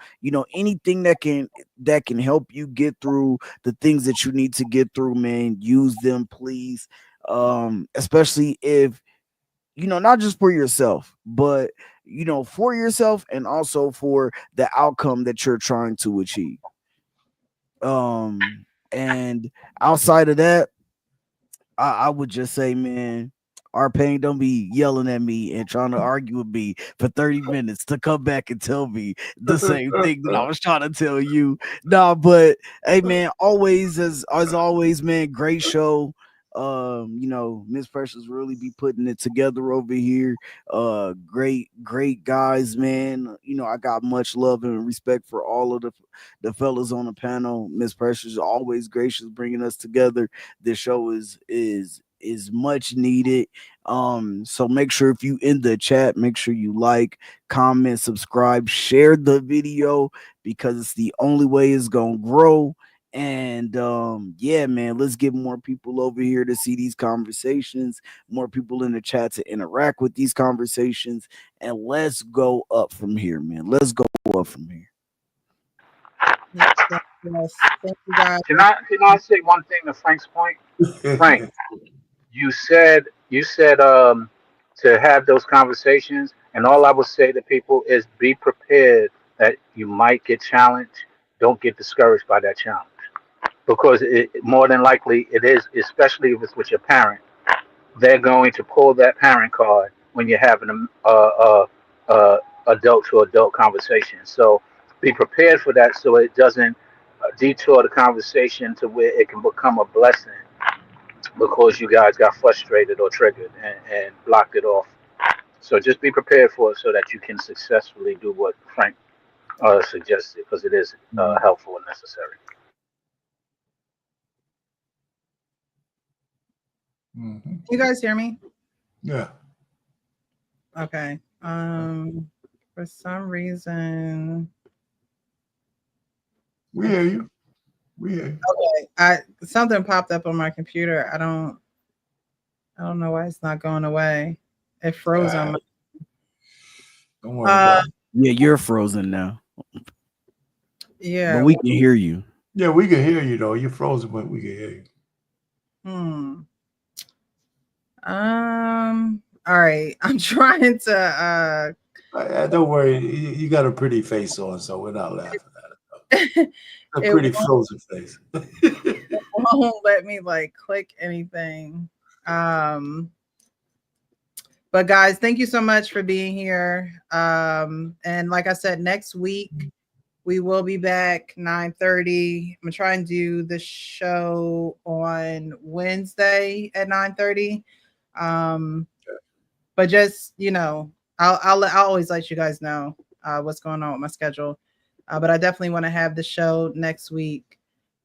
Anything that can help you get through the things that you need to get through, man, use them, please. Especially if, not just for yourself, but for yourself, and also for the outcome that you're trying to achieve. And outside of that, I would just say, man, our pain, don't be yelling at me and trying to argue with me for 30 minutes to come back and tell me the same thing that I was trying to tell you. Nah, but hey, man, always, as always, man, great show. Miss Precious really be putting it together over here. Great guys, man. I got much love and respect for all of the fellas on the panel. Miss Precious is always gracious bringing us together. This show is much needed. So make sure, if you in the chat, make sure you like, comment, subscribe, share the video, because it's the only way it's gonna grow. And yeah, man, let's get more people over here to see these conversations, more people in the chat to interact with these conversations, and let's go up from here, man. Let's go up from here. Yes. Thank you, guys. Can I say one thing to Frank's point? Frank, you said to have those conversations, and all I would say to people is be prepared that you might get challenged. Don't get discouraged by that challenge, because more than likely it is, especially if it's with your parent. They're going to pull that parent card when you're having a adult to adult conversation. So be prepared for that, so it doesn't detour the conversation to where it can become a blessing because you guys got frustrated or triggered and blocked it off. So just be prepared for it so that you can successfully do what Frank suggested, because it is helpful and necessary. You guys hear me? Yeah. Okay. For some reason, we hear you. We hear you. Okay. Something popped up on my computer. I don't know why it's not going away. It froze on my. Don't worry about it. Yeah, you're frozen now. Yeah. But we can hear you. Yeah, we can hear you though. You're frozen, but we can hear you. All right. I'm trying to don't worry. You got a pretty face on, so we're not laughing at it. A pretty frozen face. It won't let me like click anything. But guys, thank you so much for being here. And like I said, next week we will be back 9:30. I'm gonna try and do the show on Wednesday at 9:30. But just I'll always let you guys know what's going on with my schedule. But I definitely want to have the show next week.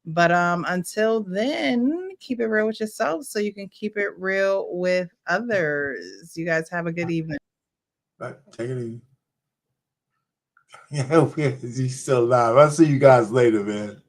But until then, keep it real with yourself so you can keep it real with others. You guys have a good evening. Right, take it easy. Yeah, he's still alive. I'll see you guys later, man.